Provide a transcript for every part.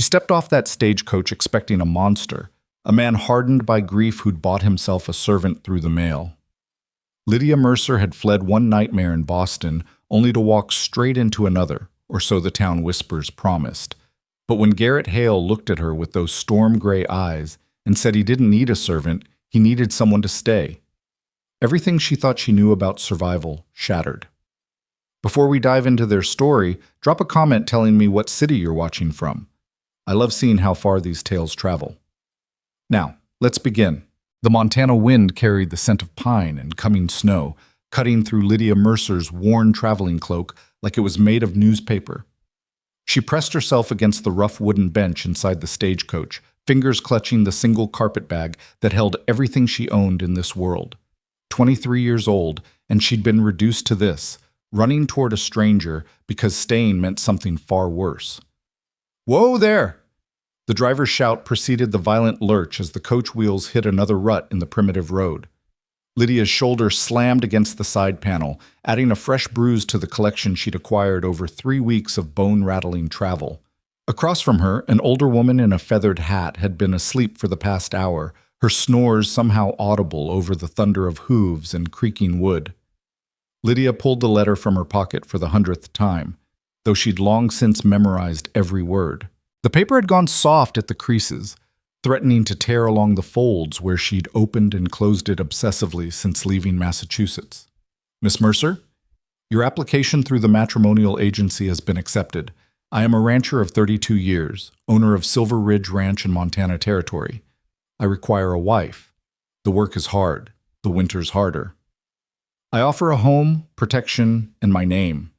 stepped off that stagecoach expecting a monster, a man hardened by grief who'd bought himself a servant through the mail. Lydia Mercer had fled one nightmare in Boston, only to walk straight into another, or so the town whispers promised. But when Garrett Hale looked at her with those storm-gray eyes and said he didn't need a servant, he needed someone to stay, everything she thought she knew about survival shattered. Before we dive into their story, drop a comment telling me what city you're watching from. I love seeing how far these tales travel. Now, let's begin. The Montana wind carried the scent of pine and coming snow, cutting through Lydia Mercer's worn traveling cloak like it was made of newspaper. She pressed herself against the rough wooden bench inside the stagecoach, fingers clutching the single carpet bag that held everything she owned in this world. 23 years old, and she'd been reduced to this, running toward a stranger because staying meant something far worse. "Whoa there!" The driver's shout preceded the violent lurch as the coach wheels hit another rut in the primitive road. Lydia's shoulder slammed against the side panel, adding a fresh bruise to the collection she'd acquired over 3 weeks of bone-rattling travel. Across from her, an older woman in a feathered hat had been asleep for the past hour, her snores somehow audible over the thunder of hooves and creaking wood. Lydia pulled the letter from her pocket for the 100th time, though she'd long since memorized every word. The paper had gone soft at the creases, threatening to tear along the folds where she'd opened and closed it obsessively since leaving Massachusetts. "Miss Mercer, your application through the matrimonial agency has been accepted. I am a rancher of 32 years, owner of Silver Ridge Ranch in Montana Territory. I require a wife. The work is hard. The winter's harder. I offer a home, protection, and my name.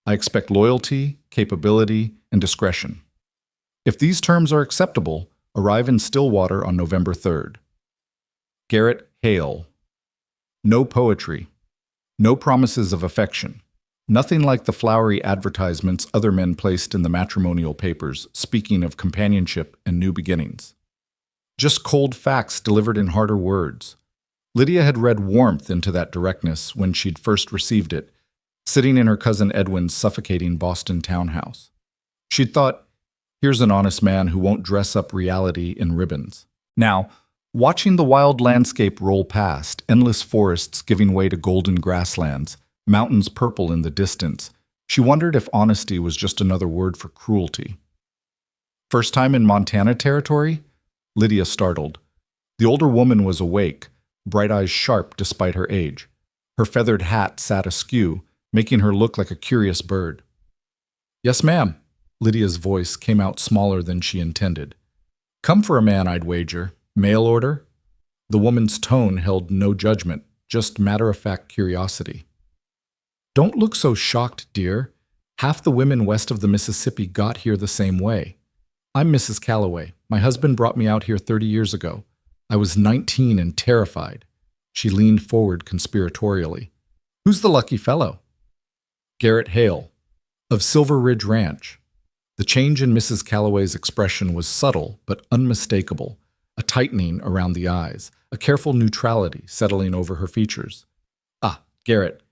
I expect loyalty, capability, and discretion. If these terms are acceptable, arrive in Stillwater on November 3rd. Garrett Hale. No poetry. No promises of affection. Nothing like the flowery advertisements other men placed in the matrimonial papers, speaking of companionship and new beginnings. Just cold facts delivered in harder words. Lydia had read warmth into that directness when she'd first received it, sitting in her cousin Edwin's suffocating Boston townhouse. She'd thought, here's an honest man who won't dress up reality in ribbons. Now, watching the wild landscape roll past, endless forests giving way to golden grasslands, mountains purple in the distance, she wondered if honesty was just another word for cruelty. First time in Montana Territory? Lydia startled. The older woman was awake, bright eyes sharp despite her age. Her feathered hat sat askew, making her look like a curious bird. "Yes, ma'am." Lydia's voice came out smaller than she intended. "Come for a man, I'd wager. Mail order?" The woman's tone held no judgment, just matter-of-fact curiosity. "Don't look so shocked, dear. Half the women west of the Mississippi got here the same way. I'm Mrs. Calloway. My husband brought me out here 30 years ago. I was 19 and terrified." She leaned forward conspiratorially. "Who's the lucky fellow?" "Garrett Hale, of Silver Ridge Ranch." The change in Mrs. Calloway's expression was subtle but unmistakable, a tightening around the eyes, a careful neutrality settling over her features. "Ah, Garrett."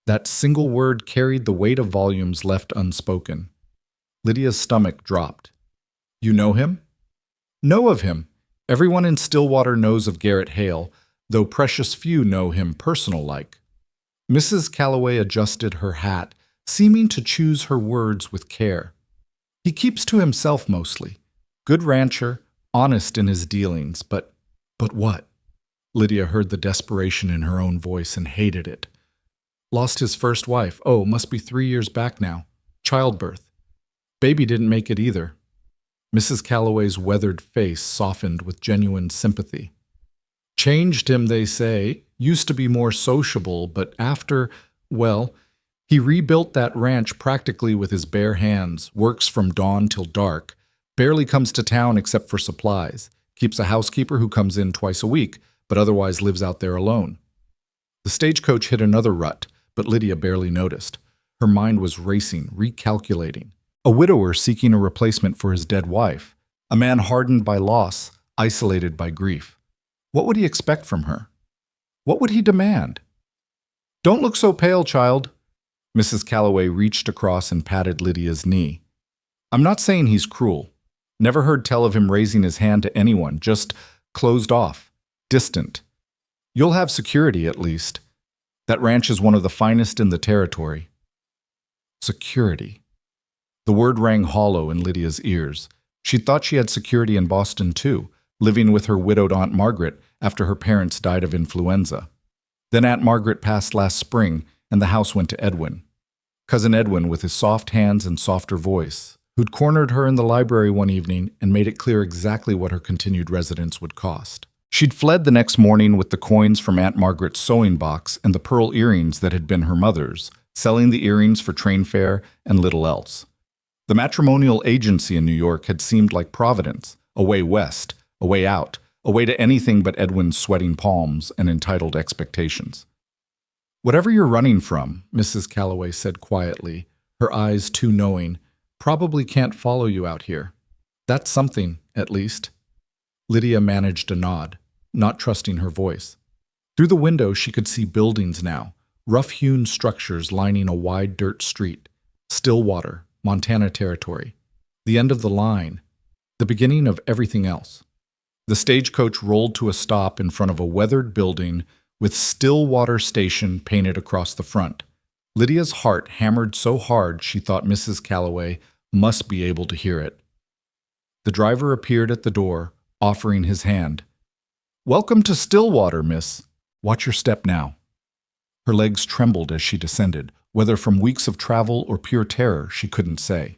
That single word carried the weight of volumes left unspoken. Lydia's stomach dropped. "You know him?" "Know of him. Everyone in Stillwater knows of Garrett Hale, though precious few know him personal-like." Mrs. Calloway adjusted her hat, seeming to choose her words with care. "He keeps to himself mostly. Good rancher, honest in his dealings, but what?" Lydia heard the desperation in her own voice and hated it. "Lost his first wife. Oh, must be 3 years back now. Childbirth. Baby didn't make it either." Mrs. Calloway's weathered face softened with genuine sympathy. "Changed him, they say. Used to be more sociable, but after, well, he rebuilt that ranch practically with his bare hands, works from dawn till dark, barely comes to town except for supplies, keeps a housekeeper who comes in twice a week, but otherwise lives out there alone." The stagecoach hit another rut, but Lydia barely noticed. Her mind was racing, recalculating. A widower seeking a replacement for his dead wife. A man hardened by loss, isolated by grief. What would he expect from her? What would he demand? "Don't look so pale, child." Mrs. Calloway reached across and patted Lydia's knee. I'm not saying he's cruel. Never heard tell of him raising his hand to anyone, just closed off, distant. You'll have security, at least. That ranch is one of the finest in the territory. Security. The word rang hollow in Lydia's ears. She thought she had security in Boston, too, living with her widowed Aunt Margaret after her parents died of influenza. Then Aunt Margaret passed last spring, and the house went to Edwin. Cousin Edwin, with his soft hands and softer voice, who'd cornered her in the library one evening and made it clear exactly what her continued residence would cost. She'd fled the next morning with the coins from Aunt Margaret's sewing box and the pearl earrings that had been her mother's, selling the earrings for train fare and little else. The matrimonial agency in New York had seemed like Providence, a way west, a way out, a way to anything but Edwin's sweating palms and entitled expectations. "Whatever you're running from," Mrs. Calloway said quietly, her eyes too knowing, "probably can't follow you out here. That's something, at least." Lydia managed a nod, not trusting her voice. Through the window she could see buildings now, rough-hewn structures lining a wide dirt street. Stillwater, Montana Territory. The end of the line. The beginning of everything else. The stagecoach rolled to a stop in front of a weathered building with Stillwater Station painted across the front. Lydia's heart hammered so hard she thought Mrs. Calloway must be able to hear it. The driver appeared at the door, offering his hand. "Welcome to Stillwater, miss. Watch your step now." Her legs trembled as she descended, whether from weeks of travel or pure terror, she couldn't say.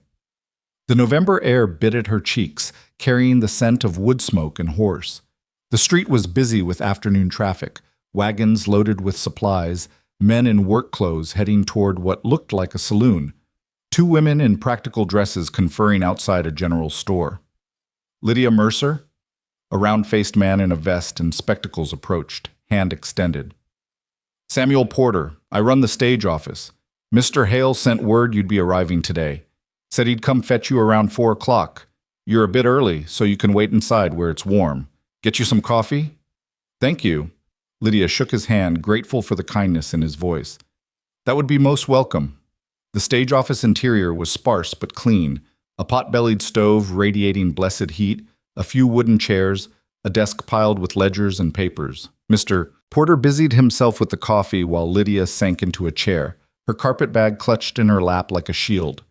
The November air bit at her cheeks, carrying the scent of wood smoke and horse. The street was busy with afternoon traffic, wagons loaded with supplies, men in work clothes heading toward what looked like a saloon, two women in practical dresses conferring outside a general store. Lydia Mercer? A round-faced man in a vest and spectacles approached, hand extended. "Samuel Porter, I run the stage office. Mr. Hale sent word you'd be arriving today. Said he'd come fetch you around 4 o'clock. You're a bit early, so you can wait inside where it's warm. Get you some coffee?" "Thank you." Lydia shook his hand, grateful for the kindness in his voice. "That would be most welcome." The stage office interior was sparse but clean, a pot-bellied stove radiating blessed heat, a few wooden chairs, a desk piled with ledgers and papers. Mr. Porter busied himself with the coffee while Lydia sank into a chair, her carpet bag clutched in her lap like a shield.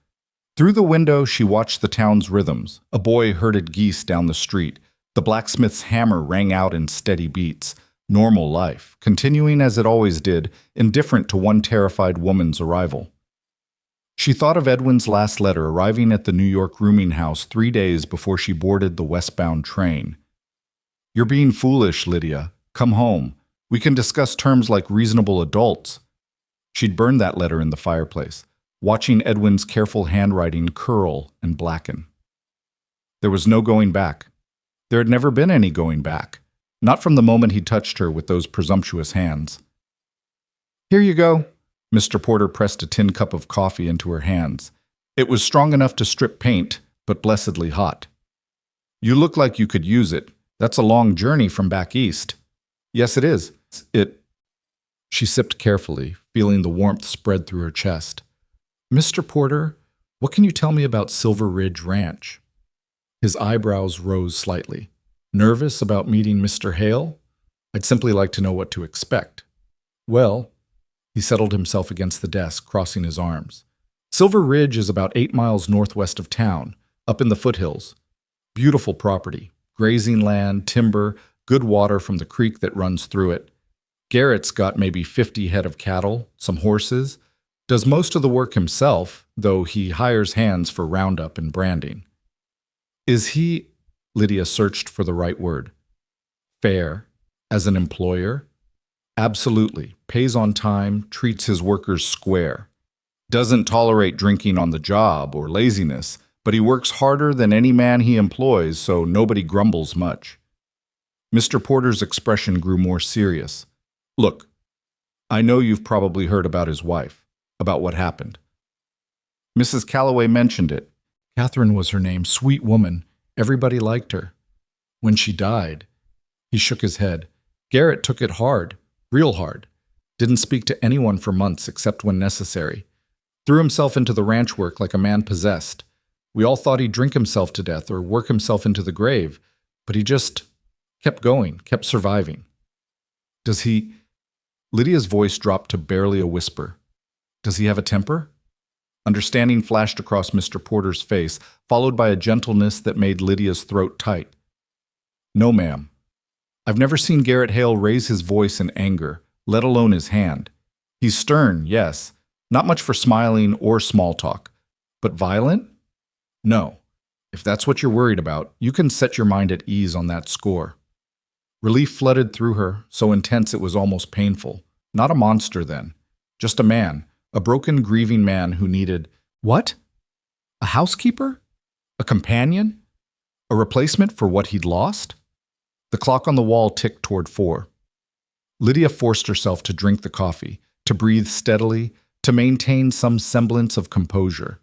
Through the window, she watched the town's rhythms. A boy herded geese down the street. The blacksmith's hammer rang out in steady beats. Normal life, continuing as it always did, indifferent to one terrified woman's arrival. She thought of Edwin's last letter arriving at the New York rooming house 3 days before she boarded the westbound train. "You're being foolish, Lydia. Come home. We can discuss terms like reasonable adults." She'd burned that letter in the fireplace, watching Edwin's careful handwriting curl and blacken. There was no going back. There had never been any going back. Not from the moment he touched her with those presumptuous hands. "Here you go." Mr. Porter pressed a tin cup of coffee into her hands. It was strong enough to strip paint, but blessedly hot. "You look like you could use it. That's a long journey from back east." "Yes, it is. She sipped carefully, feeling the warmth spread through her chest. "Mr. Porter, what can you tell me about Silver Ridge Ranch?" His eyebrows rose slightly. "Nervous about meeting Mr. Hale? I'd simply like to know what to expect." "Well," he settled himself against the desk, crossing his arms. "Silver Ridge is about 8 miles northwest of town, up in the foothills. Beautiful property, grazing land, timber, good water from the creek that runs through it. Garrett's got maybe 50 head of cattle, some horses, does most of the work himself, though he hires hands for roundup and branding." "Is he," Lydia searched for the right word, "fair as an employer?" "Absolutely. Pays on time, treats his workers square. Doesn't tolerate drinking on the job or laziness, but he works harder than any man he employs, so nobody grumbles much." Mr. Porter's expression grew more serious. "Look, I know you've probably heard about his wife, about what happened." Mrs. Calloway mentioned it. Catherine was her name, sweet woman. Everybody liked her. When she died, he shook his head. Garrett took it hard, real hard. Didn't speak to anyone for months except when necessary. Threw himself into the ranch work like a man possessed. We all thought he'd drink himself to death or work himself into the grave, but he just kept going, kept surviving. Does he... Lydia's voice dropped to barely a whisper. Does he have a temper? Understanding flashed across Mr. Porter's face, followed by a gentleness that made Lydia's throat tight. No, ma'am. I've never seen Garrett Hale raise his voice in anger, let alone his hand. He's stern, yes, not much for smiling or small talk. But violent? No. If that's what you're worried about, you can set your mind at ease on that score. Relief flooded through her, so intense it was almost painful. Not a monster, then. Just a man, a broken, grieving man who needed... What? A housekeeper? A companion? A replacement for what he'd lost? The clock on the wall ticked toward 4. Lydia forced herself to drink the coffee, to breathe steadily, to maintain some semblance of composure.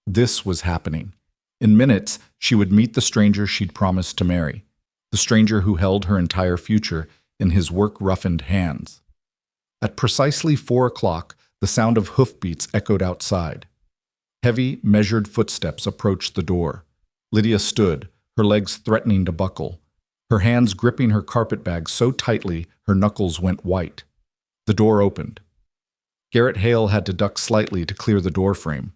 This was happening. In minutes, she would meet the stranger she'd promised to marry, the stranger who held her entire future in his work-roughened hands. At precisely 4 o'clock, the sound of hoofbeats echoed outside. Heavy, measured footsteps approached the door. Lydia stood, her legs threatening to buckle, her hands gripping her carpetbag so tightly her knuckles went white. The door opened. Garrett Hale had to duck slightly to clear the doorframe.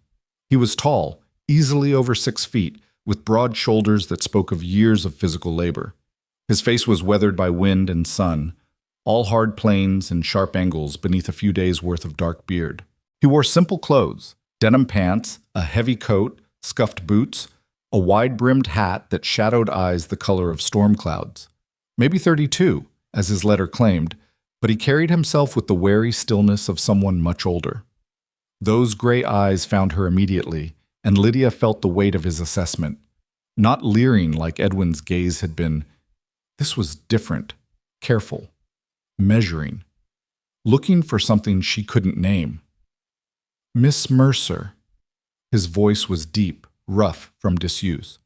He was tall, easily over 6 feet, with broad shoulders that spoke of years of physical labor. His face was weathered by wind and sun, all hard planes and sharp angles beneath a few days' worth of dark beard. He wore simple clothes, denim pants, a heavy coat, scuffed boots, a wide-brimmed hat that shadowed eyes the color of storm clouds. Maybe 32, as his letter claimed, but he carried himself with the wary stillness of someone much older. Those gray eyes found her immediately, and Lydia felt the weight of his assessment. Not leering like Edwin's gaze had been. This was different, careful, measuring, looking for something she couldn't name. Miss Mercer. His voice was deep, rough from disuse.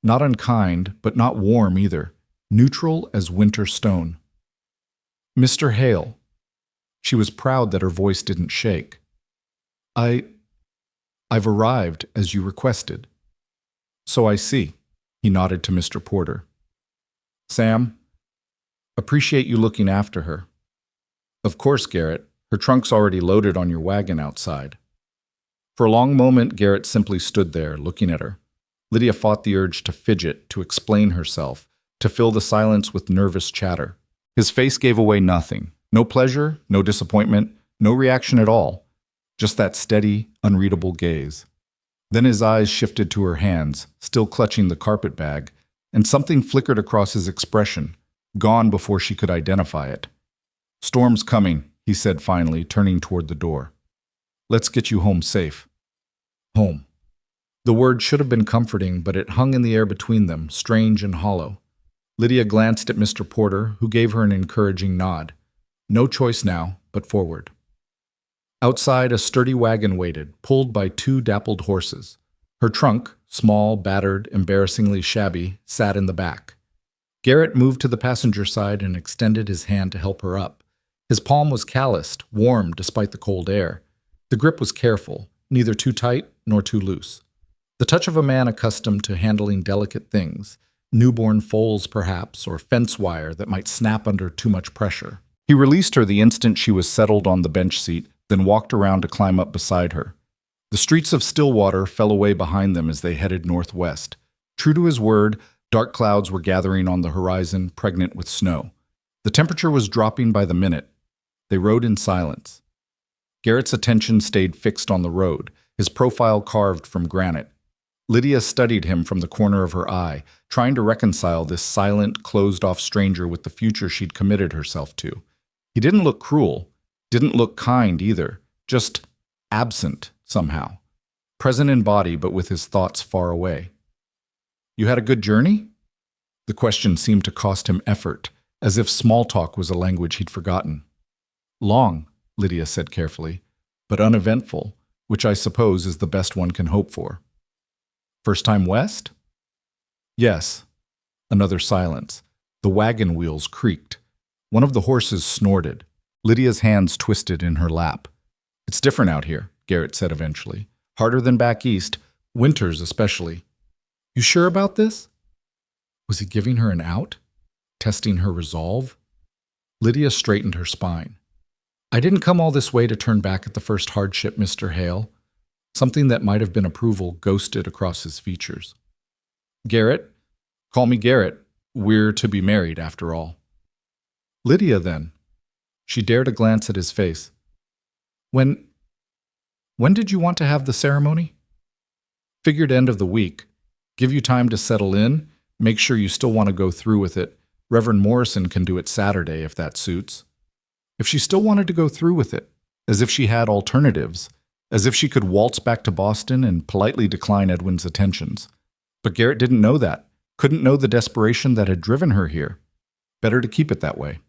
Not unkind, but not warm either, neutral as winter stone. Mr. Hale. She was proud that her voice didn't shake. I've arrived as you requested. So I see. He nodded to Mr. Porter. Sam, appreciate you looking after her. Of course, Garrett. Her trunk's already loaded on your wagon outside. For a long moment, Garrett simply stood there, looking at her. Lydia fought the urge to fidget, to explain herself, to fill the silence with nervous chatter. His face gave away nothing. No pleasure, no disappointment, no reaction at all. Just that steady, unreadable gaze. Then his eyes shifted to her hands, still clutching the carpetbag, and something flickered across his expression, gone before she could identify it. Storm's coming, he said finally, turning toward the door. Let's get you home safe. Home. The word should have been comforting, but it hung in the air between them, strange and hollow. Lydia glanced at Mr. Porter, who gave her an encouraging nod. No choice now, but forward. Outside, a sturdy wagon waited, pulled by 2 dappled horses. Her trunk, small, battered, embarrassingly shabby, sat in the back. Garrett moved to the passenger side and extended his hand to help her up. His palm was calloused, warm despite the cold air. The grip was careful, neither too tight nor too loose. The touch of a man accustomed to handling delicate things, newborn foals perhaps, or fence wire that might snap under too much pressure. He released her the instant she was settled on the bench seat, then walked around to climb up beside her. The streets of Stillwater fell away behind them as they headed northwest. True to his word, dark clouds were gathering on the horizon, pregnant with snow. The temperature was dropping by the minute. They rode in silence. Garrett's attention stayed fixed on the road, his profile carved from granite. Lydia studied him from the corner of her eye, trying to reconcile this silent, closed-off stranger with the future she'd committed herself to. He didn't look cruel, didn't look kind either, just absent somehow. Present in body, but with his thoughts far away. You had a good journey? The question seemed to cost him effort, as if small talk was a language he'd forgotten. Long, Lydia said carefully, but uneventful, which I suppose is the best one can hope for. First time west? Yes. Another silence. The wagon wheels creaked. One of the horses snorted. Lydia's hands twisted in her lap. It's different out here, Garrett said eventually. Harder than back east, Winters especially. You sure about this? Was he giving her an out? Testing her resolve? Lydia straightened her spine. I didn't come all this way to turn back at the first hardship, Mr. Hale. Something that might have been approval ghosted across his features. Garrett? Call me Garrett. We're to be married, after all. Lydia, then. She dared a glance at his face. When did you want to have the ceremony? Figured end of the week. Give you time to settle in. Make sure you still want to go through with it. Reverend Morrison can do it Saturday if that suits. If she still wanted to go through with it, as if she had alternatives, as if she could waltz back to Boston and politely decline Edwin's attentions. But Garrett didn't know that, couldn't know the desperation that had driven her here. Better to keep it that way.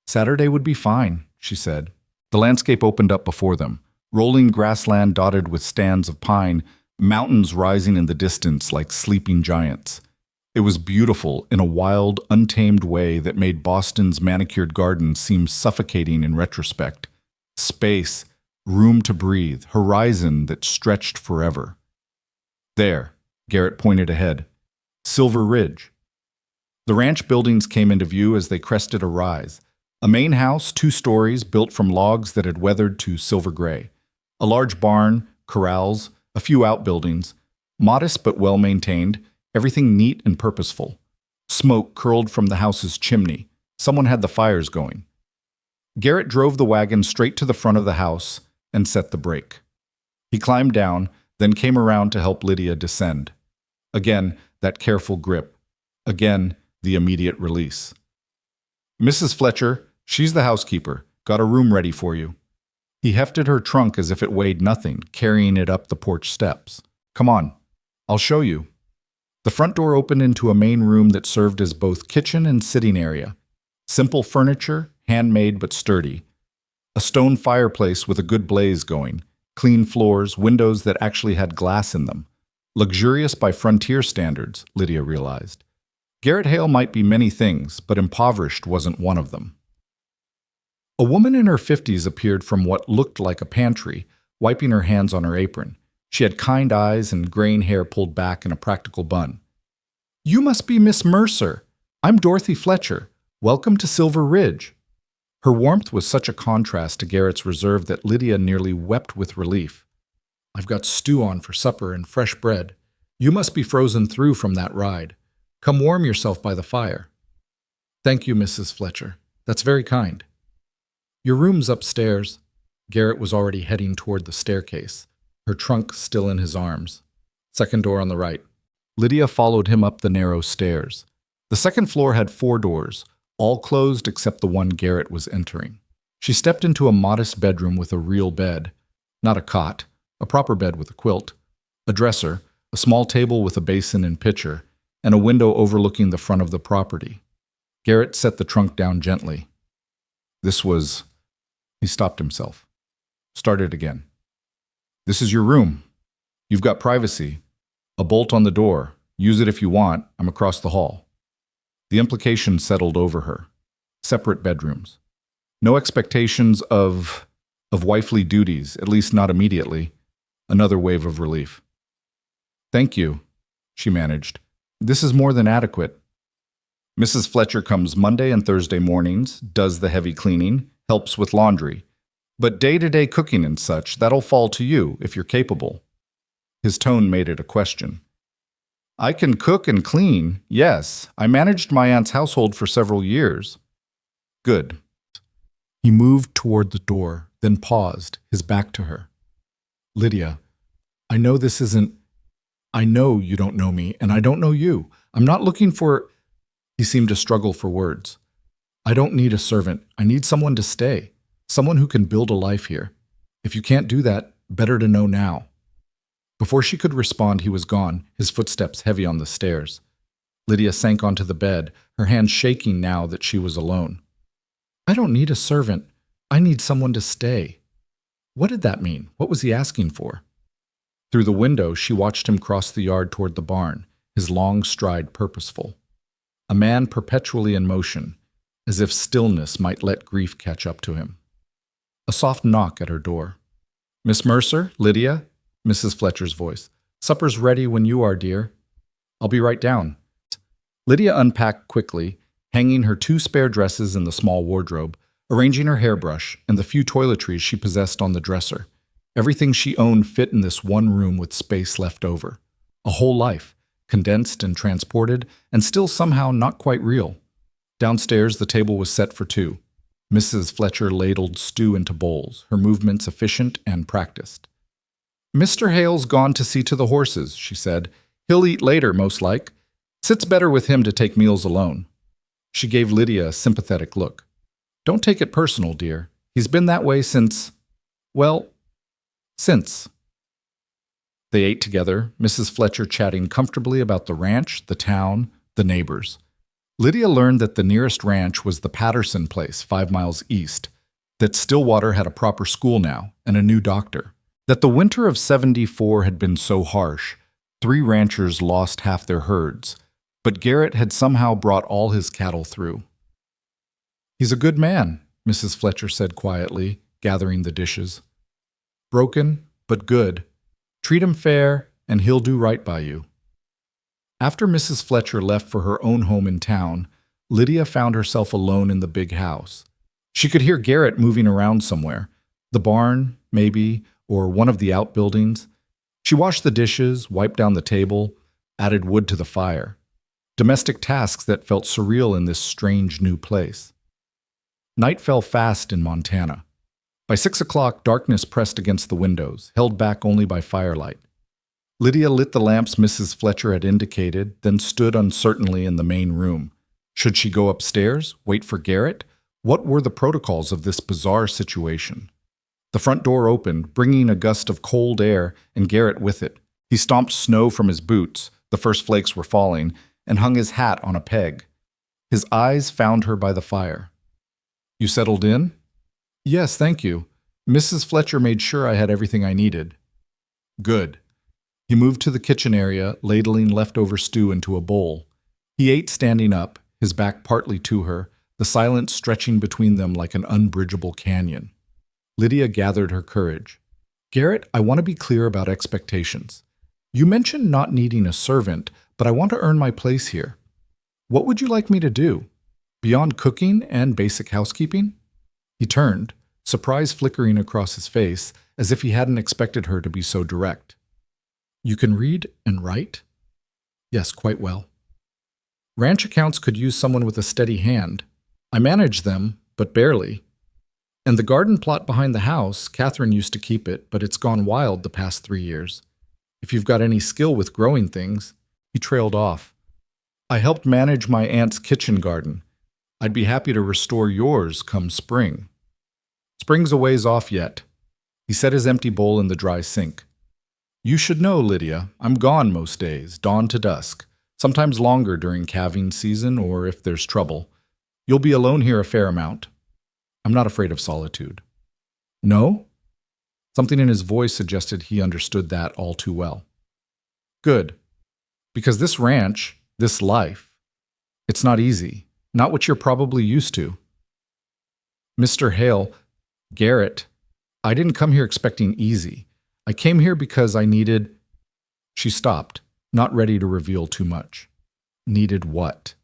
Saturday would be fine, she said. The landscape opened up before them, rolling grassland dotted with stands of pine, mountains rising in the distance like sleeping giants. It was beautiful in a wild, untamed way that made Boston's manicured gardens seem suffocating in retrospect. Space, room to breathe, horizon that stretched forever. There, Garrett pointed ahead. Silver Ridge. The ranch buildings came into view as they crested a rise. A main house, 2 stories, built from logs that had weathered to silver gray. A large barn, corrals, a few outbuildings, modest but well-maintained, everything neat and purposeful. Smoke curled from the house's chimney. Someone had the fires going. Garrett drove the wagon straight to the front of the house and set the brake. He climbed down, then came around to help Lydia descend. Again, that careful grip. Again, the immediate release. Mrs. Fletcher, she's the housekeeper. Got a room ready for you. He hefted her trunk as if it weighed nothing, carrying it up the porch steps. Come on, I'll show you. The front door opened into a main room that served as both kitchen and sitting area. Simple furniture, handmade but sturdy. A stone fireplace with a good blaze going. Clean floors, windows that actually had glass in them. Luxurious by frontier standards, Lydia realized. Garrett Hale might be many things, but impoverished wasn't one of them. A woman in her 50s appeared from what looked like a pantry, wiping her hands on her apron. She had kind eyes and graying hair pulled back in a practical bun. You must be Miss Mercer. I'm Dorothy Fletcher. Welcome to Silver Ridge. Her warmth was such a contrast to Garrett's reserve that Lydia nearly wept with relief. I've got stew on for supper and fresh bread. You must be frozen through from that ride. Come warm yourself by the fire. Thank you, Mrs. Fletcher. That's very kind. Your room's upstairs. Garrett was already heading toward the staircase, her trunk still in his arms. Second door on the right. Lydia followed him up the narrow stairs. The second floor had 4 doors, all closed except the one Garrett was entering. She stepped into a modest bedroom with a real bed, not a cot, a proper bed with a quilt, a dresser, a small table with a basin and pitcher, and a window overlooking the front of the property. Garrett set the trunk down gently. He stopped himself. Started again. This is your room. You've got privacy. A bolt on the door. Use it if you want. I'm across the hall. The implication settled over her. Separate bedrooms. No expectations of wifely duties, at least not immediately. Another wave of relief. Thank you, she managed. This is more than adequate. Mrs. Fletcher comes Monday and Thursday mornings, does the heavy cleaning, helps with laundry. But day-to-day cooking and such, that'll fall to you if you're capable. His tone made it a question. I can cook and clean, yes. I managed my aunt's household for several years. Good. He moved toward the door, then paused, his back to her. Lydia, I know you don't know me, and I don't know you. I'm not looking for... He seemed to struggle for words. I don't need a servant. I need someone to stay. Someone who can build a life here. If you can't do that, better to know now. Before she could respond, he was gone, his footsteps heavy on the stairs. Lydia sank onto the bed, her hands shaking now that she was alone. I don't need a servant. I need someone to stay. What did that mean? What was he asking for? Through the window, she watched him cross the yard toward the barn, his long stride purposeful. A man perpetually in motion, as if stillness might let grief catch up to him. A soft knock at her door. Miss Mercer? Lydia? Mrs. Fletcher's voice. Supper's ready when you are, dear. I'll be right down. Lydia unpacked quickly, hanging her 2 spare dresses in the small wardrobe, arranging her hairbrush and the few toiletries she possessed on the dresser. Everything she owned fit in this one room with space left over. A whole life, condensed and transported, and still somehow not quite real. Downstairs, the table was set for 2. Mrs. Fletcher ladled stew into bowls, her movements efficient and practiced. "Mr. Hale's gone to see to the horses," she said. "He'll eat later, most like. Sits better with him to take meals alone." She gave Lydia a sympathetic look. "Don't take it personal, dear. He's been that way since, well, since." They ate together, Mrs. Fletcher chatting comfortably about the ranch, the town, the neighbors. Lydia learned that the nearest ranch was the Patterson place, 5 miles east, that Stillwater had a proper school now and a new doctor, that the winter of '74 had been so harsh, 3 ranchers lost half their herds, but Garrett had somehow brought all his cattle through. "He's a good man," Mrs. Fletcher said quietly, gathering the dishes. "Broken, but good. Treat him fair, and he'll do right by you." After Mrs. Fletcher left for her own home in town, Lydia found herself alone in the big house. She could hear Garrett moving around somewhere, the barn, maybe, or one of the outbuildings. She washed the dishes, wiped down the table, added wood to the fire. Domestic tasks that felt surreal in this strange new place. Night fell fast in Montana. By 6 o'clock, darkness pressed against the windows, held back only by firelight. Lydia lit the lamps Mrs. Fletcher had indicated, then stood uncertainly in the main room. Should she go upstairs, wait for Garrett? What were the protocols of this bizarre situation? The front door opened, bringing a gust of cold air, and Garrett with it. He stomped snow from his boots, the first flakes were falling, and hung his hat on a peg. His eyes found her by the fire. "You settled in?" "Yes, thank you. Mrs. Fletcher made sure I had everything I needed." "Good." He moved to the kitchen area, ladling leftover stew into a bowl. He ate standing up, his back partly to her, the silence stretching between them like an unbridgeable canyon. Lydia gathered her courage. "Garrett, I want to be clear about expectations. You mentioned not needing a servant, but I want to earn my place here. What would you like me to do? Beyond cooking and basic housekeeping?" He turned, surprise flickering across his face, as if he hadn't expected her to be so direct. "You can read and write?" "Yes, quite well." "Ranch accounts could use someone with a steady hand. I manage them, but barely. And the garden plot behind the house, Catherine used to keep it, but it's gone wild the past 3 years. If you've got any skill with growing things." He trailed off. "I helped manage my aunt's kitchen garden. I'd be happy to restore yours come spring." "Spring's a ways off yet." He set his empty bowl in the dry sink. "You should know, Lydia, I'm gone most days, dawn to dusk, sometimes longer during calving season or if there's trouble. You'll be alone here a fair amount. I'm not afraid of solitude." "No?" Something in his voice suggested he understood that all too well. "Good. Because this ranch, this life, it's not easy, not what you're probably used to." "Mr. Hale, Garrett, I didn't come here expecting easy. I came here because I needed—" She stopped, not ready to reveal too much. Needed what?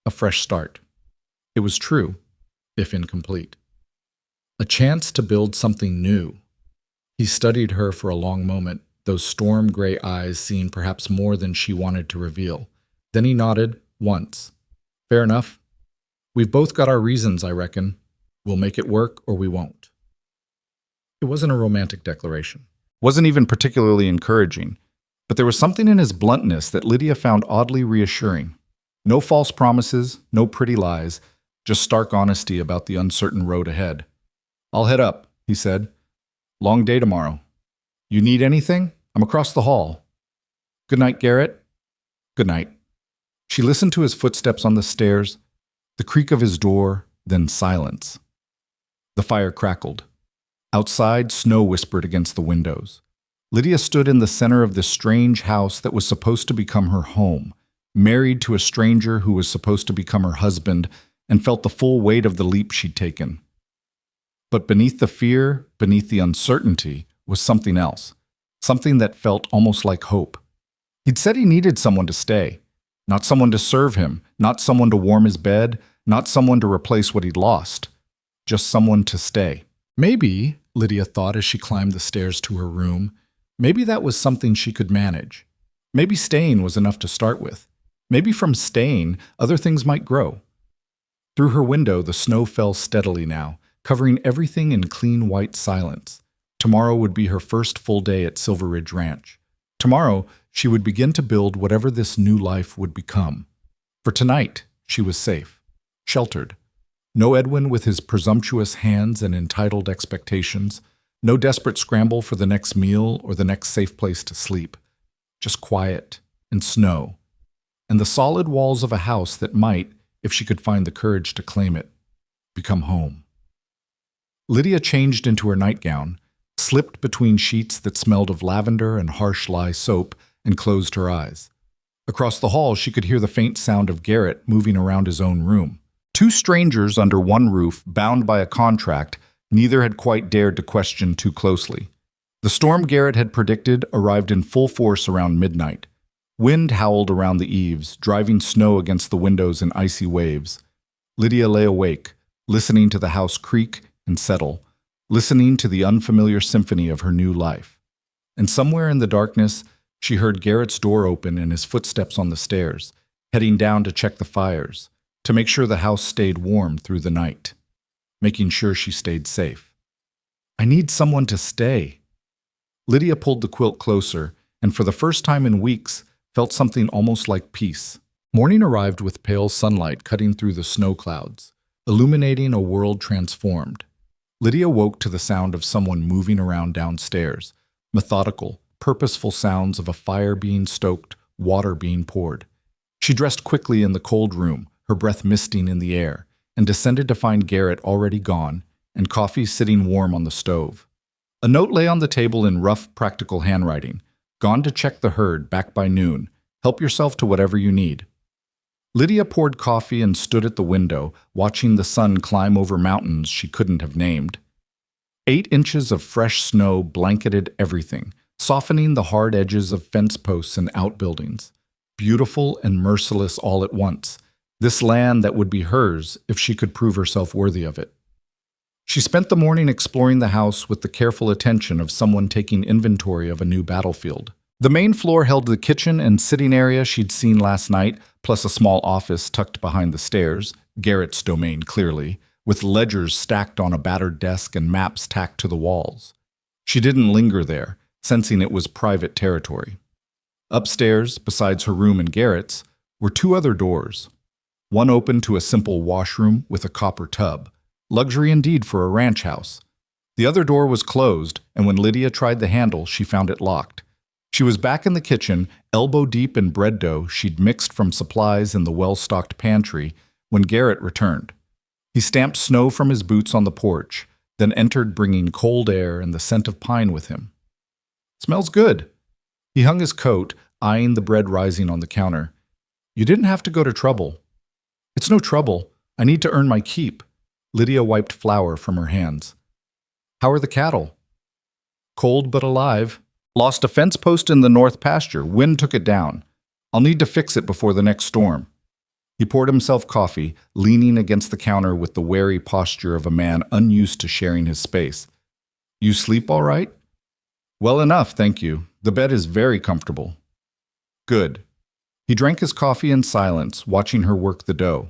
A fresh start. It was true, if incomplete. A chance to build something new. He studied her for a long moment, those storm-gray eyes seeing perhaps more than she wanted to reveal. Then he nodded, once. "Fair enough. We've both got our reasons, I reckon. We'll make it work or we won't." It wasn't a romantic declaration. Wasn't even particularly encouraging. But there was something in his bluntness that Lydia found oddly reassuring. No false promises, no pretty lies, just stark honesty about the uncertain road ahead. "I'll head up," he said. "Long day tomorrow. You need anything? I'm across the hall." "Good night, Garrett." "Good night." She listened to his footsteps on the stairs, the creak of his door, then silence. The fire crackled. Outside, snow whispered against the windows. Lydia stood in the center of this strange house that was supposed to become her home, married to a stranger who was supposed to become her husband, and felt the full weight of the leap she'd taken. But beneath the fear, beneath the uncertainty, was something else. something that felt almost like hope. He'd said he needed someone to stay, not someone to serve him, not someone to warm his bed, not someone to replace what he'd lost, just someone to stay. Maybe, Lydia thought as she climbed the stairs to her room, maybe that was something she could manage. Maybe staying was enough to start with. Maybe from staying, other things might grow. Through her window, the snow fell steadily now, covering everything in clean white silence. Tomorrow would be her first full day at Silver Ridge Ranch. Tomorrow, she would begin to build whatever this new life would become. For tonight, she was safe, sheltered. No Edwin with his presumptuous hands and entitled expectations. No desperate scramble for the next meal or the next safe place to sleep. Just quiet and snow, and the solid walls of a house that might, if she could find the courage to claim it, become home. Lydia changed into her nightgown, slipped between sheets that smelled of lavender and harsh lye soap, and closed her eyes. Across the hall, she could hear the faint sound of Garrett moving around his own room. Two strangers under one roof, bound by a contract, neither had quite dared to question too closely. The storm Garrett had predicted arrived in full force around midnight. Wind howled around the eaves, driving snow against the windows in icy waves. Lydia lay awake, listening to the house creak and settle, listening to the unfamiliar symphony of her new life. And somewhere in the darkness, she heard Garrett's door open and his footsteps on the stairs, heading down to check the fires, to make sure the house stayed warm through the night, making sure she stayed safe. I need someone to stay. Lydia pulled the quilt closer, and for the first time in weeks, felt something almost like peace. Morning arrived with pale sunlight cutting through the snow clouds, illuminating a world transformed. Lydia woke to the sound of someone moving around downstairs, methodical, purposeful sounds of a fire being stoked, water being poured. She dressed quickly in the cold room, her breath misting in the air, and descended to find Garrett already gone and coffee sitting warm on the stove. A note lay on the table in rough, practical handwriting. Gone to check the herd, back by noon. Help yourself to whatever you need. Lydia poured coffee and stood at the window, watching the sun climb over mountains she couldn't have named. 8 inches of fresh snow blanketed everything, softening the hard edges of fence posts and outbuildings. Beautiful and merciless all at once, this land that would be hers if she could prove herself worthy of it. She spent the morning exploring the house with the careful attention of someone taking inventory of a new battlefield. The main floor held the kitchen and sitting area she'd seen last night, plus a small office tucked behind the stairs, Garrett's domain clearly, with ledgers stacked on a battered desk and maps tacked to the walls. She didn't linger there, sensing it was private territory. Upstairs, besides her room and Garrett's, were 2 other doors. One opened to a simple washroom with a copper tub. Luxury indeed for a ranch house. The other door was closed, and when Lydia tried the handle, she found it locked. She was back in the kitchen, elbow-deep in bread dough she'd mixed from supplies in the well-stocked pantry, when Garrett returned. He stamped snow from his boots on the porch, then entered bringing cold air and the scent of pine with him. "Smells good." He hung his coat, eyeing the bread rising on the counter. "You didn't have to go to trouble." "It's no trouble. I need to earn my keep." Lydia wiped flour from her hands. "How are the cattle?" "Cold but alive. Lost a fence post in the north pasture. Wind took it down. I'll need to fix it before the next storm." He poured himself coffee, leaning against the counter with the wary posture of a man unused to sharing his space. "You sleep all right?" "Well enough, thank you. The bed is very comfortable." "Good." He drank his coffee in silence, watching her work the dough.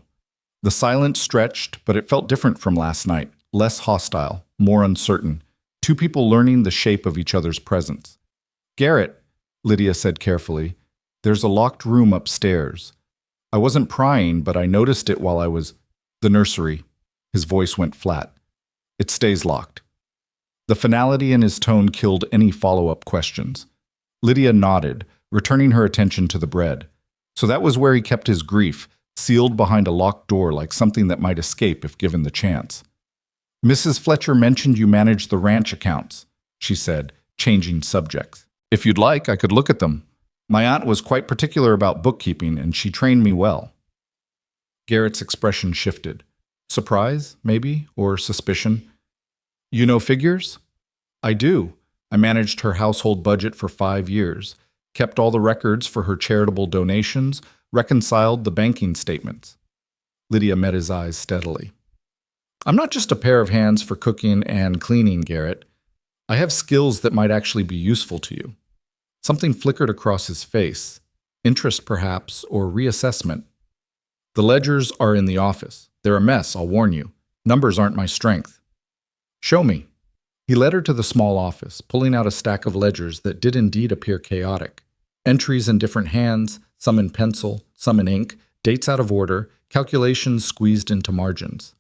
The silence stretched, but it felt different from last night, less hostile, more uncertain. 2 people learning the shape of each other's presence. "Garrett," Lydia said carefully, "there's a locked room upstairs. I wasn't prying, but I noticed it while I was—" "The nursery." His voice went flat. "It stays locked." The finality in his tone killed any follow-up questions. Lydia nodded, returning her attention to the bread. So that was where he kept his grief, sealed behind a locked door like something that might escape if given the chance. "Mrs. Fletcher mentioned you manage the ranch accounts," she said, changing subjects. "If you'd like, I could look at them. My aunt was quite particular about bookkeeping, and she trained me well." Garrett's expression shifted. Surprise, maybe, or suspicion. "You know figures?" "I do. I managed her household budget for 5 years, kept all the records for her charitable donations, reconciled the banking statements. Lydia met his eyes steadily. I'm not just a pair of hands for cooking and cleaning, Garrett. I have skills that might actually be useful to you. Something flickered across his face. Interest, perhaps, or reassessment. The ledgers are in the office. They're a mess, I'll warn you. Numbers aren't my strength. Show me. He led her to the small office, pulling out a stack of ledgers that did indeed appear chaotic. Entries in different hands, some in pencil, some in ink, dates out of order, calculations squeezed into margins.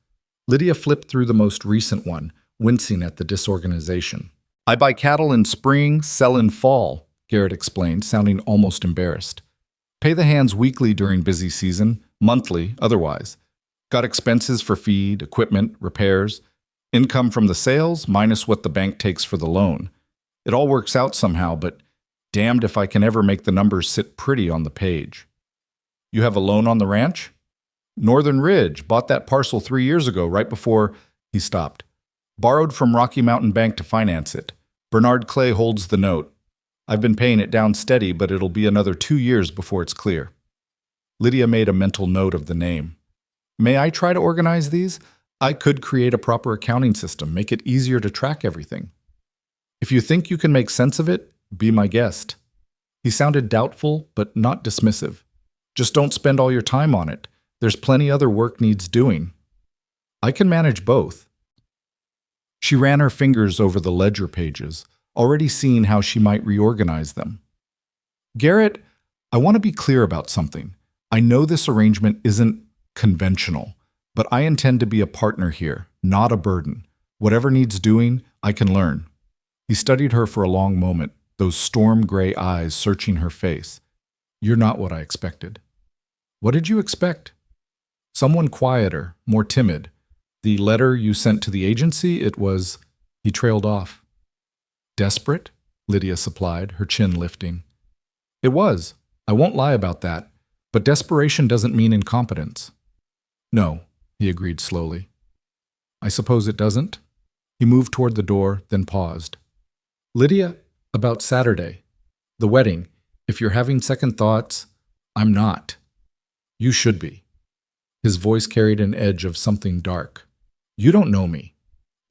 Lydia flipped through the most recent one, wincing at the disorganization. I buy cattle in spring, sell in fall, Garrett explained, sounding almost embarrassed. Pay the hands weekly during busy season, monthly otherwise. Got expenses for feed, equipment, repairs. Income from the sales minus what the bank takes for the loan. It all works out somehow, but damned if I can ever make the numbers sit pretty on the page. You have a loan on the ranch? Northern Ridge, bought that parcel 3 years ago, right before he stopped. Borrowed from Rocky Mountain Bank to finance it. Bernard Clay holds the note. I've been paying it down steady, but it'll be another 2 years before it's clear. Lydia made a mental note of the name. May I try to organize these? I could create a proper accounting system, make it easier to track everything. If you think you can make sense of it, be my guest. He sounded doubtful, but not dismissive. Just don't spend all your time on it. There's plenty other work needs doing. I can manage both. She ran her fingers over the ledger pages, already seeing how she might reorganize them. Garrett, I want to be clear about something. I know this arrangement isn't conventional, but I intend to be a partner here, not a burden. Whatever needs doing, I can learn. He studied her for a long moment, those storm-gray eyes searching her face. You're not what I expected. What did you expect? Someone quieter, more timid. The letter you sent to the agency, it was... He trailed off. Desperate? Lydia supplied, her chin lifting. It was. I won't lie about that. But desperation doesn't mean incompetence. No, he agreed slowly. I suppose it doesn't? He moved toward the door, then paused. Lydia, about Saturday. The wedding. If you're having second thoughts, I'm not. You should be. His voice carried an edge of something dark. You don't know me.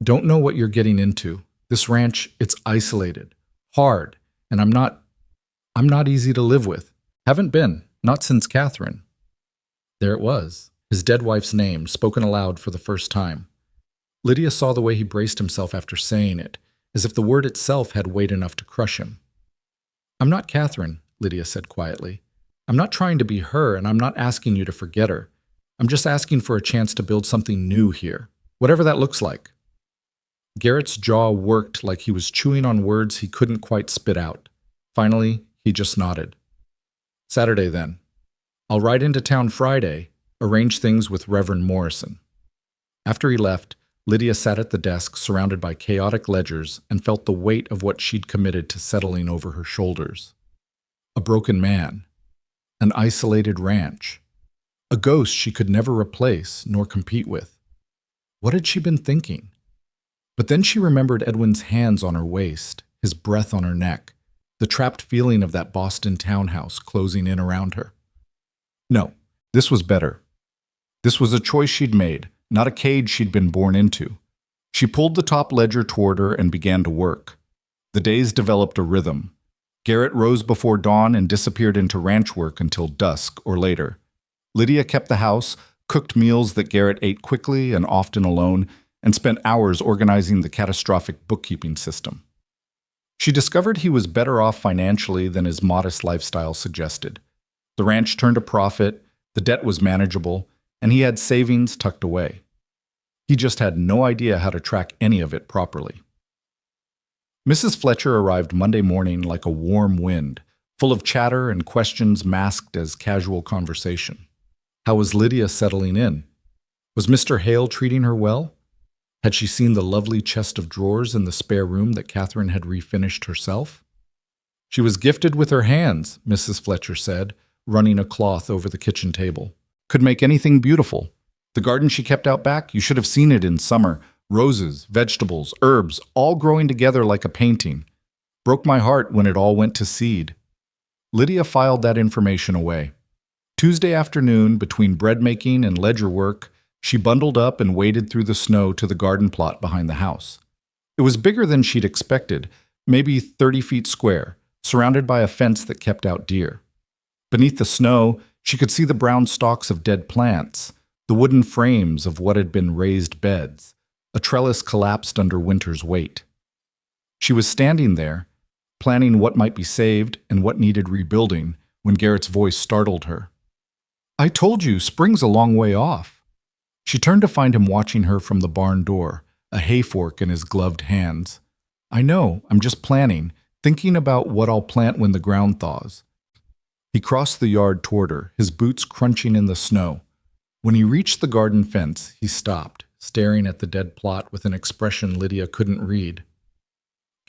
Don't know what you're getting into. This ranch, it's isolated, hard, and I'm not easy to live with. Haven't been, not since Catherine. There it was, his dead wife's name, spoken aloud for the first time. Lydia saw the way he braced himself after saying it, as if the word itself had weight enough to crush him. I'm not Catherine, Lydia said quietly. I'm not trying to be her, and I'm not asking you to forget her. I'm just asking for a chance to build something new here, whatever that looks like. Garrett's jaw worked like he was chewing on words he couldn't quite spit out. Finally, he just nodded. Saturday, then. I'll ride into town Friday, arrange things with Reverend Morrison. After he left, Lydia sat at the desk surrounded by chaotic ledgers and felt the weight of what she'd committed to settling over her shoulders. A broken man. An isolated ranch. A ghost she could never replace nor compete with. What had she been thinking? But then she remembered Edwin's hands on her waist, his breath on her neck, the trapped feeling of that Boston townhouse closing in around her. No, this was better. This was a choice she'd made, not a cage she'd been born into. She pulled the top ledger toward her and began to work. The days developed a rhythm. Garrett rose before dawn and disappeared into ranch work until dusk or later. Lydia kept the house, cooked meals that Garrett ate quickly and often alone, and spent hours organizing the catastrophic bookkeeping system. She discovered he was better off financially than his modest lifestyle suggested. The ranch turned a profit, the debt was manageable, and he had savings tucked away. He just had no idea how to track any of it properly. Mrs. Fletcher arrived Monday morning like a warm wind, full of chatter and questions masked as casual conversation. How was Lydia settling in? Was Mr. Hale treating her well? Had she seen the lovely chest of drawers in the spare room that Catherine had refinished herself? She was gifted with her hands, Mrs. Fletcher said, running a cloth over the kitchen table. Could make anything beautiful. The garden she kept out back, you should have seen it in summer. Roses, vegetables, herbs, all growing together like a painting. Broke my heart when it all went to seed. Lydia filed that information away. Tuesday afternoon, between bread making and ledger work, she bundled up and waded through the snow to the garden plot behind the house. It was bigger than she'd expected, maybe 30 feet square, surrounded by a fence that kept out deer. Beneath the snow, she could see the brown stalks of dead plants, the wooden frames of what had been raised beds. A trellis collapsed under winter's weight. She was standing there, planning what might be saved and what needed rebuilding, when Garrett's voice startled her. "I told you, spring's a long way off." She turned to find him watching her from the barn door, a hay fork in his gloved hands. "I know, I'm just planning, thinking about what I'll plant when the ground thaws." He crossed the yard toward her, his boots crunching in the snow. When he reached the garden fence, he stopped, staring at the dead plot with an expression Lydia couldn't read.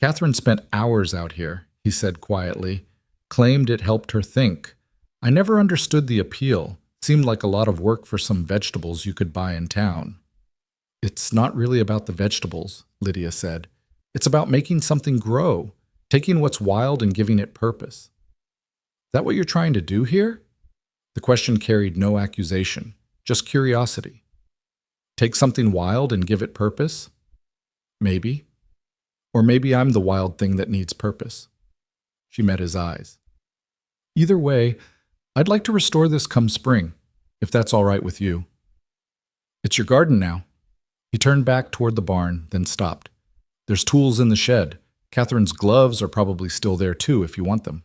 "Catherine spent hours out here," he said quietly, claimed it helped her think. "I never understood the appeal. Seemed like a lot of work for some vegetables you could buy in town." "It's not really about the vegetables," Lydia said. "It's about making something grow, taking what's wild and giving it purpose." "Is that what you're trying to do here?" The question carried no accusation, just curiosity. "Take something wild and give it purpose?" "Maybe. Or maybe I'm the wild thing that needs purpose." She met his eyes. "Either way, I'd like to restore this come spring, if that's all right with you." "It's your garden now." He turned back toward the barn, then stopped. "There's tools in the shed. Catherine's gloves are probably still there too, if you want them."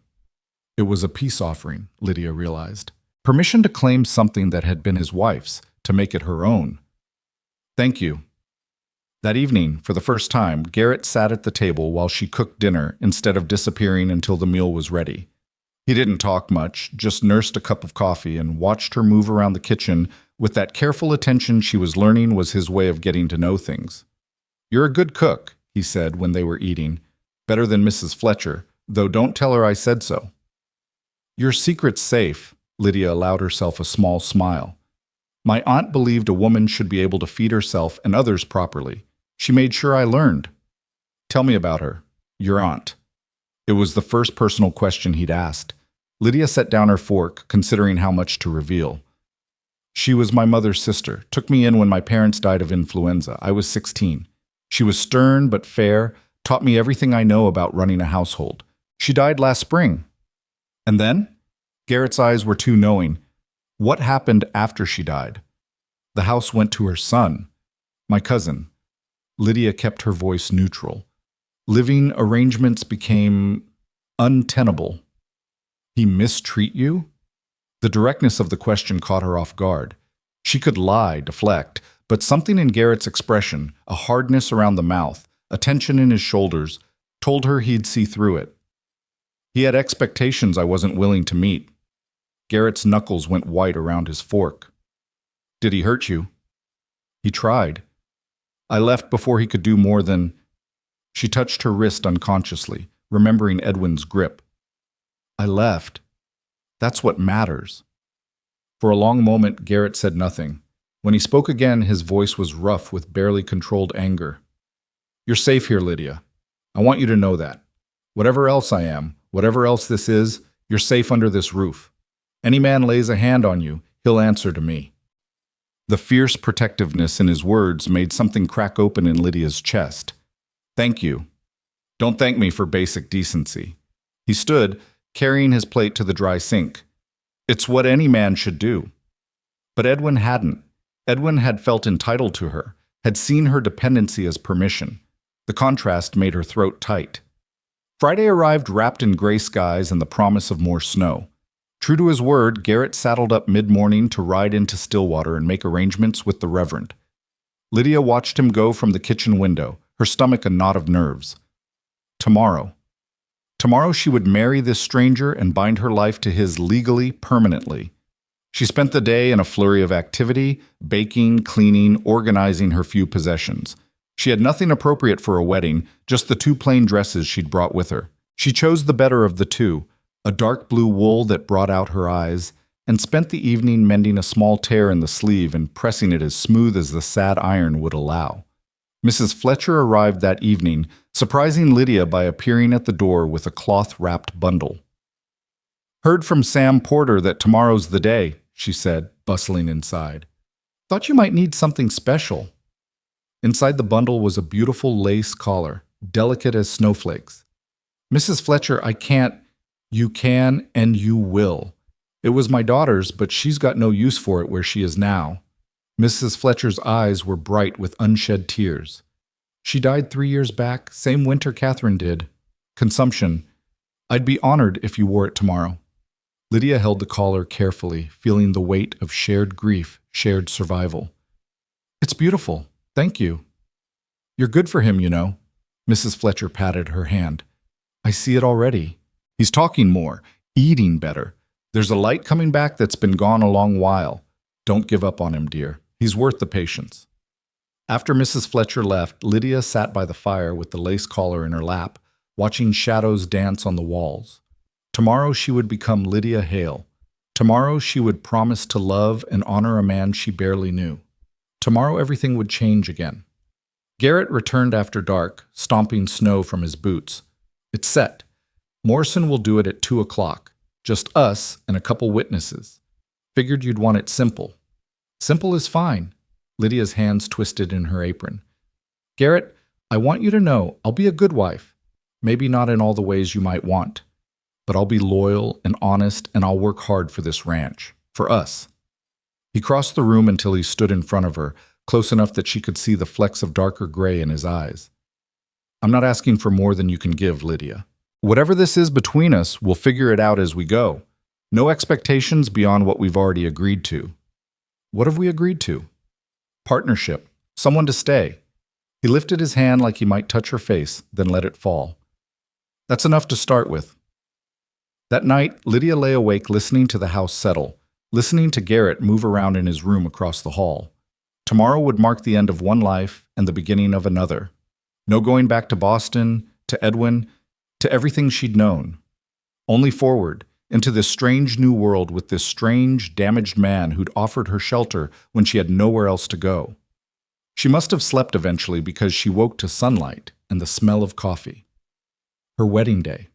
It was a peace offering, Lydia realized. Permission to claim something that had been his wife's, to make it her own. "Thank you." That evening, for the first time, Garrett sat at the table while she cooked dinner instead of disappearing until the meal was ready. He didn't talk much, just nursed a cup of coffee and watched her move around the kitchen with that careful attention she was learning was his way of getting to know things. "You're a good cook," he said when they were eating. "Better than Mrs. Fletcher, though don't tell her I said so." "Your secret's safe," Lydia allowed herself a small smile. "My aunt believed a woman should be able to feed herself and others properly. She made sure I learned." "Tell me about her, your aunt." It was the first personal question he'd asked. Lydia set down her fork, considering how much to reveal. "She was my mother's sister, took me in when my parents died of influenza. I was 16. She was stern but fair, taught me everything I know about running a household. She died last spring." "And then?" Garrett's eyes were too knowing. "What happened after she died?" "The house went to her son, my cousin." Lydia kept her voice neutral. "Living arrangements became untenable." "He mistreat you?" The directness of the question caught her off guard. She could lie, deflect, but something in Garrett's expression, a hardness around the mouth, a tension in his shoulders, told her he'd see through it. "He had expectations I wasn't willing to meet." Garrett's knuckles went white around his fork. "Did he hurt you?" "He tried. I left before he could do more than—" She touched her wrist unconsciously, remembering Edwin's grip. "I left. That's what matters." For a long moment, Garrett said nothing. When he spoke again, his voice was rough with barely controlled anger. "You're safe here, Lydia. I want you to know that. Whatever else I am, whatever else this is, you're safe under this roof. Any man lays a hand on you, he'll answer to me." The fierce protectiveness in his words made something crack open in Lydia's chest. "Thank you. Don't thank me for basic decency." He stood, carrying his plate to the dry sink. "It's what any man should do." But Edwin hadn't. Edwin had felt entitled to her, had seen her dependency as permission. The contrast made her throat tight. Friday arrived wrapped in gray skies and the promise of more snow. True to his word, Garrett saddled up mid-morning to ride into Stillwater and make arrangements with the Reverend. Lydia watched him go from the kitchen window, her stomach a knot of nerves. Tomorrow. Tomorrow she would marry this stranger and bind her life to his legally, permanently. She spent the day in a flurry of activity, baking, cleaning, organizing her few possessions. She had nothing appropriate for a wedding, just the two plain dresses she'd brought with her. She chose the better of the two, a dark blue wool that brought out her eyes, and spent the evening mending a small tear in the sleeve and pressing it as smooth as the sad iron would allow. Mrs. Fletcher arrived that evening, surprising Lydia by appearing at the door with a cloth-wrapped bundle. "Heard from Sam Porter that tomorrow's the day," she said, bustling inside. "Thought you might need something special." Inside the bundle was a beautiful lace collar, delicate as snowflakes. "Mrs. Fletcher, I can't—" "You can and you will. It was my daughter's, but she's got no use for it where she is now." Mrs. Fletcher's eyes were bright with unshed tears. "She died 3 years back, same winter Catherine did. Consumption. I'd be honored if you wore it tomorrow." Lydia held the collar carefully, feeling the weight of shared grief, shared survival. "It's beautiful. Thank you." "You're good for him, you know." Mrs. Fletcher patted her hand. "I see it already. He's talking more, eating better. There's a light coming back that's been gone a long while. Don't give up on him, dear. He's worth the patience." After Mrs. Fletcher left, Lydia sat by the fire with the lace collar in her lap, watching shadows dance on the walls. Tomorrow she would become Lydia Hale. Tomorrow she would promise to love and honor a man she barely knew. Tomorrow everything would change again. Garrett returned after dark, stomping snow from his boots. "It's set. Morrison will do it at 2 o'clock. Just us and a couple witnesses. Figured you'd want it simple." "Simple is fine." Lydia's hands twisted in her apron. "Garrett, I want you to know I'll be a good wife. Maybe not in all the ways you might want. But I'll be loyal and honest, and I'll work hard for this ranch. For us." He crossed the room until he stood in front of her, close enough that she could see the flecks of darker gray in his eyes. "I'm not asking for more than you can give, Lydia. Whatever this is between us, we'll figure it out as we go. No expectations beyond what we've already agreed to." "What have we agreed to?" "Partnership. Someone to stay." He lifted his hand like he might touch her face, then let it fall. "That's enough to start with." That night, Lydia lay awake listening to the house settle, listening to Garrett move around in his room across the hall. Tomorrow would mark the end of one life and the beginning of another. No going back to Boston, to Edwin, to everything she'd known. Only forward, into this strange new world with this strange, damaged man who'd offered her shelter when she had nowhere else to go. She must have slept eventually because she woke to sunlight and the smell of coffee. Her wedding day.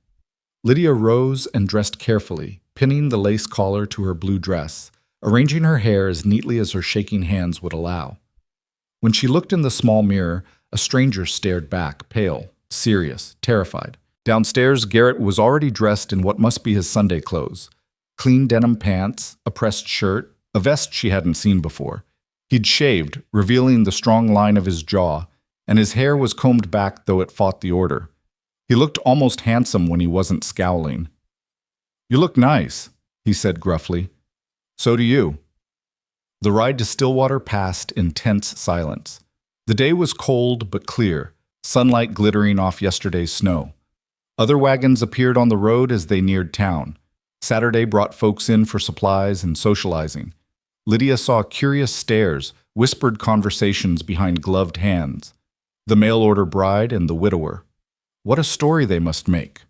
Lydia rose and dressed carefully, pinning the lace collar to her blue dress, arranging her hair as neatly as her shaking hands would allow. When she looked in the small mirror, a stranger stared back, pale, serious, terrified. Downstairs, Garrett was already dressed in what must be his Sunday clothes. Clean denim pants, a pressed shirt, a vest she hadn't seen before. He'd shaved, revealing the strong line of his jaw, and his hair was combed back though it fought the order. He looked almost handsome when he wasn't scowling. "You look nice," he said gruffly. "So do you." The ride to Stillwater passed in tense silence. The day was cold but clear, sunlight glittering off yesterday's snow. Other wagons appeared on the road as they neared town. Saturday brought folks in for supplies and socializing. Lydia saw curious stares, whispered conversations behind gloved hands. The mail-order bride and the widower. What a story they must make.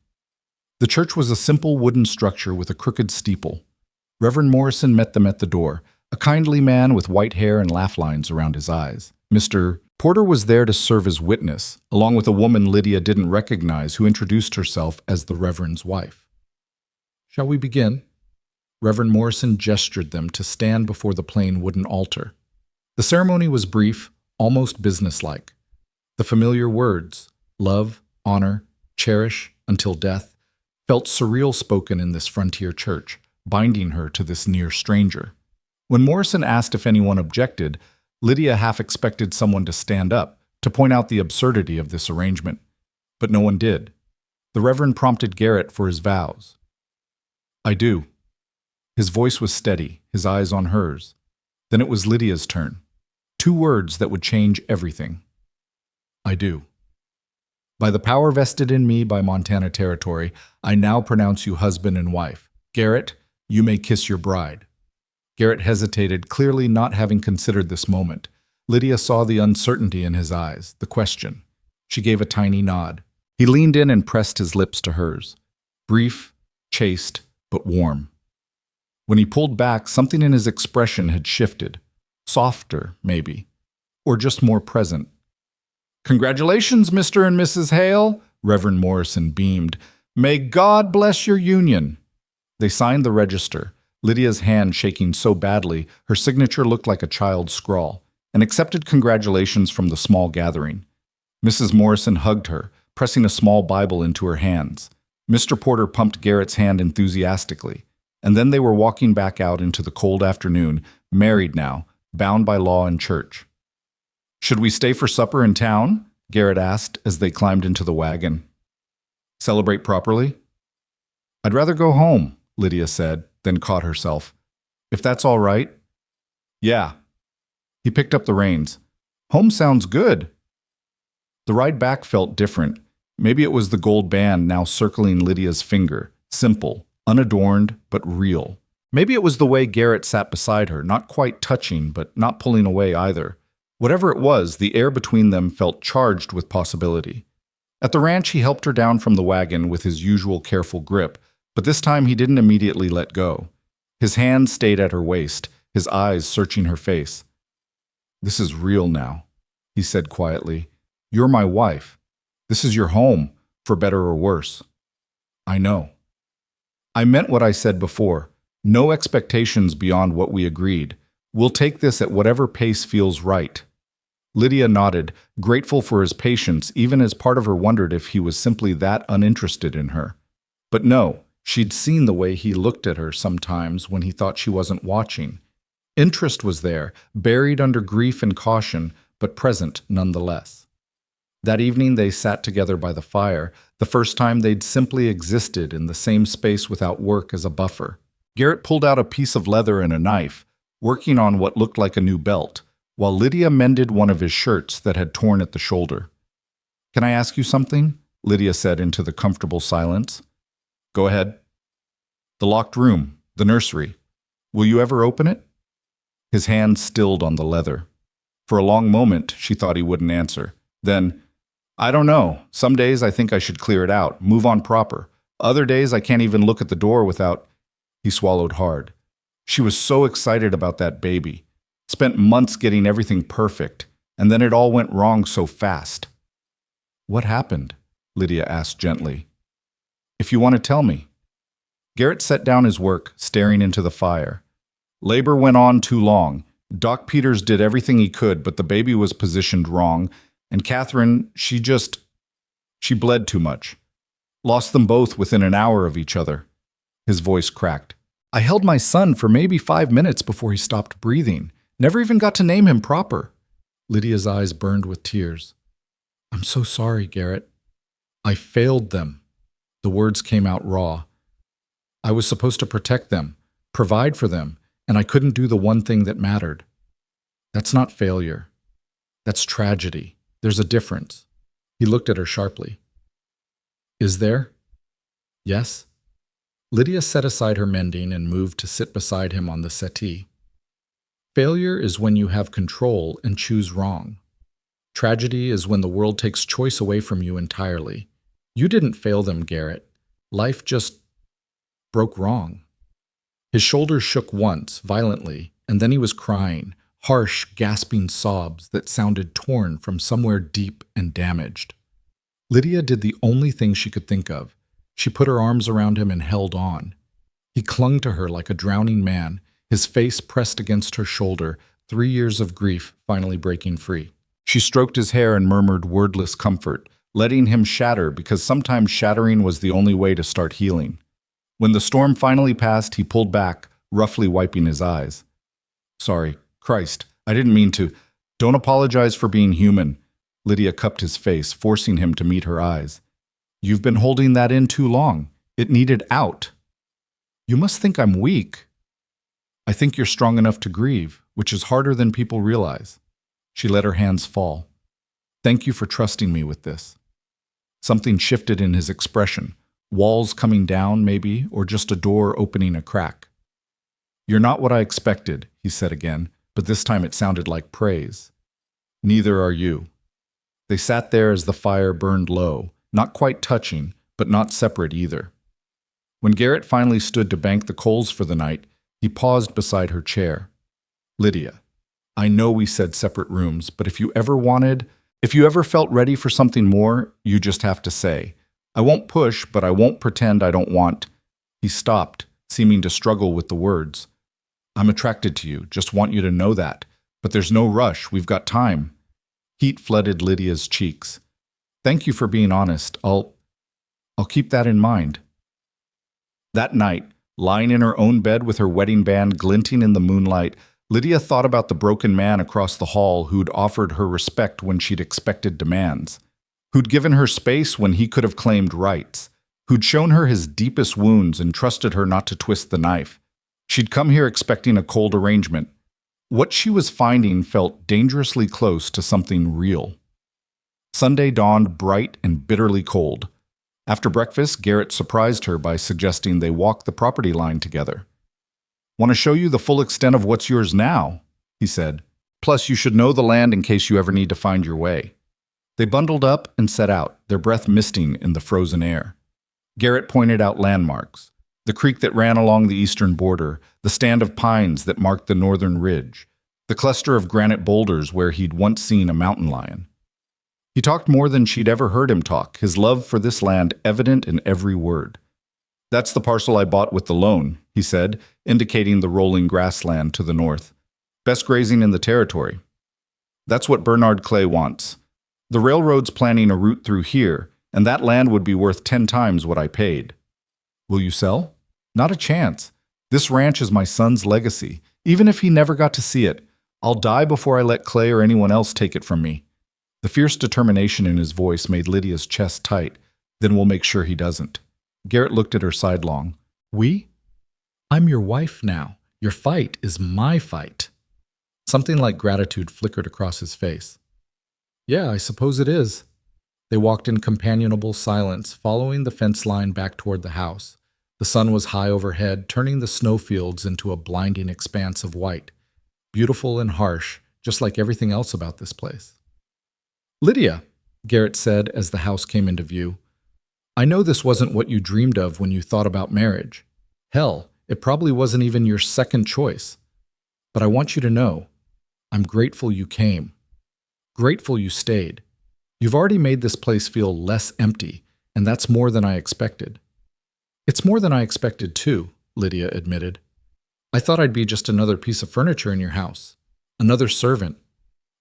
The church was a simple wooden structure with a crooked steeple. Reverend Morrison met them at the door, a kindly man with white hair and laugh lines around his eyes. Mr. Porter was there to serve as witness, along with a woman Lydia didn't recognize who introduced herself as the Reverend's wife. "Shall we begin?" Reverend Morrison gestured them to stand before the plain wooden altar. The ceremony was brief, almost businesslike. The familiar words, love, honor, cherish, until death, felt surreal spoken in this frontier church, binding her to this near stranger. When Morrison asked if anyone objected, Lydia half expected someone to stand up, to point out the absurdity of this arrangement. But no one did. The Reverend prompted Garrett for his vows. "I do." His voice was steady, his eyes on hers. Then it was Lydia's turn. 2 words that would change everything. "I do. By the power vested in me by Montana Territory, I now pronounce you husband and wife. Garrett, you may kiss your bride." Garrett hesitated, clearly not having considered this moment. Lydia saw the uncertainty in his eyes, the question. She gave a tiny nod. He leaned in and pressed his lips to hers. Brief, chaste, but warm. When he pulled back, something in his expression had shifted. Softer, maybe. Or just more present. Congratulations, Mr. and Mrs. Hale, Reverend Morrison beamed. May God bless your union. They signed the register, Lydia's hand shaking so badly her signature looked like a child's scrawl, and accepted congratulations from the small gathering. Mrs. Morrison hugged her, pressing a small Bible into her hands. Mr. Porter pumped Garrett's hand enthusiastically, and then they were walking back out into the cold afternoon, married now, bound by law and church. Should we stay for supper in town? Garrett asked as they climbed into the wagon. Celebrate properly? I'd rather go home, Lydia said, then caught herself. If that's all right? Yeah. He picked up the reins. Home sounds good. The ride back felt different. Maybe it was the gold band now circling Lydia's finger, simple, unadorned, but real. Maybe it was the way Garrett sat beside her, not quite touching, but not pulling away either. Whatever it was, the air between them felt charged with possibility. At the ranch, he helped her down from the wagon with his usual careful grip, but this time he didn't immediately let go. His hand stayed at her waist, his eyes searching her face. This is real now, he said quietly. You're my wife. This is your home, for better or worse. I know. I meant what I said before. No expectations beyond what we agreed. We'll take this at whatever pace feels right. Lydia nodded, grateful for his patience, even as part of her wondered if he was simply that uninterested in her. But no, she'd seen the way he looked at her sometimes when he thought she wasn't watching. Interest was there, buried under grief and caution, but present nonetheless. That evening they sat together by the fire, the first time they'd simply existed in the same space without work as a buffer. Garrett pulled out a piece of leather and a knife, working on what looked like a new belt, while Lydia mended one of his shirts that had torn at the shoulder. Can I ask you something? Lydia said into the comfortable silence. Go ahead. The locked room, the nursery. Will you ever open it? His hand stilled on the leather. For a long moment, she thought he wouldn't answer. Then, I don't know. Some days I think I should clear it out, move on proper. Other days I can't even look at the door without... He swallowed hard. She was so excited about that baby. Spent months getting everything perfect, and then it all went wrong so fast. What happened? Lydia asked gently. If you want to tell me. Garrett set down his work, staring into the fire. Labor went on too long. Doc Peters did everything he could, but the baby was positioned wrong, and Catherine, she bled too much. Lost them both within an hour of each other. His voice cracked. I held my son for maybe 5 minutes before he stopped breathing. Never even got to name him proper. Lydia's eyes burned with tears. I'm so sorry, Garrett. I failed them. The words came out raw. I was supposed to protect them, provide for them, and I couldn't do the one thing that mattered. That's not failure. That's tragedy. There's a difference. He looked at her sharply. Is there? Yes? Lydia set aside her mending and moved to sit beside him on the settee. Failure is when you have control and choose wrong. Tragedy is when the world takes choice away from you entirely. You didn't fail them, Garrett. Life just broke wrong. His shoulders shook once, violently, and then he was crying, harsh, gasping sobs that sounded torn from somewhere deep and damaged. Lydia did the only thing she could think of. She put her arms around him and held on. He clung to her like a drowning man, his face pressed against her shoulder, 3 years of grief finally breaking free. She stroked his hair and murmured wordless comfort, letting him shatter because sometimes shattering was the only way to start healing. When the storm finally passed, he pulled back, roughly wiping his eyes. Sorry, Christ, I didn't mean to. Don't apologize for being human. Lydia cupped his face, forcing him to meet her eyes. You've been holding that in too long. It needed out. You must think I'm weak. I think you're strong enough to grieve, which is harder than people realize. She let her hands fall. Thank you for trusting me with this. Something shifted in his expression. Walls coming down, maybe, or just a door opening a crack. You're not what I expected, he said again, but this time it sounded like praise. Neither are you. They sat there as the fire burned low, not quite touching, but not separate either. When Garrett finally stood to bank the coals for the night, he paused beside her chair. Lydia, I know we said separate rooms, but if you ever wanted, If you ever felt ready for something more, you just have to say, I won't push, but I won't pretend I don't want. He stopped, seeming to struggle with the words. I'm attracted to you, just want you to know that. But there's no rush, we've got time. Heat flooded Lydia's cheeks. Thank you for being honest. I'll keep that in mind. That night, lying in her own bed with her wedding band glinting in the moonlight, Lydia thought about the broken man across the hall who'd offered her respect when she'd expected demands, who'd given her space when he could have claimed rights, who'd shown her his deepest wounds and trusted her not to twist the knife. She'd come here expecting a cold arrangement. What she was finding felt dangerously close to something real. Sunday dawned bright and bitterly cold. After breakfast, Garrett surprised her by suggesting they walk the property line together. Want to show you the full extent of what's yours now, he said. Plus, you should know the land in case you ever need to find your way. They bundled up and set out, their breath misting in the frozen air. Garrett pointed out landmarks, the creek that ran along the eastern border, the stand of pines that marked the northern ridge, the cluster of granite boulders where he'd once seen a mountain lion. He talked more than she'd ever heard him talk, his love for this land evident in every word. That's the parcel I bought with the loan, he said, indicating the rolling grassland to the north. Best grazing in the territory. That's what Bernard Clay wants. The railroad's planning a route through here, and that land would be worth 10 times what I paid. Will you sell? Not a chance. This ranch is my son's legacy, even if he never got to see it. I'll die before I let Clay or anyone else take it from me. The fierce determination in his voice made Lydia's chest tight. Then we'll make sure he doesn't. Garrett looked at her sidelong. We? I'm your wife now. Your fight is my fight. Something like gratitude flickered across his face. Yeah, I suppose it is. They walked in companionable silence, following the fence line back toward the house. The sun was high overhead, turning the snowfields into a blinding expanse of white. Beautiful and harsh, just like everything else about this place. Lydia, Garrett said as the house came into view, I know this wasn't what you dreamed of when you thought about marriage. Hell, it probably wasn't even your second choice. But I want you to know, I'm grateful you came. Grateful you stayed. You've already made this place feel less empty, and that's more than I expected. It's more than I expected too, Lydia admitted. I thought I'd be just another piece of furniture in your house, another servant.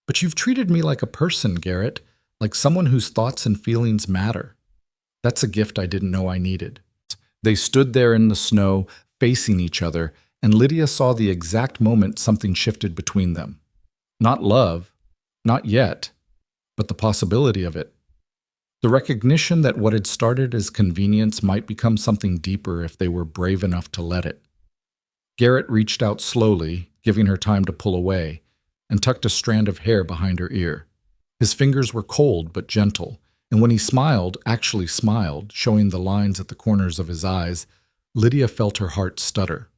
But you've treated me like a person, Garrett, like someone whose thoughts and feelings matter. That's a gift I didn't know I needed. They stood there in the snow, facing each other, and Lydia saw the exact moment something shifted between them. Not love, not yet, but the possibility of it. The recognition that what had started as convenience might become something deeper if they were brave enough to let it. Garrett reached out slowly, giving her time to pull away, and tucked a strand of hair behind her ear. His fingers were cold but gentle, and when he smiled, actually smiled, showing the lines at the corners of his eyes, Lydia felt her heart stutter.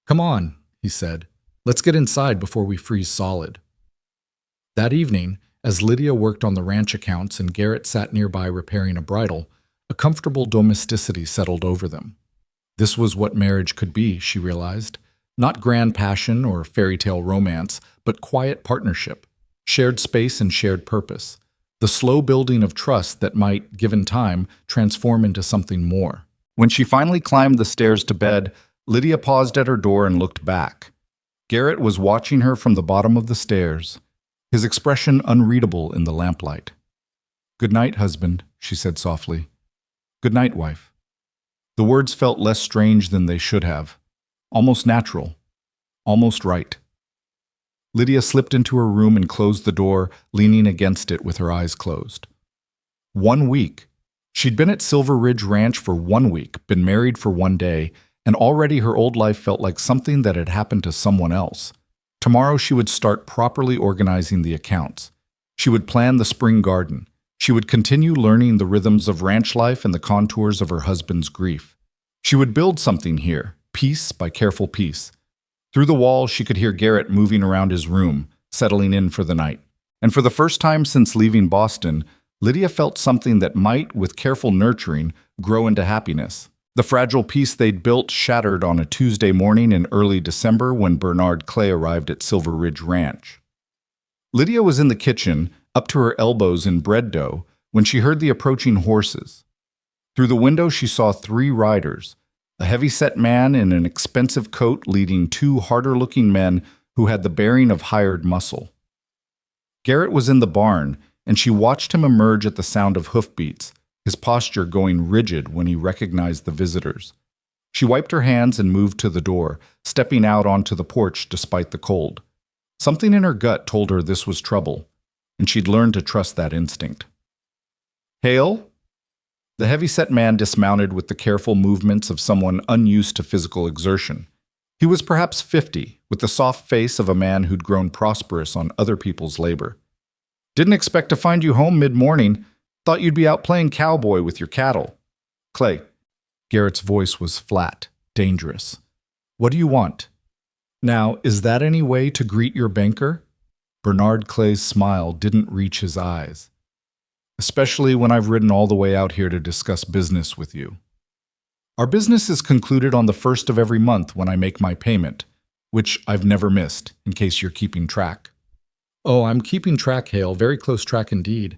Come on, he said. Let's get inside before we freeze solid. That evening, as Lydia worked on the ranch accounts and Garrett sat nearby repairing a bridle, a comfortable domesticity settled over them. This was what marriage could be, she realized. Not grand passion or fairy tale romance, but quiet partnership, shared space and shared purpose. The slow building of trust that might, given time, transform into something more. When she finally climbed the stairs to bed, Lydia paused at her door and looked back. Garrett was watching her from the bottom of the stairs, his expression unreadable in the lamplight. Good night, husband, she said softly. Good night, wife. The words felt less strange than they should have. Almost natural. Almost right. Lydia slipped into her room and closed the door, leaning against it with her eyes closed. 1 week. She'd been at Silver Ridge Ranch for 1 week, been married for 1 day, and already her old life felt like something that had happened to someone else. Tomorrow she would start properly organizing the accounts. She would plan the spring garden. She would continue learning the rhythms of ranch life and the contours of her husband's grief. She would build something here, piece by careful piece. Through the wall, she could hear Garrett moving around his room, settling in for the night. And for the first time since leaving Boston, Lydia felt something that might, with careful nurturing, grow into happiness. The fragile piece they'd built shattered on a Tuesday morning in early December when Bernard Clay arrived at Silver Ridge Ranch. Lydia was in the kitchen, up to her elbows in bread dough, when she heard the approaching horses. Through the window she saw 3 riders, a heavy-set man in an expensive coat leading 2 harder-looking men who had the bearing of hired muscle. Garrett was in the barn, and she watched him emerge at the sound of hoofbeats, his posture going rigid when he recognized the visitors. She wiped her hands and moved to the door, stepping out onto the porch despite the cold. Something in her gut told her this was trouble, and she'd learned to trust that instinct. "Hale?" The heavy-set man dismounted with the careful movements of someone unused to physical exertion. He was perhaps 50, with the soft face of a man who'd grown prosperous on other people's labor. "Didn't expect to find you home mid-morning. Thought you'd be out playing cowboy with your cattle." "Clay." Garrett's voice was flat, dangerous. "What do you want?" "Now, is that any way to greet your banker?" Bernard Clay's smile didn't reach his eyes. "Especially when I've ridden all the way out here to discuss business with you. Our business is concluded on the 1st of every month when I make my payment, which I've never missed, in case you're keeping track." "Oh, I'm keeping track, Hale, very close track indeed."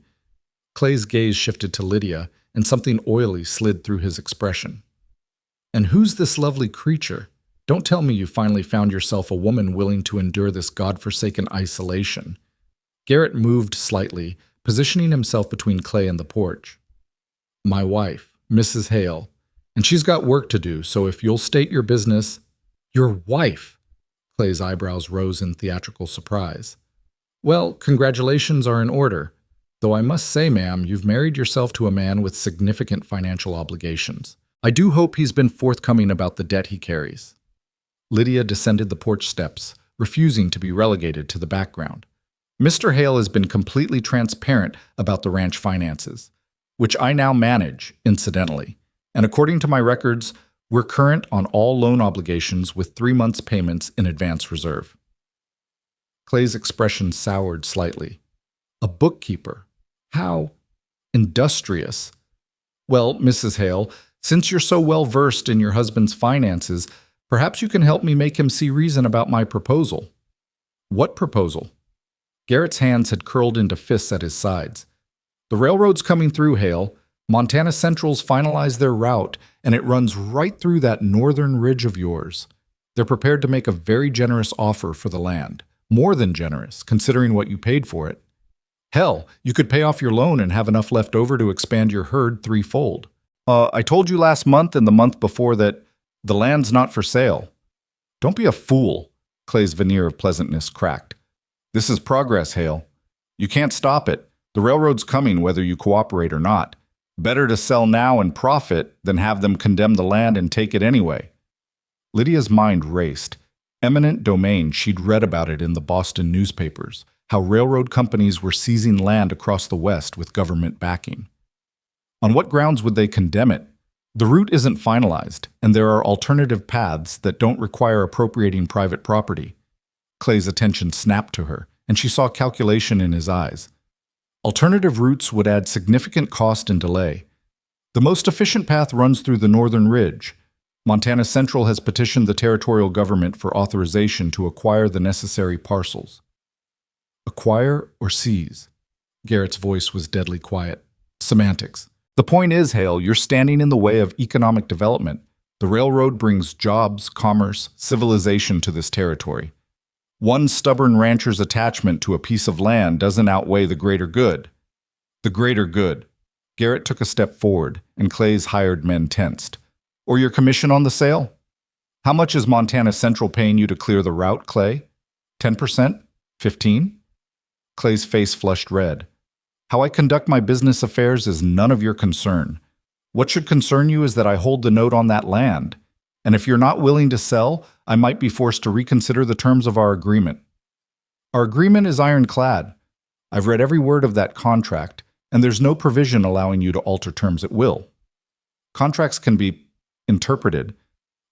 Clay's gaze shifted to Lydia, and something oily slid through his expression. "And who's this lovely creature? Don't tell me you finally found yourself a woman willing to endure this godforsaken isolation." Garrett moved slightly, positioning himself between Clay and the porch. "My wife, Mrs. Hale, and she's got work to do, so if you'll state your business—" "Your wife?" Clay's eyebrows rose in theatrical surprise. "Well, congratulations are in order. Though I must say, ma'am, you've married yourself to a man with significant financial obligations. I do hope he's been forthcoming about the debt he carries." Lydia descended the porch steps, refusing to be relegated to the background. "Mr. Hale has been completely transparent about the ranch finances, which I now manage, incidentally. And according to my records, we're current on all loan obligations with 3 months' payments in advance reserve." Clay's expression soured slightly. "A bookkeeper? How industrious. Well, Mrs. Hale, since you're so well versed in your husband's finances, perhaps you can help me make him see reason about my proposal." "What proposal?" Garrett's hands had curled into fists at his sides. "The railroad's coming through, Hale. Montana Central's finalized their route, and it runs right through that northern ridge of yours. They're prepared to make a very generous offer for the land. More than generous, considering what you paid for it. Hell, you could pay off your loan and have enough left over to expand your herd 3-fold. I told you last month and the month before that the land's not for sale." "Don't be a fool," Clay's veneer of pleasantness cracked. "This is progress, Hale. You can't stop it. The railroad's coming whether you cooperate or not. Better to sell now and profit than have them condemn the land and take it anyway." Lydia's mind raced. Eminent domain, she'd read about it in the Boston newspapers, how railroad companies were seizing land across the West with government backing. On what grounds would they condemn it? The route isn't finalized, and there are alternative paths that don't require appropriating private property. Clay's attention snapped to her, and she saw calculation in his eyes. Alternative routes would add significant cost and delay. The most efficient path runs through the northern ridge. Montana Central has petitioned the territorial government for authorization to acquire the necessary parcels. "Acquire or seize?" Garrett's voice was deadly quiet. "Semantics. The point is, Hale, you're standing in the way of economic development. The railroad brings jobs, commerce, civilization to this territory. One stubborn rancher's attachment to a piece of land doesn't outweigh the greater good." "The greater good." Garrett took a step forward, and Clay's hired men tensed. "Or your commission on the sale? How much is Montana Central paying you to clear the route, Clay? 10%? 15%? Clay's face flushed red. "How I conduct my business affairs is none of your concern. What should concern you is that I hold the note on that land. And if you're not willing to sell, I might be forced to reconsider the terms of our agreement." "Our agreement is ironclad. I've read every word of that contract, and there's no provision allowing you to alter terms at will. Contracts can be interpreted.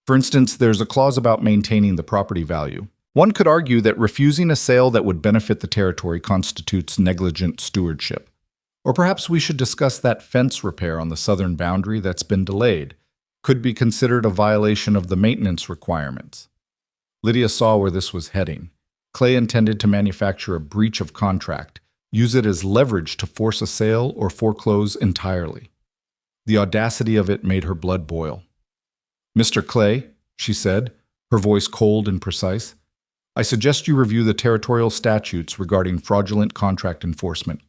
For instance, there's a clause about maintaining the property value. One could argue that refusing a sale that would benefit the territory constitutes negligent stewardship. Or perhaps we should discuss that fence repair on the southern boundary that's been delayed. Could be considered a violation of the maintenance requirements." Lydia saw where this was heading. Clay intended to manufacture a breach of contract, use it as leverage to force a sale or foreclose entirely. The audacity of it made her blood boil. "Mr. Clay," she said, her voice cold and precise, "I suggest you review the territorial statutes regarding fraudulent contract enforcement.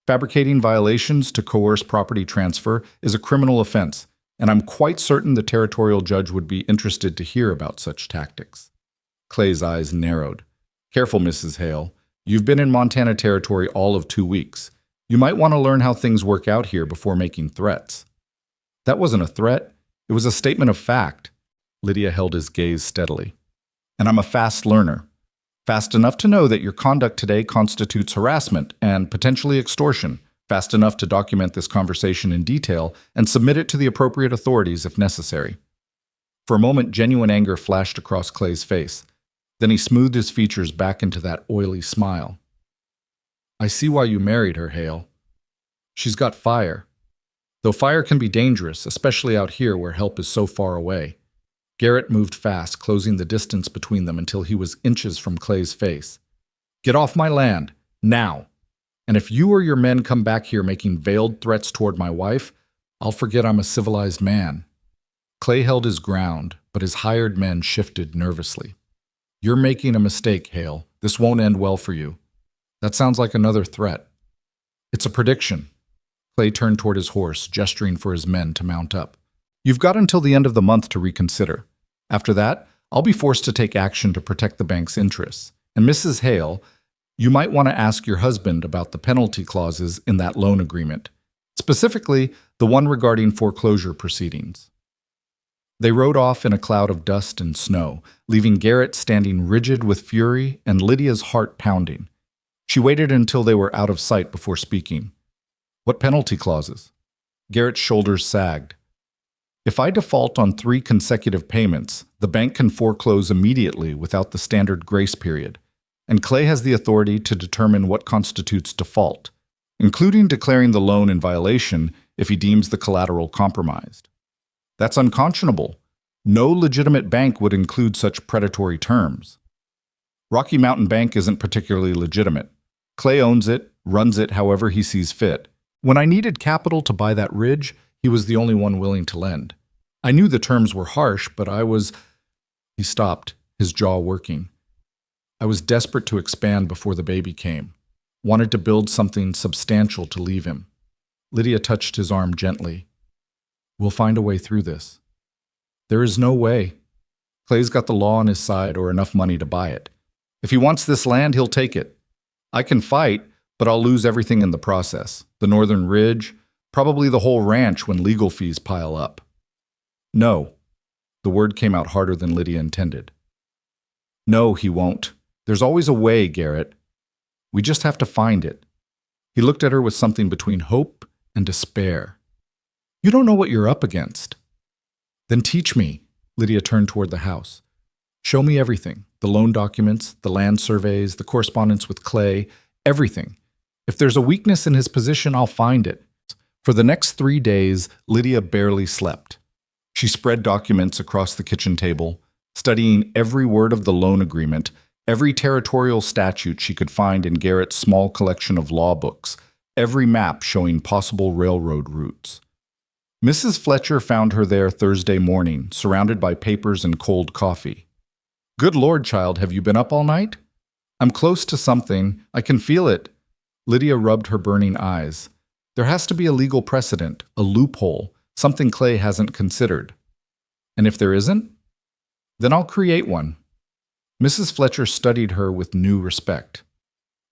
Fabricating violations to coerce property transfer is a criminal offense, and I'm quite certain the territorial judge would be interested to hear about such tactics." Clay's eyes narrowed. "Careful, Mrs. Hale. You've been in Montana Territory all of 2 weeks. You might want to learn how things work out here before making threats." "That wasn't a threat. It was a statement of fact." Lydia held his gaze steadily. "And I'm a fast learner. Fast enough to know that your conduct today constitutes harassment and potentially extortion. Fast enough to document this conversation in detail and submit it to the appropriate authorities if necessary." For a moment, genuine anger flashed across Clay's face. Then he smoothed his features back into that oily smile. "I see why you married her, Hale. She's got fire. Though fire can be dangerous, especially out here where help is so far away." Garrett moved fast, closing the distance between them until he was inches from Clay's face. "Get off my land, now. And if you or your men come back here making veiled threats toward my wife, I'll forget I'm a civilized man." Clay held his ground, but his hired men shifted nervously. "You're making a mistake, Hale. This won't end well for you." "That sounds like another threat." "It's a prediction." Clay turned toward his horse, gesturing for his men to mount up. "You've got until the end of the month to reconsider. After that, I'll be forced to take action to protect the bank's interests. And Mrs. Hale, you might want to ask your husband about the penalty clauses in that loan agreement, specifically the one regarding foreclosure proceedings." They rode off in a cloud of dust and snow, leaving Garrett standing rigid with fury and Lydia's heart pounding. She waited until they were out of sight before speaking. "What penalty clauses?" Garrett's shoulders sagged. "If I default on 3 consecutive payments, the bank can foreclose immediately without the standard grace period, and Clay has the authority to determine what constitutes default, including declaring the loan in violation if he deems the collateral compromised. That's unconscionable. No legitimate bank would include such predatory terms. Rocky Mountain Bank isn't particularly legitimate. Clay owns it, runs it however he sees fit. When I needed capital to buy that ridge, he was the only one willing to lend. I knew the terms were harsh, but I was—" He stopped, his jaw working. "I was desperate to expand before the baby came. Wanted to build something substantial to leave him." Lydia touched his arm gently. "We'll find a way through this." "There is no way. Clay's got the law on his side or enough money to buy it. If he wants this land, he'll take it. I can fight, but I'll lose everything in the process. The northern ridge, probably the whole ranch when legal fees pile up." "No." The word came out harder than Lydia intended. "No, he won't. There's always a way, Garrett. We just have to find it." He looked at her with something between hope and despair. "You don't know what you're up against." "Then teach me." Lydia turned toward the house. "Show me everything. The loan documents, the land surveys, the correspondence with Clay, everything. If there's a weakness in his position, I'll find it." For the next 3 days, Lydia barely slept. She spread documents across the kitchen table, studying every word of the loan agreement, every territorial statute she could find in Garrett's small collection of law books, every map showing possible railroad routes. Mrs. Fletcher found her there Thursday morning, surrounded by papers and cold coffee. "Good Lord, child, have you been up all night?" "I'm close to something. I can feel it." Lydia rubbed her burning eyes. "There has to be a legal precedent, a loophole, something Clay hasn't considered." "And if there isn't?" "Then I'll create one." Mrs. Fletcher studied her with new respect.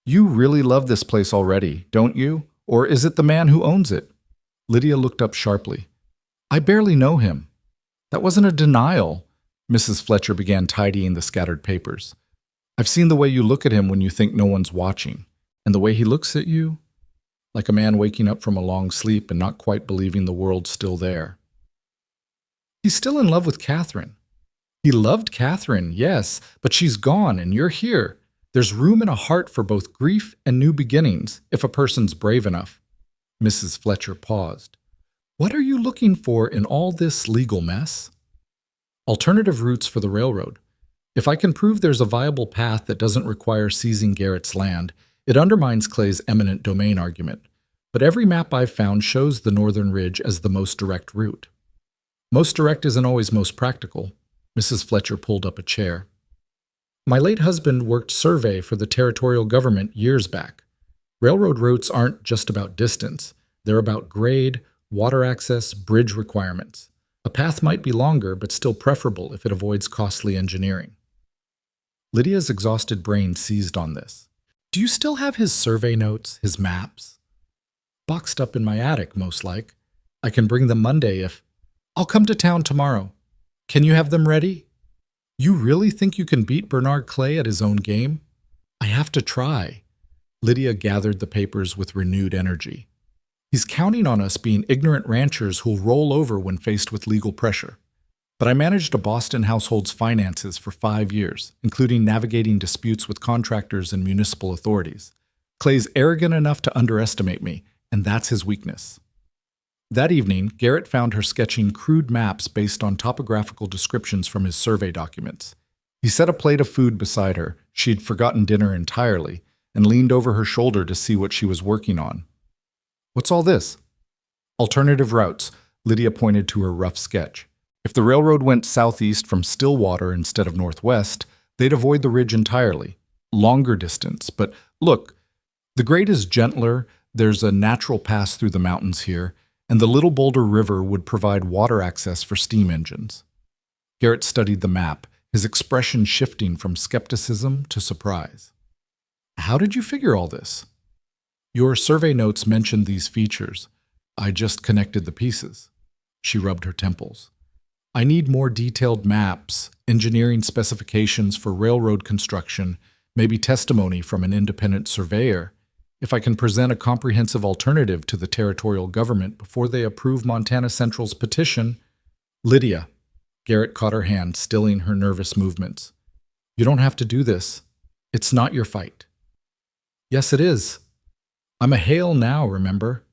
"You really love this place already, don't you? Or is it the man who owns it?" Lydia looked up sharply. "I barely know him." "That wasn't a denial." Mrs. Fletcher began tidying the scattered papers. "I've seen the way you look at him when you think no one's watching, and the way he looks at you, like a man waking up from a long sleep and not quite believing the world's still there." "He's still in love with Catherine." "He loved Catherine, yes, but she's gone and you're here. There's room in a heart for both grief and new beginnings, if a person's brave enough." Mrs. Fletcher paused. "What are you looking for in all this legal mess?" "Alternative routes for the railroad. If I can prove there's a viable path that doesn't require seizing Garrett's land, It undermines Clay's eminent domain argument, but every map I've found shows the northern ridge as the most direct route. Most direct isn't always most practical. Mrs. Fletcher pulled up a chair. My late husband worked survey for the territorial government years back. Railroad routes aren't just about distance. They're about grade, water access, bridge requirements. A path might be longer, but still preferable if it avoids costly engineering. Lydia's exhausted brain seized on this. Do you still have his survey notes, his maps? Boxed up in my attic, most like. I can bring them Monday if... I'll come to town tomorrow. Can you have them ready? You really think you can beat Bernard Clay at his own game? I have to try. Lydia gathered the papers with renewed energy. He's counting on us being ignorant ranchers who'll roll over when faced with legal pressure. But I managed a Boston household's finances for 5 years, including navigating disputes with contractors and municipal authorities. Clay's arrogant enough to underestimate me, and that's his weakness. That evening, Garrett found her sketching crude maps based on topographical descriptions from his survey documents. He set a plate of food beside her. She'd forgotten dinner entirely, and leaned over her shoulder to see what she was working on. What's all this? Alternative routes, Lydia pointed to her rough sketch. If the railroad went southeast from Stillwater instead of northwest, they'd avoid the ridge entirely. Longer distance, but look, the grade is gentler, there's a natural pass through the mountains here, and the Little Boulder River would provide water access for steam engines. Garrett studied the map, his expression shifting from skepticism to surprise. How did you figure all this? Your survey notes mentioned these features. I just connected the pieces. She rubbed her temples. I need more detailed maps, engineering specifications for railroad construction, maybe testimony from an independent surveyor. If I can present a comprehensive alternative to the territorial government before they approve Montana Central's petition. Lydia. Garrett caught her hand, stilling her nervous movements. You don't have to do this. It's not your fight. Yes, it is. I'm a Hale now, remember?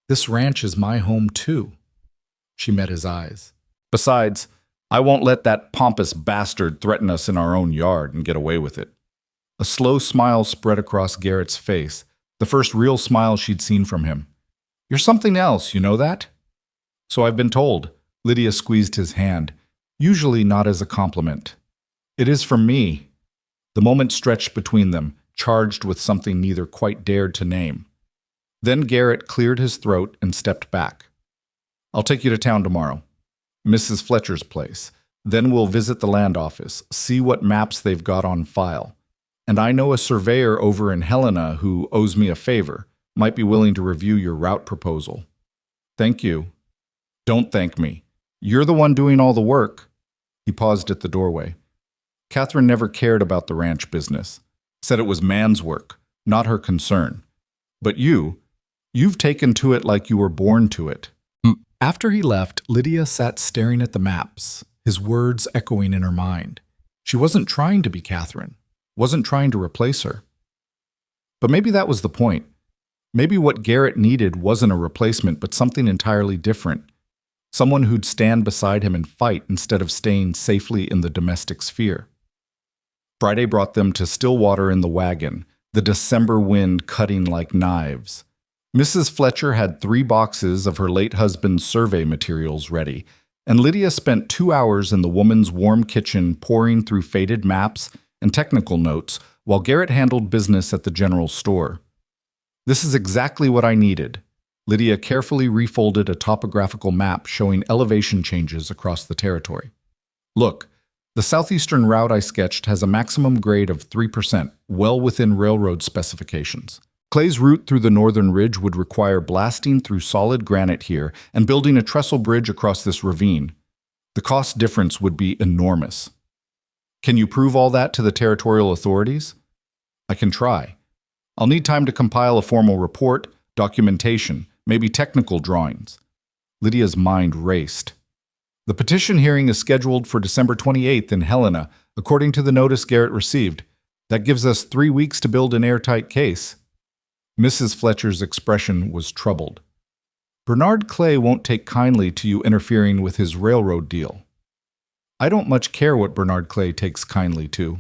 This ranch is my home, too. She met his eyes. Besides, I won't let that pompous bastard threaten us in our own yard and get away with it. A slow smile spread across Garrett's face, the first real smile she'd seen from him. You're something else, you know that? So I've been told. Lydia squeezed his hand, usually not as a compliment. It is from me. The moment stretched between them, charged with something neither quite dared to name. Then Garrett cleared his throat and stepped back. I'll take you to town tomorrow. Mrs. Fletcher's place. Then we'll visit the land office, see what maps they've got on file. And I know a surveyor over in Helena who owes me a favor, might be willing to review your route proposal. Thank you. Don't thank me. You're the one doing all the work. He paused at the doorway. Catherine never cared about the ranch business. Said it was man's work, not her concern. But you've taken to it like you were born to it. After he left, Lydia sat staring at the maps, his words echoing in her mind. She wasn't trying to be Catherine, wasn't trying to replace her. But maybe that was the point. Maybe what Garrett needed wasn't a replacement, but something entirely different. Someone who'd stand beside him and fight instead of staying safely in the domestic sphere. Friday brought them to Stillwater in the wagon, the December wind cutting like knives. Mrs. Fletcher had 3 boxes of her late husband's survey materials ready, and Lydia spent 2 hours in the woman's warm kitchen poring through faded maps and technical notes while Garrett handled business at the general store. This is exactly what I needed. Lydia carefully refolded a topographical map showing elevation changes across the territory. Look, the southeastern route I sketched has a maximum grade of 3%, well within railroad specifications. Clay's route through the northern ridge would require blasting through solid granite here and building a trestle bridge across this ravine. The cost difference would be enormous. Can you prove all that to the territorial authorities? I can try. I'll need time to compile a formal report, documentation, maybe technical drawings. Lydia's mind raced. The petition hearing is scheduled for December 28th in Helena, according to the notice Garrett received. That gives us 3 weeks to build an airtight case. Mrs. Fletcher's expression was troubled. Bernard Clay won't take kindly to you interfering with his railroad deal. I don't much care what Bernard Clay takes kindly to.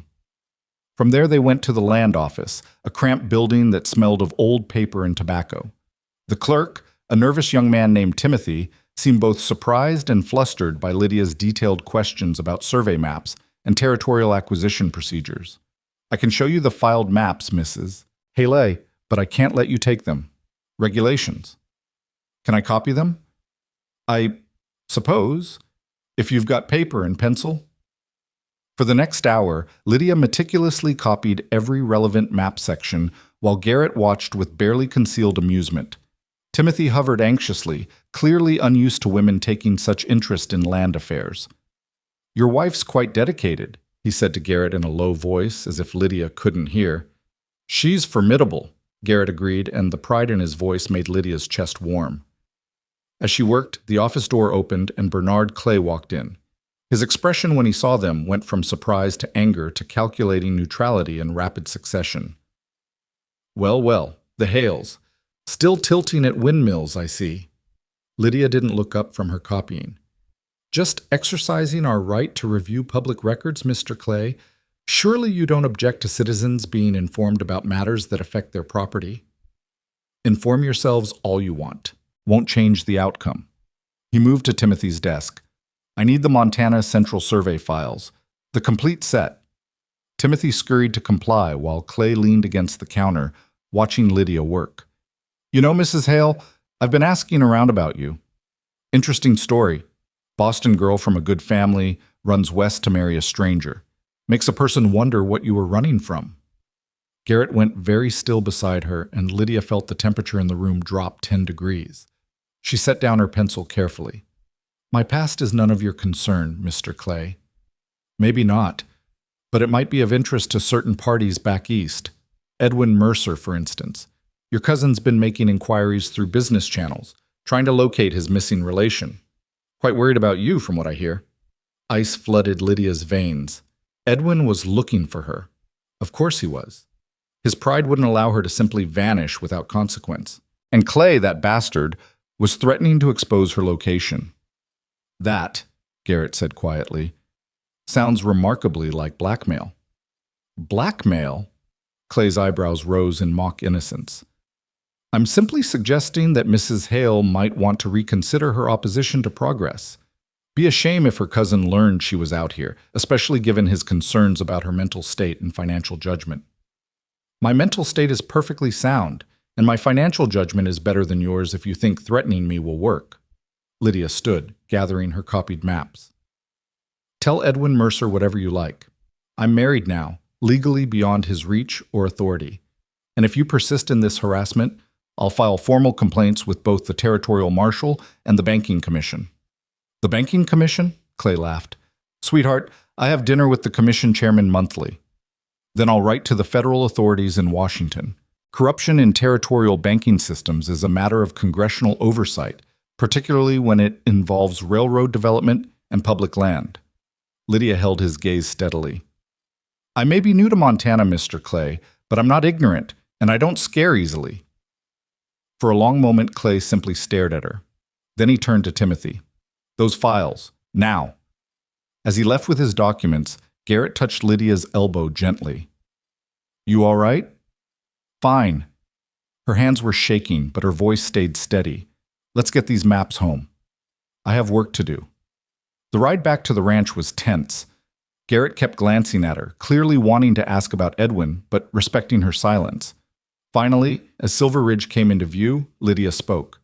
From there they went to the land office, a cramped building that smelled of old paper and tobacco. The clerk, a nervous young man named Timothy, seemed both surprised and flustered by Lydia's detailed questions about survey maps and territorial acquisition procedures. "I can show you the filed maps, Mrs. Haley, but I can't let you take them. Regulations." "Can I copy them?" "I suppose, if you've got paper and pencil." For the next hour, Lydia meticulously copied every relevant map section while Garrett watched with barely concealed amusement. Timothy hovered anxiously, clearly unused to women taking such interest in land affairs. "Your wife's quite dedicated," he said to Garrett in a low voice, as if Lydia couldn't hear. "She's formidable," Garrett agreed, and the pride in his voice made Lydia's chest warm. As she worked, the office door opened and Bernard Clay walked in. His expression when he saw them went from surprise to anger to calculating neutrality in rapid succession. "Well, well, the Hales. Still tilting at windmills, I see." Lydia didn't look up from her copying. "Just exercising our right to review public records, Mr. Clay. Surely you don't object to citizens being informed about matters that affect their property." "Inform yourselves all you want. Won't change the outcome." He moved to Timothy's desk. "I need the Montana Central Survey files. The complete set." Timothy scurried to comply while Clay leaned against the counter, watching Lydia work. "You know, Mrs. Hale, I've been asking around about you. Interesting story. Boston girl from a good family, runs west to marry a stranger. Makes a person wonder what you were running from." Garrett went very still beside her, and Lydia felt the temperature in the room drop 10 degrees. She set down her pencil carefully. "My past is none of your concern, Mr. Clay." "Maybe not, but it might be of interest to certain parties back east. Edwin Mercer, for instance. Your cousin's been making inquiries through business channels, trying to locate his missing relation. Quite worried about you, from what I hear." Ice flooded Lydia's veins. Edwin was looking for her. Of course he was. His pride wouldn't allow her to simply vanish without consequence. And Clay, that bastard, was threatening to expose her location. "That," Garrett said quietly, "sounds remarkably like blackmail." "Blackmail?" Clay's eyebrows rose in mock innocence. "I'm simply suggesting that Mrs. Hale might want to reconsider her opposition to progress. Be a shame if her cousin learned she was out here, especially given his concerns about her mental state and financial judgment." "My mental state is perfectly sound, and my financial judgment is better than yours if you think threatening me will work." Lydia stood, gathering her copied maps. "Tell Edwin Mercer whatever you like. I'm married now, legally beyond his reach or authority. And if you persist in this harassment, I'll file formal complaints with both the Territorial Marshal and the Banking Commission." "The Banking Commission?" Clay laughed. "Sweetheart, I have dinner with the Commission chairman monthly. Then I'll write to the federal authorities in Washington. Corruption in territorial banking systems is a matter of congressional oversight, particularly when it involves railroad development and public land." Lydia held his gaze steadily. "I may be new to Montana, Mr. Clay, but I'm not ignorant, and I don't scare easily." For a long moment, Clay simply stared at her. Then he turned to Timothy. "Those files, now." As he left with his documents, Garrett touched Lydia's elbow gently. "You all right?" "Fine." Her hands were shaking, but her voice stayed steady. "Let's get these maps home. I have work to do." The ride back to the ranch was tense. Garrett kept glancing at her, clearly wanting to ask about Edwin, but respecting her silence. Finally, as Silver Ridge came into view, Lydia spoke.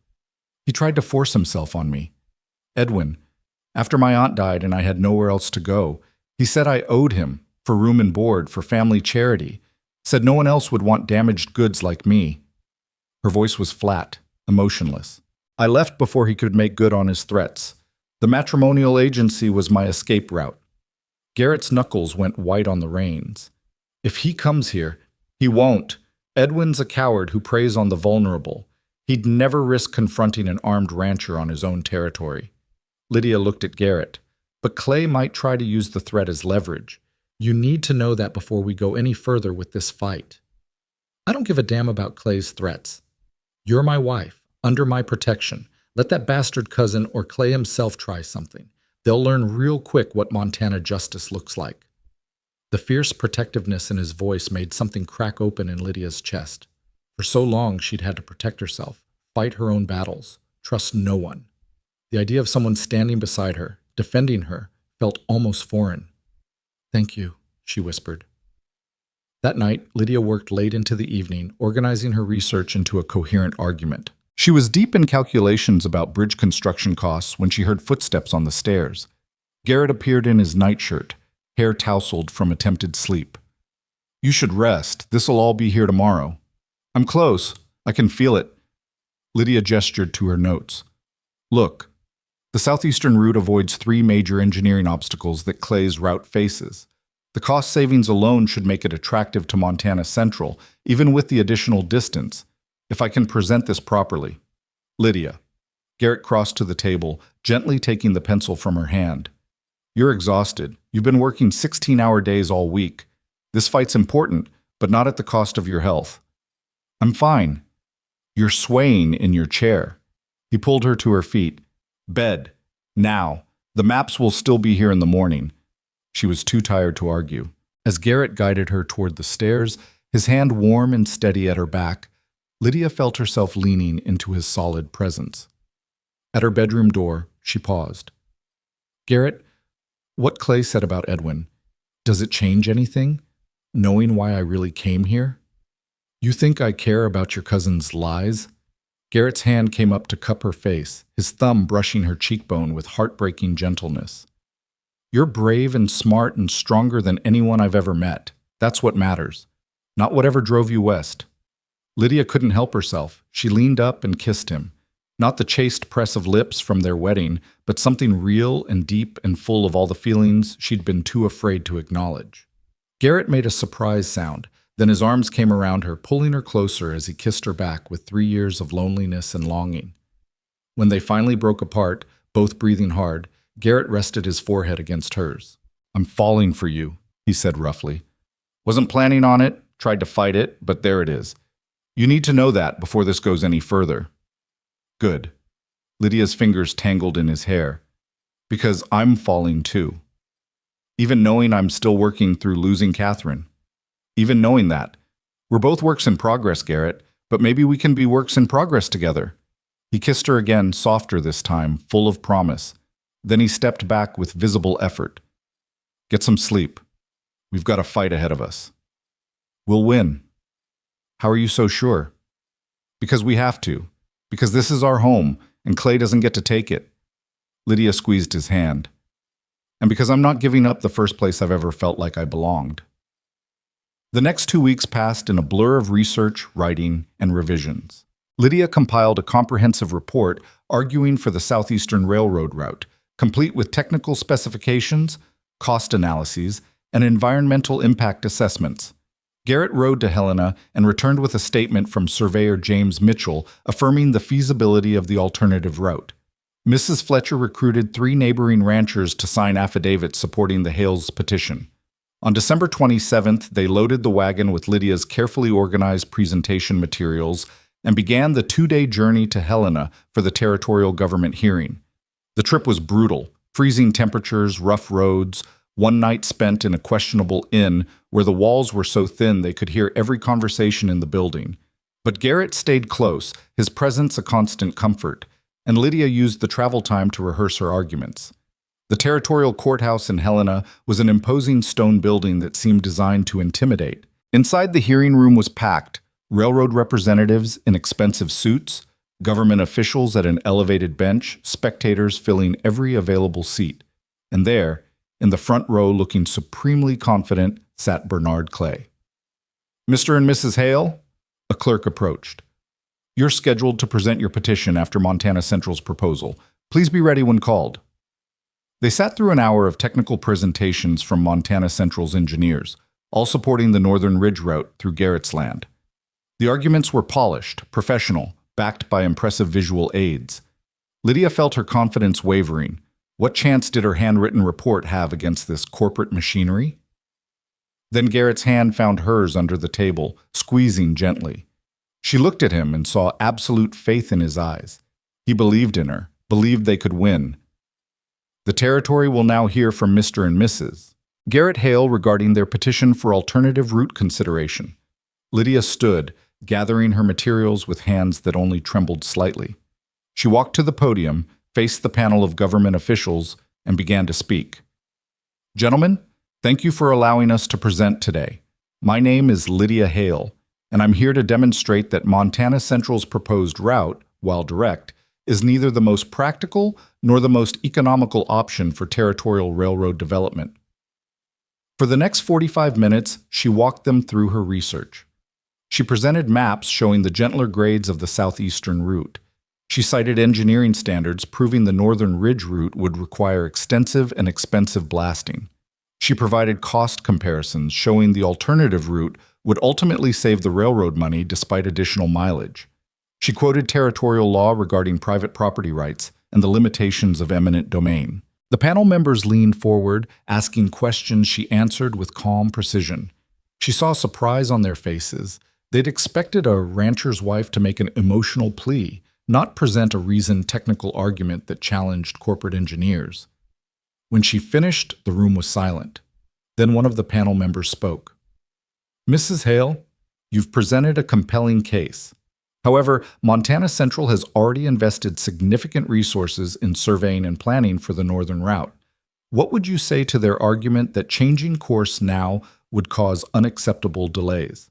"He tried to force himself on me. Edwin, after my aunt died and I had nowhere else to go, he said I owed him, for room and board, for family charity. Said no one else would want damaged goods like me." Her voice was flat, emotionless. "I left before he could make good on his threats. The matrimonial agency was my escape route." Garrett's knuckles went white on the reins. "If he comes here, he won't. Edwin's a coward who preys on the vulnerable. He'd never risk confronting an armed rancher on his own territory." Lydia looked at Garrett. "But Clay might try to use the threat as leverage. You need to know that before we go any further with this fight." "I don't give a damn about Clay's threats. You're my wife, under my protection. Let that bastard cousin or Clay himself try something. They'll learn real quick what Montana justice looks like." The fierce protectiveness in his voice made something crack open in Lydia's chest. For so long, she'd had to protect herself, fight her own battles, trust no one. The idea of someone standing beside her, defending her, felt almost foreign. "Thank you," she whispered. That night, Lydia worked late into the evening, organizing her research into a coherent argument. She was deep in calculations about bridge construction costs when she heard footsteps on the stairs. Garrett appeared in his nightshirt, hair tousled from attempted sleep. "You should rest. This'll all be here tomorrow." "I'm close. I can feel it." Lydia gestured to her notes. "Look, the southeastern route avoids 3 major engineering obstacles that Clay's route faces. The cost savings alone should make it attractive to Montana Central, even with the additional distance, if I can present this properly." "Lydia." Garrett crossed to the table, gently taking the pencil from her hand. "You're exhausted. You've been working 16-hour days all week. This fight's important, but not at the cost of your health." "I'm fine." "You're swaying in your chair." He pulled her to her feet. "Bed. Now. The maps will still be here in the morning." She was too tired to argue. As Garrett guided her toward the stairs, his hand warm and steady at her back, Lydia felt herself leaning into his solid presence. At her bedroom door, she paused. "Garrett, what Clay said about Edwin, does it change anything, knowing why I really came here? You think I care about your cousin's lies?" Garrett's hand came up to cup her face, his thumb brushing her cheekbone with heartbreaking gentleness. "You're brave and smart and stronger than anyone I've ever met. That's what matters, not whatever drove you west." Lydia couldn't help herself. She leaned up and kissed him. Not the chaste press of lips from their wedding, but something real and deep and full of all the feelings she'd been too afraid to acknowledge. Garrett made a surprise sound. Then his arms came around her, pulling her closer as he kissed her back with 3 years of loneliness and longing. When they finally broke apart, both breathing hard, Garrett rested his forehead against hers. "I'm falling for you," he said roughly. "Wasn't planning on it, tried to fight it, but there it is. You need to know that before this goes any further." "Good." Lydia's fingers tangled in his hair. "Because I'm falling too. Even knowing I'm still working through losing Catherine. Even knowing that. We're both works in progress, Garrett, but maybe we can be works in progress together." He kissed her again, softer this time, full of promise. Then he stepped back with visible effort. "Get some sleep. We've got a fight ahead of us." "We'll win." "How are you so sure?" "Because we have to. Because this is our home, and Clay doesn't get to take it." Lydia squeezed his hand. "And because I'm not giving up the first place I've ever felt like I belonged." The next 2 weeks passed in a blur of research, writing, and revisions. Lydia compiled a comprehensive report arguing for the Southeastern Railroad route, complete with technical specifications, cost analyses, and environmental impact assessments. Garrett rode to Helena and returned with a statement from surveyor James Mitchell affirming the feasibility of the alternative route. Mrs. Fletcher recruited 3 neighboring ranchers to sign affidavits supporting the Hales petition. On December 27th, they loaded the wagon with Lydia's carefully organized presentation materials and began the 2-day journey to Helena for the territorial government hearing. The trip was brutal, freezing temperatures, rough roads, one night spent in a questionable inn where the walls were so thin they could hear every conversation in the building. But Garrett stayed close, his presence a constant comfort, and Lydia used the travel time to rehearse her arguments. The territorial courthouse in Helena was an imposing stone building that seemed designed to intimidate. Inside, the hearing room was packed, railroad representatives in expensive suits, government officials at an elevated bench, spectators filling every available seat. And there, in the front row looking supremely confident, sat Bernard Clay. "Mr. and Mrs. Hale?" A clerk approached. "You're scheduled to present your petition after Montana Central's proposal. Please be ready when called." They sat through an hour of technical presentations from Montana Central's engineers, all supporting the Northern Ridge route through Garrett's land. The arguments were polished, professional, backed by impressive visual aids. Lydia felt her confidence wavering. What chance did her handwritten report have against this corporate machinery? Then Garrett's hand found hers under the table, squeezing gently. She looked at him and saw absolute faith in his eyes. He believed in her, believed they could win. "The territory will now hear from Mr. and Mrs. Garrett Hale regarding their petition for alternative route consideration. Lydia stood, gathering her materials with hands that only trembled slightly. She walked to the podium, faced the panel of government officials, and began to speak. Gentlemen, thank you for allowing us to present today. My name is Lydia Hale, and I'm here to demonstrate that Montana Central's proposed route, while direct, is neither the most practical nor the most economical option for territorial railroad development. For the next 45 minutes, she walked them through her research. She presented maps showing the gentler grades of the southeastern route. She cited engineering standards proving the Northern Ridge route would require extensive and expensive blasting. She provided cost comparisons showing the alternative route would ultimately save the railroad money despite additional mileage. She quoted territorial law regarding private property rights and the limitations of eminent domain. The panel members leaned forward, asking questions she answered with calm precision. She saw surprise on their faces. They'd expected a rancher's wife to make an emotional plea, not present a reasoned technical argument that challenged corporate engineers. When she finished, the room was silent. Then one of the panel members spoke. Mrs. Hale, you've presented a compelling case. However, Montana Central has already invested significant resources in surveying and planning for the northern route. What would you say to their argument that changing course now would cause unacceptable delays?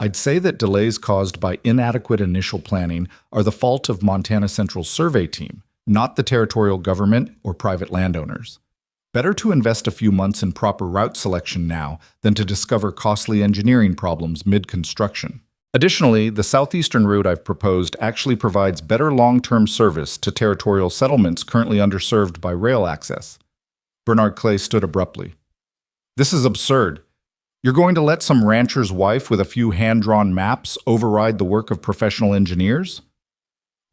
I'd say that delays caused by inadequate initial planning are the fault of Montana Central's survey team, not the territorial government or private landowners. Better to invest a few months in proper route selection now than to discover costly engineering problems mid-construction. Additionally, the southeastern route I've proposed actually provides better long-term service to territorial settlements currently underserved by rail access. Bernard Clay stood abruptly. This is absurd. You're going to let some rancher's wife with a few hand-drawn maps override the work of professional engineers?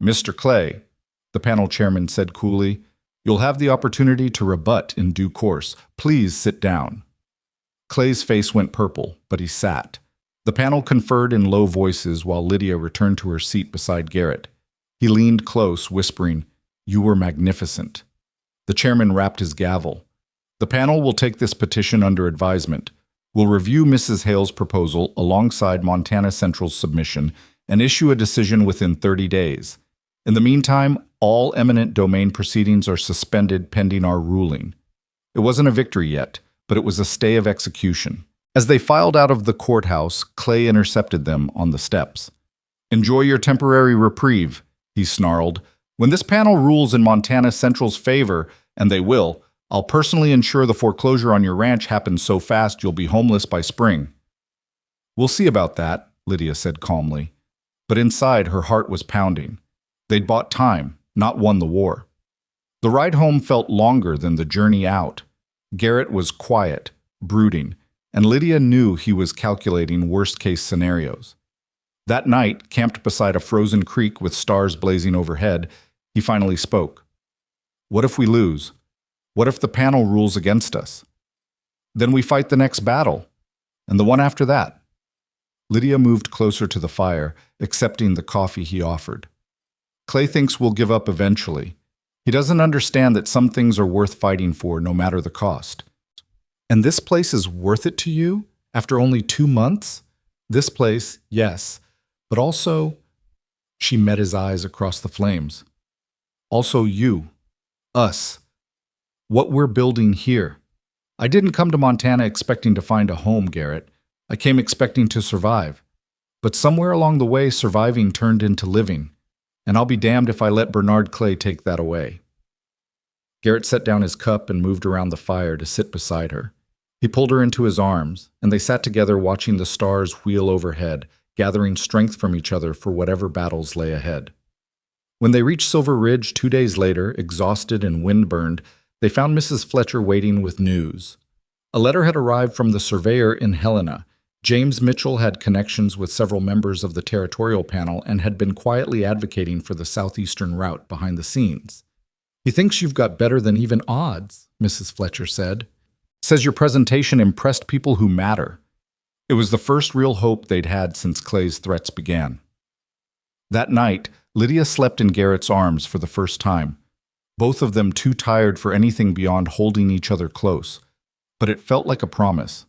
Mr. Clay, the panel chairman said coolly, you'll have the opportunity to rebut in due course. Please sit down. Clay's face went purple, but he sat. The panel conferred in low voices while Lydia returned to her seat beside Garrett. He leaned close, whispering, "You were magnificent." The chairman rapped his gavel. The panel will take this petition under advisement. We'll review Mrs. Hale's proposal alongside Montana Central's submission and issue a decision within 30 days. In the meantime, all eminent domain proceedings are suspended pending our ruling. It wasn't a victory yet, but it was a stay of execution. As they filed out of the courthouse, Clay intercepted them on the steps. Enjoy your temporary reprieve, he snarled. When this panel rules in Montana Central's favor, and they will, I'll personally ensure the foreclosure on your ranch happens so fast you'll be homeless by spring. We'll see about that, Lydia said calmly. But inside, her heart was pounding. They'd bought time, not won the war. The ride home felt longer than the journey out. Garrett was quiet, brooding, and Lydia knew he was calculating worst-case scenarios. That night, camped beside a frozen creek with stars blazing overhead, he finally spoke. What if we lose? What if the panel rules against us? Then we fight the next battle, and the one after that. Lydia moved closer to the fire, accepting the coffee he offered. Clay thinks we'll give up eventually. He doesn't understand that some things are worth fighting for no matter the cost. And this place is worth it to you after only 2 months? This place, yes, but also, she met his eyes across the flames. Also you, us, what we're building here. I didn't come to Montana expecting to find a home, Garrett. I came expecting to survive. But somewhere along the way, surviving turned into living. And I'll be damned if I let Bernard Clay take that away. Garrett set down his cup and moved around the fire to sit beside her. He pulled her into his arms, and they sat together watching the stars wheel overhead, gathering strength from each other for whatever battles lay ahead. When they reached Silver Ridge 2 days later, exhausted and windburned, they found Mrs. Fletcher waiting with news. A letter had arrived from the surveyor in Helena. James Mitchell had connections with several members of the territorial panel and had been quietly advocating for the southeastern route behind the scenes. He thinks you've got better than even odds, Mrs. Fletcher said. Says your presentation impressed people who matter. It was the first real hope they'd had since Clay's threats began. That night, Lydia slept in Garrett's arms for the first time, both of them too tired for anything beyond holding each other close. but it felt like a promise.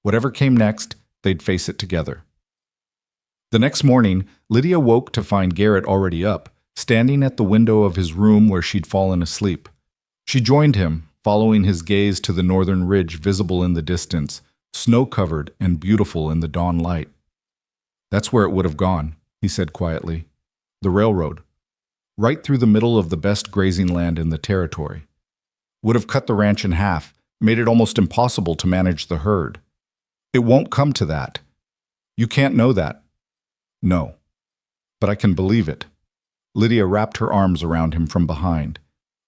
Whatever came next, they'd face it together. The next morning, Lydia woke to find Garrett already up, standing at the window of his room where she'd fallen asleep. She joined him, following his gaze to the northern ridge visible in the distance, snow-covered and beautiful in the dawn light. "That's where it would have gone," he said quietly. "The railroad. Right through the middle of the best grazing land in the territory. Would have cut the ranch in half, made it almost impossible to manage the herd. It won't come to that. You can't know that." "No. But I can believe it." Lydia wrapped her arms around him from behind.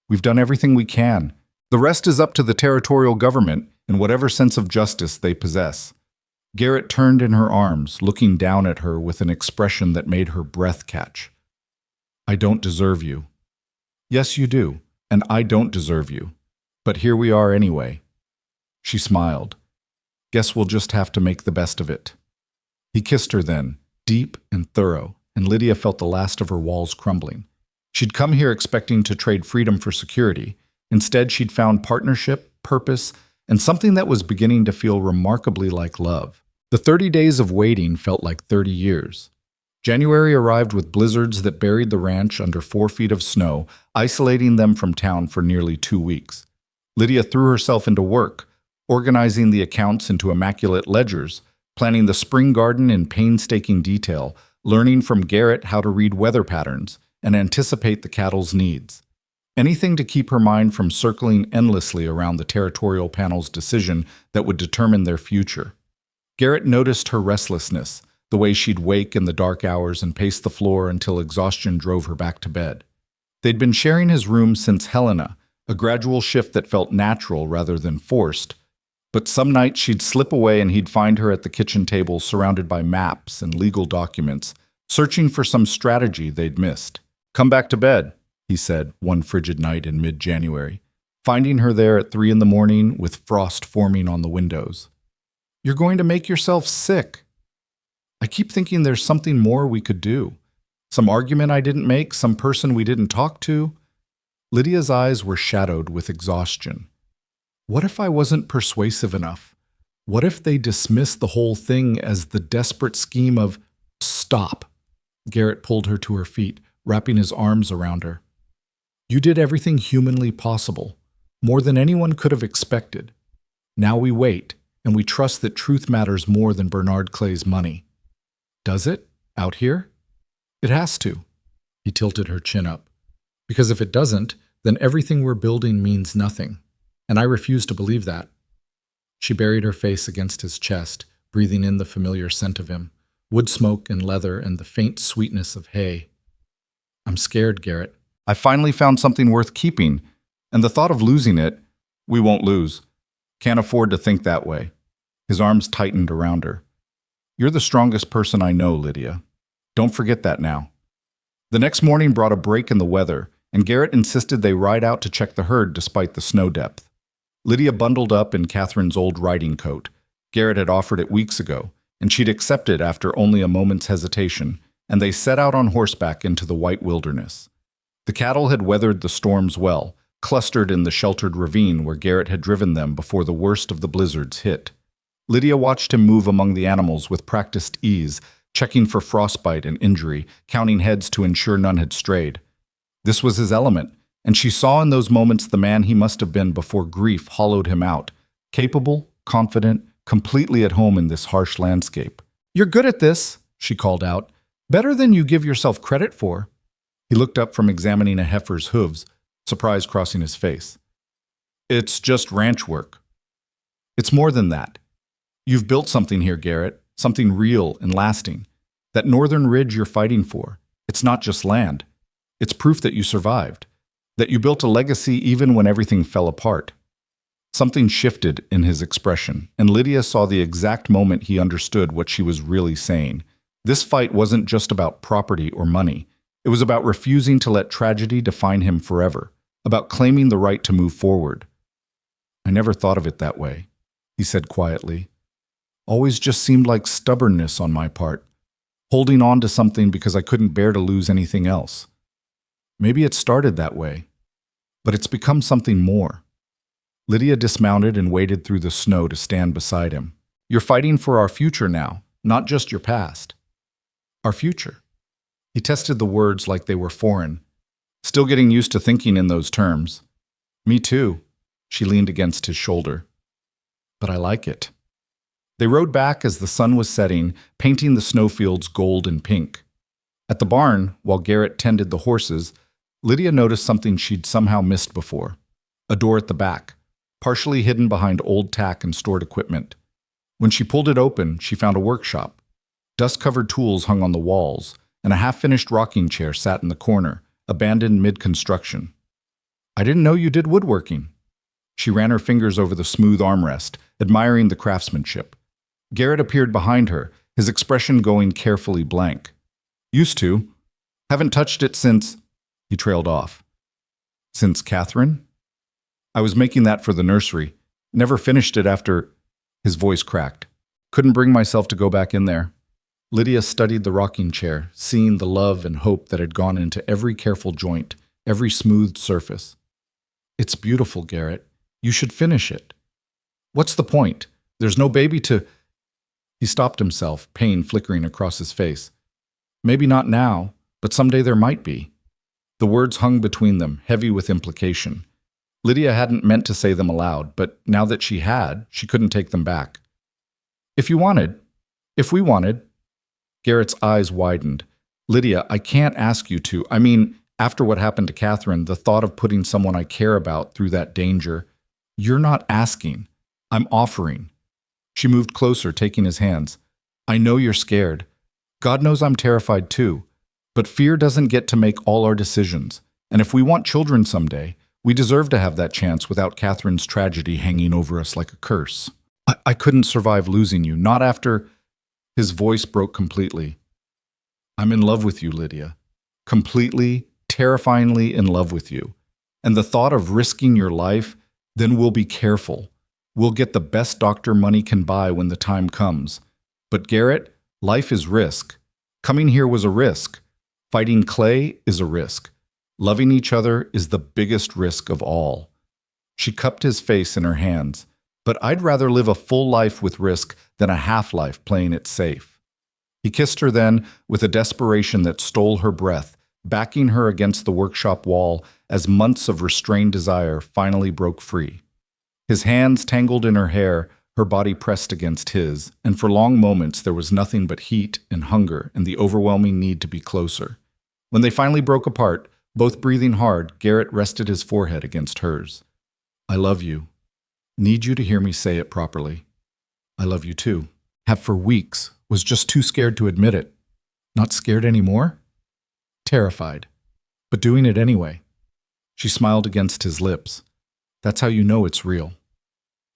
"We've done everything we can. The rest is up to the territorial government and whatever sense of justice they possess." Garrett turned in her arms, looking down at her with an expression that made her breath catch. "I don't deserve you." "Yes, you do, and I don't deserve you. But here we are anyway." She smiled. "Guess we'll just have to make the best of it." He kissed her then, deep and thorough, and Lydia felt the last of her walls crumbling. She'd come here expecting to trade freedom for security. Instead, she'd found partnership, purpose, and something that was beginning to feel remarkably like love. The 30 days of waiting felt like 30 years. January arrived with blizzards that buried the ranch under 4 feet of snow, isolating them from town for nearly 2 weeks. Lydia threw herself into work, organizing the accounts into immaculate ledgers, planning the spring garden in painstaking detail, learning from Garrett how to read weather patterns and anticipate the cattle's needs. Anything to keep her mind from circling endlessly around the territorial panel's decision that would determine their future. Garrett noticed her restlessness, the way she'd wake in the dark hours and pace the floor until exhaustion drove her back to bed. They'd been sharing his room since Helena, a gradual shift that felt natural rather than forced. But some nights she'd slip away and he'd find her at the kitchen table surrounded by maps and legal documents, searching for some strategy they'd missed. "Come back to bed," he said one frigid night in mid-January, finding her there at 3 a.m. with frost forming on the windows. "You're going to make yourself sick. I keep thinking there's something more we could do. Some argument I didn't make, some person we didn't talk to." Lydia's eyes were shadowed with exhaustion. What if I wasn't persuasive enough? What if they dismissed the whole thing as the desperate scheme of... "Stop." Garrett pulled her to her feet, wrapping his arms around her. "You did everything humanly possible, more than anyone could have expected. Now we wait, and we trust that truth matters more than Bernard Clay's money." "Does it? Out here?" "It has to." He tilted her chin up. "Because if it doesn't, then everything we're building means nothing. And I refuse to believe that." She buried her face against his chest, breathing in the familiar scent of him, wood smoke and leather and the faint sweetness of hay. "I'm scared, Garrett. I finally found something worth keeping, and the thought of losing it, we won't lose. Can't afford to think that way." His arms tightened around her. "You're the strongest person I know, Lydia. Don't forget that now." The next morning brought a break in the weather, and Garrett insisted they ride out to check the herd despite the snow depth. Lydia bundled up in Catherine's old riding coat. Garrett had offered it weeks ago, and she'd accepted after only a moment's hesitation, and they set out on horseback into the white wilderness. The cattle had weathered the storms well, clustered in the sheltered ravine where Garrett had driven them before the worst of the blizzards hit. Lydia watched him move among the animals with practiced ease, checking for frostbite and injury, counting heads to ensure none had strayed. This was his element, and she saw in those moments the man he must have been before grief hollowed him out, capable, confident, completely at home in this harsh landscape. "You're good at this," she called out. "Better than you give yourself credit for." He looked up from examining a heifer's hooves, surprise crossing his face. "It's just ranch work." "It's more than that. You've built something here, Garrett, something real and lasting. That northern ridge you're fighting for, it's not just land. It's proof that you survived, that you built a legacy even when everything fell apart." Something shifted in his expression, and Lydia saw the exact moment he understood what she was really saying. This fight wasn't just about property or money. It was about refusing to let tragedy define him forever, about claiming the right to move forward. "I never thought of it that way," he said quietly. "Always just seemed like stubbornness on my part, holding on to something because I couldn't bear to lose anything else. Maybe it started that way, but it's become something more. Lydia dismounted and waded through the snow to stand beside him. You're fighting for our future now, not just your past. Our future. He tested the words like they were foreign, still getting used to thinking in those terms. Me too. She leaned against his shoulder. But I like it. They rode back as the sun was setting, painting the snowfields gold and pink. At the barn, while Garrett tended the horses, Lydia noticed something she'd somehow missed before. A door at the back, partially hidden behind old tack and stored equipment. When she pulled it open, she found a workshop. Dust-covered tools hung on the walls, and a half-finished rocking chair sat in the corner, abandoned mid-construction. I didn't know you did woodworking. She ran her fingers over the smooth armrest, admiring the craftsmanship. Garrett appeared behind her, his expression going carefully blank. Used to. Haven't touched it since... He trailed off. Since Catherine? I was making that for the nursery. Never finished it after... His voice cracked. Couldn't bring myself to go back in there. Lydia studied the rocking chair, seeing the love and hope that had gone into every careful joint, every smoothed surface. It's beautiful, Garrett. You should finish it. What's the point? There's no baby to... He stopped himself, pain flickering across his face. Maybe not now, but someday there might be. The words hung between them, heavy with implication. Lydia hadn't meant to say them aloud, but now that she had, she couldn't take them back. If we wanted... Garrett's eyes widened. Lydia, I can't ask you to. I mean, after what happened to Catherine, the thought of putting someone I care about through that danger. You're not asking. I'm offering. She moved closer, taking his hands. I know you're scared. God knows I'm terrified too. But fear doesn't get to make all our decisions. And if we want children someday, we deserve to have that chance without Catherine's tragedy hanging over us like a curse. I couldn't survive losing you, not after... His voice broke completely. I'm in love with you, Lydia. Completely, terrifyingly in love with you. And the thought of risking your life, then we'll be careful. We'll get the best doctor money can buy when the time comes. But Garrett, life is risk. Coming here was a risk. Fighting Clay is a risk. Loving each other is the biggest risk of all. She cupped his face in her hands. But I'd rather live a full life with risk than a half-life playing it safe. He kissed her then with a desperation that stole her breath, backing her against the workshop wall as months of restrained desire finally broke free. His hands tangled in her hair, her body pressed against his, and for long moments there was nothing but heat and hunger and the overwhelming need to be closer. When they finally broke apart, both breathing hard, Garrett rested his forehead against hers. I love you. Need you to hear me say it properly. I love you too. Have for weeks. Was just too scared to admit it. Not scared anymore? Terrified. But doing it anyway. She smiled against his lips. That's how you know it's real.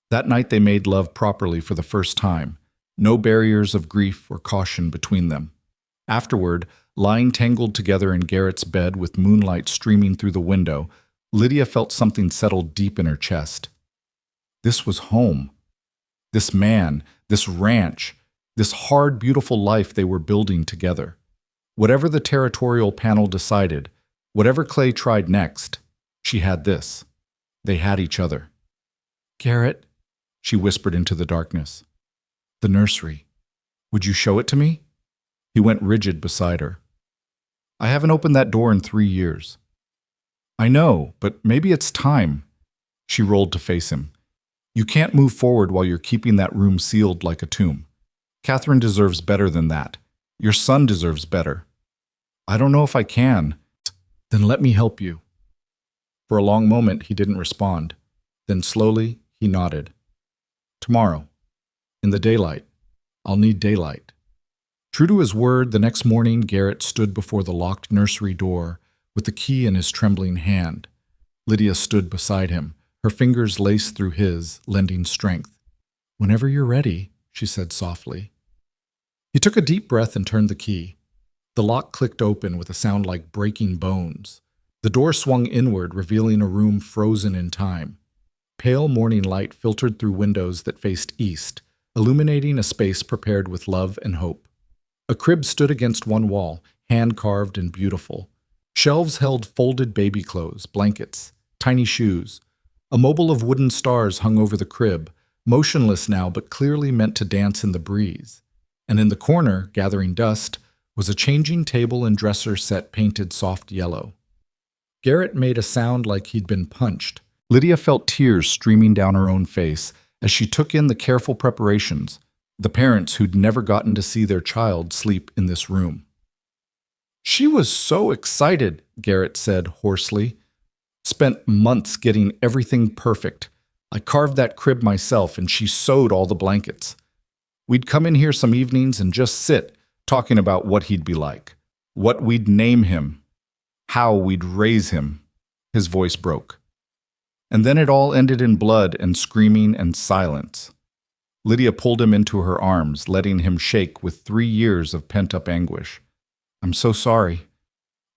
That night they made love properly for the first time. No barriers of grief or caution between them. Afterward, lying tangled together in Garrett's bed with moonlight streaming through the window, Lydia felt something settle deep in her chest. This was home. This man, this ranch, this hard, beautiful life they were building together. Whatever the territorial panel decided, whatever Clay tried next, she had this. They had each other. Garrett, she whispered into the darkness. The nursery. Would you show it to me? He went rigid beside her. I haven't opened that door in 3 years. I know, but maybe it's time. She rolled to face him. You can't move forward while you're keeping that room sealed like a tomb. Catherine deserves better than that. Your son deserves better. I don't know if I can. Then let me help you. For a long moment, he didn't respond. Then slowly, he nodded. Tomorrow. In the daylight. I'll need daylight. True to his word, the next morning, Garrett stood before the locked nursery door with the key in his trembling hand. Lydia stood beside him, her fingers laced through his, lending strength. Whenever you're ready, she said softly. He took a deep breath and turned the key. The lock clicked open with a sound like breaking bones. The door swung inward, revealing a room frozen in time. Pale morning light filtered through windows that faced east, illuminating a space prepared with love and hope. A crib stood against one wall, hand-carved and beautiful. Shelves held folded baby clothes, blankets, tiny shoes. A mobile of wooden stars hung over the crib, motionless now but clearly meant to dance in the breeze. And in the corner, gathering dust, was a changing table and dresser set painted soft yellow. Garrett made a sound like he'd been punched. Lydia felt tears streaming down her own face as she took in the careful preparations, the parents who'd never gotten to see their child sleep in this room. "She was so excited," Garrett said hoarsely. "Spent months getting everything perfect. I carved that crib myself and she sewed all the blankets. We'd come in here some evenings and just sit, talking about what he'd be like, what we'd name him, how we'd raise him." His voice broke. And then it all ended in blood and screaming and silence. Lydia pulled him into her arms, letting him shake with 3 years of pent-up anguish. "I'm so sorry.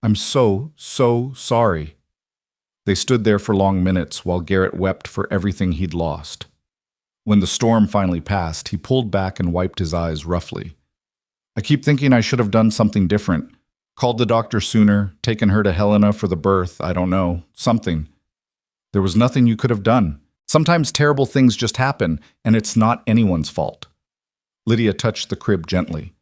I'm so sorry." They stood there for long minutes while Garrett wept for everything he'd lost. When the storm finally passed, he pulled back and wiped his eyes roughly. "I keep thinking I should have done something different. Called the doctor sooner, taken her to Helena for the birth, I don't know, something. There was nothing you could have done. Sometimes terrible things just happen, and it's not anyone's fault." Lydia touched the crib gently.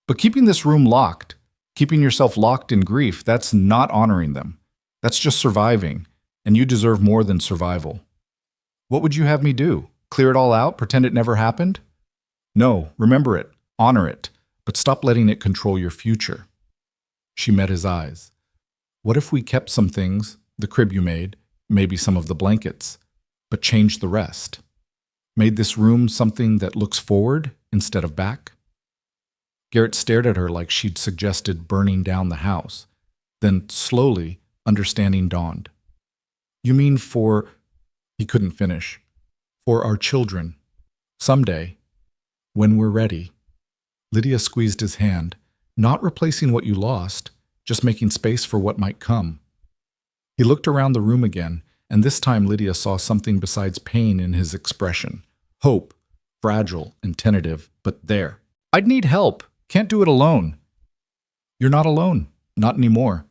"But keeping this room locked, keeping yourself locked in grief, that's not honoring them. That's just surviving, and you deserve more than survival. What would you have me do? Clear it all out? Pretend it never happened? No, remember it, honor it, but stop letting it control your future." She met his eyes. "What if we kept some things, the crib you made, maybe some of the blankets, but changed the rest? Made this room something that looks forward instead of back?" Garrett stared at her like she'd suggested burning down the house. Then, slowly, understanding dawned. "You mean for—" He couldn't finish. "For our children. Someday. When we're ready." Lydia squeezed his hand, not replacing what you lost, just making space for what might come. He looked around the room again, and this time Lydia saw something besides pain in his expression. Hope, fragile and tentative, but there. "I'd need help. Can't do it alone." "You're not alone. Not anymore."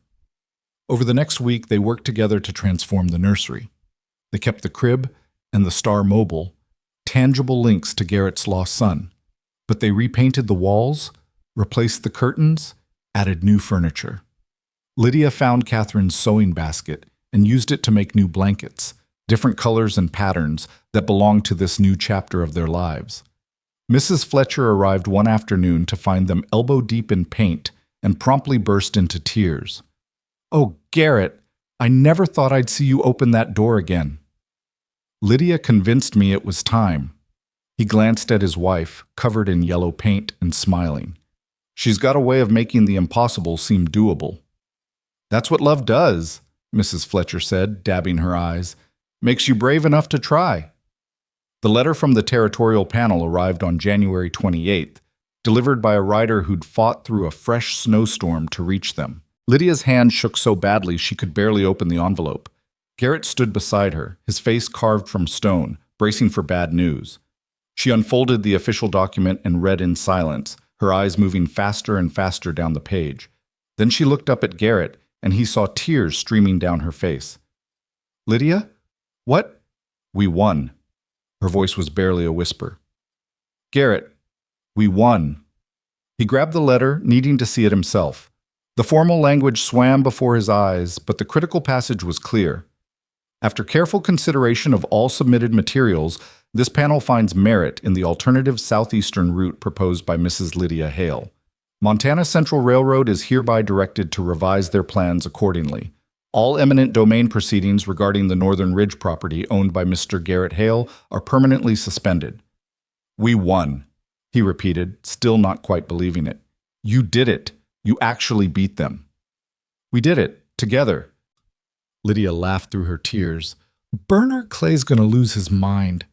Over the next week, they worked together to transform the nursery. They kept the crib and the Star Mobile, tangible links to Garrett's lost son. But they repainted the walls, replaced the curtains, added new furniture. Lydia found Catherine's sewing basket and used it to make new blankets, different colors and patterns that belonged to this new chapter of their lives. Mrs. Fletcher arrived one afternoon to find them elbow-deep in paint and promptly burst into tears. "Oh, Garrett, I never thought I'd see you open that door again." Lydia convinced me it was time. He glanced at his wife, covered in yellow paint and smiling. "She's got a way of making the impossible seem doable." "That's what love does," Mrs. Fletcher said, dabbing her eyes. "Makes you brave enough to try." The letter from the territorial panel arrived on January 28th, delivered by a rider who'd fought through a fresh snowstorm to reach them. Lydia's hand shook so badly she could barely open the envelope. Garrett stood beside her, his face carved from stone, bracing for bad news. She unfolded the official document and read in silence, her eyes moving faster and faster down the page. Then she looked up at Garrett, and he saw tears streaming down her face. "Lydia? What?" "We won." Her voice was barely a whisper. "Garrett, we won." He grabbed the letter, needing to see it himself. The formal language swam before his eyes, but the critical passage was clear. After careful consideration of all submitted materials, this panel finds merit in the alternative southeastern route proposed by Mrs. Lydia Hale. Montana Central Railroad is hereby directed to revise their plans accordingly. All eminent domain proceedings regarding the Northern Ridge property owned by Mr. Garrett Hale are permanently suspended. "We won," he repeated, still not quite believing it. "You did it. You actually beat them." "We did it, together." Lydia laughed through her tears. "Bernard Clay's going to lose his mind."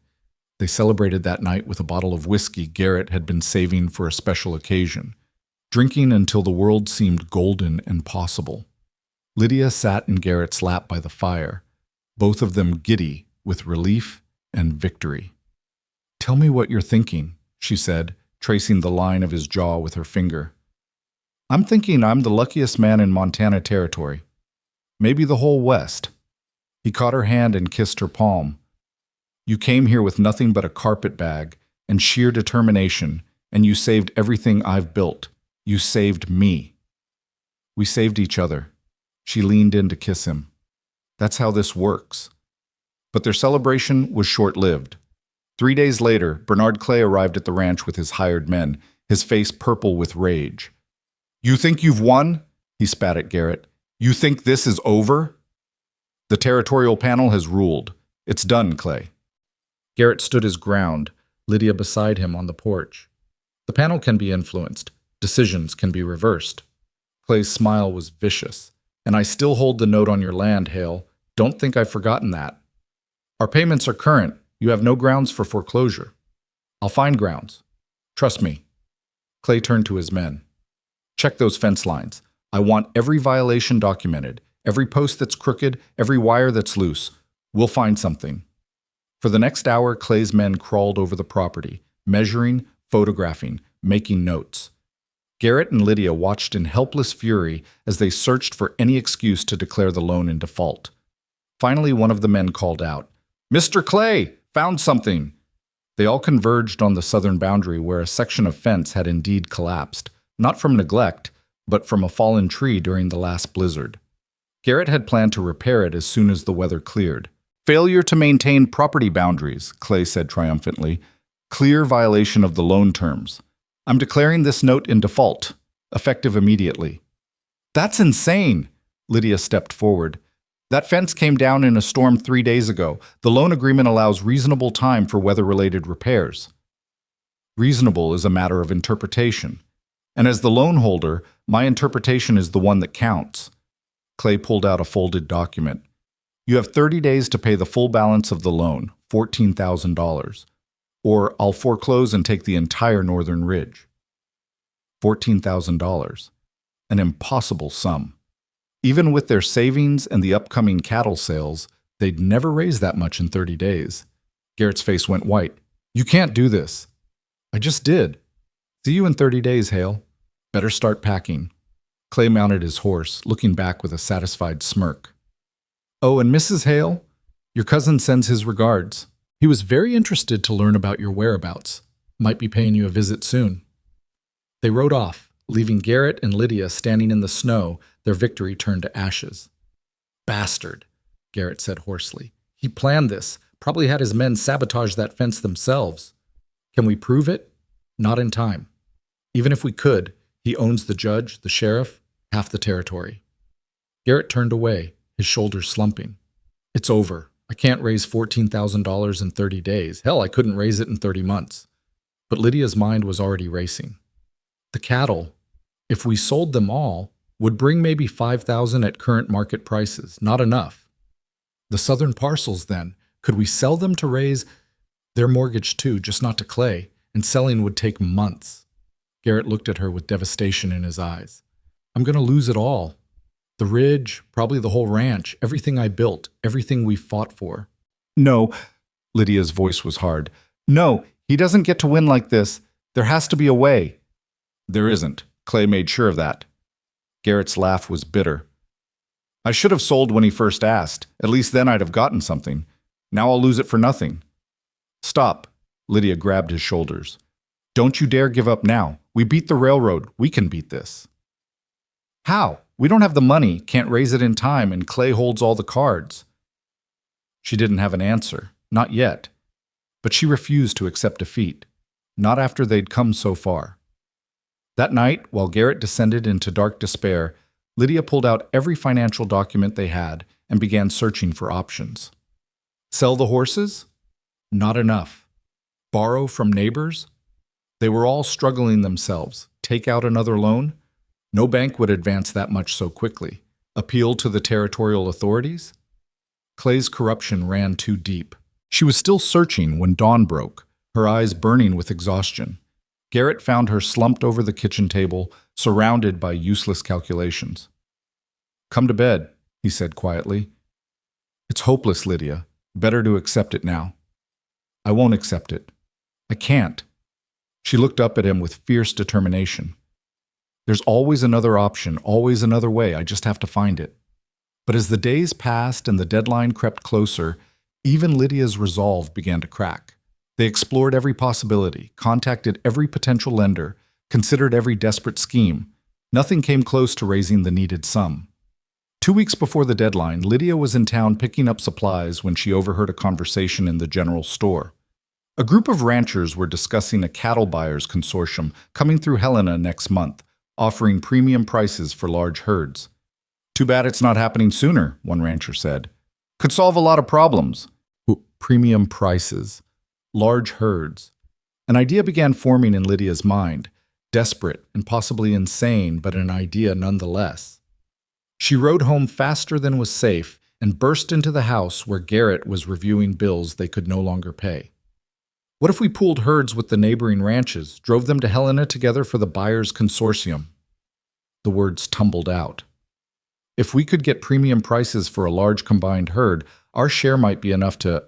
They celebrated that night with a bottle of whiskey Garrett had been saving for a special occasion, drinking until the world seemed golden and possible. Lydia sat in Garrett's lap by the fire, both of them giddy with relief and victory. "Tell me what you're thinking," she said, tracing the line of his jaw with her finger. "I'm thinking I'm the luckiest man in Montana Territory. Maybe the whole West." He caught her hand and kissed her palm. You came here with nothing but a carpet bag and sheer determination, and you saved everything I've built. You saved me. We saved each other. She leaned in to kiss him. That's how this works. But their celebration was short-lived. 3 days later, Bernard Clay arrived at the ranch with his hired men, his face purple with rage. You think you've won? He spat at Garrett. You think this is over? The territorial panel has ruled. It's done, Clay. Garrett stood his ground, Lydia beside him on the porch. The panel can be influenced. Decisions can be reversed. Clay's smile was vicious. And I still hold the note on your land, Hale. Don't think I've forgotten that. Our payments are current. You have no grounds for foreclosure. I'll find grounds. Trust me. Clay turned to his men. Check those fence lines. I want every violation documented, every post that's crooked, every wire that's loose. We'll find something. For the next hour, Clay's men crawled over the property, measuring, photographing, making notes. Garrett and Lydia watched in helpless fury as they searched for any excuse to declare the loan in default. Finally, one of the men called out, Mr. Clay, found something. They all converged on the southern boundary where a section of fence had indeed collapsed, not from neglect, but from a fallen tree during the last blizzard. Garrett had planned to repair it as soon as the weather cleared. Failure to maintain property boundaries, Clay said triumphantly. Clear violation of the loan terms. I'm declaring this note in default, effective immediately. That's insane, Lydia stepped forward. That fence came down in a storm 3 days ago. The loan agreement allows reasonable time for weather-related repairs. Reasonable is a matter of interpretation. And as the loan holder, my interpretation is the one that counts. Clay pulled out a folded document. You have 30 days to pay the full balance of the loan, $14,000. Or I'll foreclose and take the entire northern ridge. $14,000. An impossible sum. Even with their savings and the upcoming cattle sales, they'd never raise that much in 30 days. Garrett's face went white. You can't do this. I just did. See you in 30 days, Hale. Better start packing. Clay mounted his horse, looking back with a satisfied smirk. Oh, and Mrs. Hale, your cousin sends his regards. He was very interested to learn about your whereabouts. Might be paying you a visit soon. They rode off, leaving Garrett and Lydia standing in the snow, their victory turned to ashes. Bastard, Garrett said hoarsely. He planned this, probably had his men sabotage that fence themselves. Can we prove it? Not in time. Even if we could, he owns the judge, the sheriff, half the territory. Garrett turned away, his shoulders slumping. It's over. I can't raise $14,000 in 30 days. Hell, I couldn't raise it in 30 months. But Lydia's mind was already racing. The cattle, if we sold them all, would bring maybe $5,000 at current market prices. Not enough. The southern parcels, then, could we sell them to raise their mortgage too, just not to Clay, and selling would take months. Garrett looked at her with devastation in his eyes. I'm going to lose it all. The ridge, probably the whole ranch, everything I built, everything we fought for. No, Lydia's voice was hard. No, he doesn't get to win like this. There has to be a way. There isn't. Clay made sure of that. Garrett's laugh was bitter. I should have sold when he first asked. At least then I'd have gotten something. Now I'll lose it for nothing. Stop. Lydia grabbed his shoulders. Don't you dare give up now. We beat the railroad. We can beat this. How? We don't have the money, can't raise it in time, and Clay holds all the cards. She didn't have an answer. Not yet. But she refused to accept defeat. Not after they'd come so far. That night, while Garrett descended into dark despair, Lydia pulled out every financial document they had and began searching for options. Sell the horses? Not enough. Borrow from neighbors? They were all struggling themselves. Take out another loan? No bank would advance that much so quickly. Appeal to the territorial authorities? Clay's corruption ran too deep. She was still searching when dawn broke, her eyes burning with exhaustion. Garrett found her slumped over the kitchen table, surrounded by useless calculations. Come to bed, he said quietly. It's hopeless, Lydia. Better to accept it now. I won't accept it. I can't. She looked up at him with fierce determination. There's always another option, always another way. I just have to find it. But as the days passed and the deadline crept closer, even Lydia's resolve began to crack. They explored every possibility, contacted every potential lender, considered every desperate scheme. Nothing came close to raising the needed sum. 2 weeks before the deadline, Lydia was in town picking up supplies when she overheard a conversation in the general store. A group of ranchers were discussing a cattle buyers consortium coming through Helena next month, offering premium prices for large herds. "Too bad it's not happening sooner," one rancher said. "Could solve a lot of problems." Premium prices. Large herds. An idea began forming in Lydia's mind, desperate and possibly insane, but an idea nonetheless. She rode home faster than was safe and burst into the house where Garrett was reviewing bills they could no longer pay. What if we pooled herds with the neighboring ranches, drove them to Helena together for the buyers' consortium? The words tumbled out. If we could get premium prices for a large combined herd, our share might be enough to...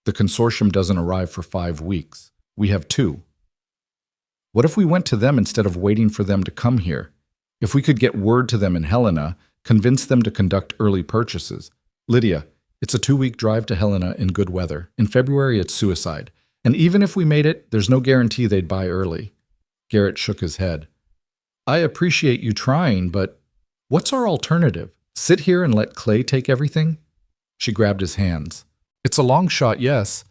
The consortium doesn't arrive for 5 weeks. We have 2. What if we went to them instead of waiting for them to come here? If we could get word to them in Helena, convince them to conduct early purchases. "Lydia, it's a 2-week drive to Helena in good weather. In February, it's suicide. And even if we made it, there's no guarantee they'd buy early." Garrett shook his head. "I appreciate you trying, but what's our alternative? Sit here and let Clay take everything?" She grabbed his hands. "It's a long shot, yes,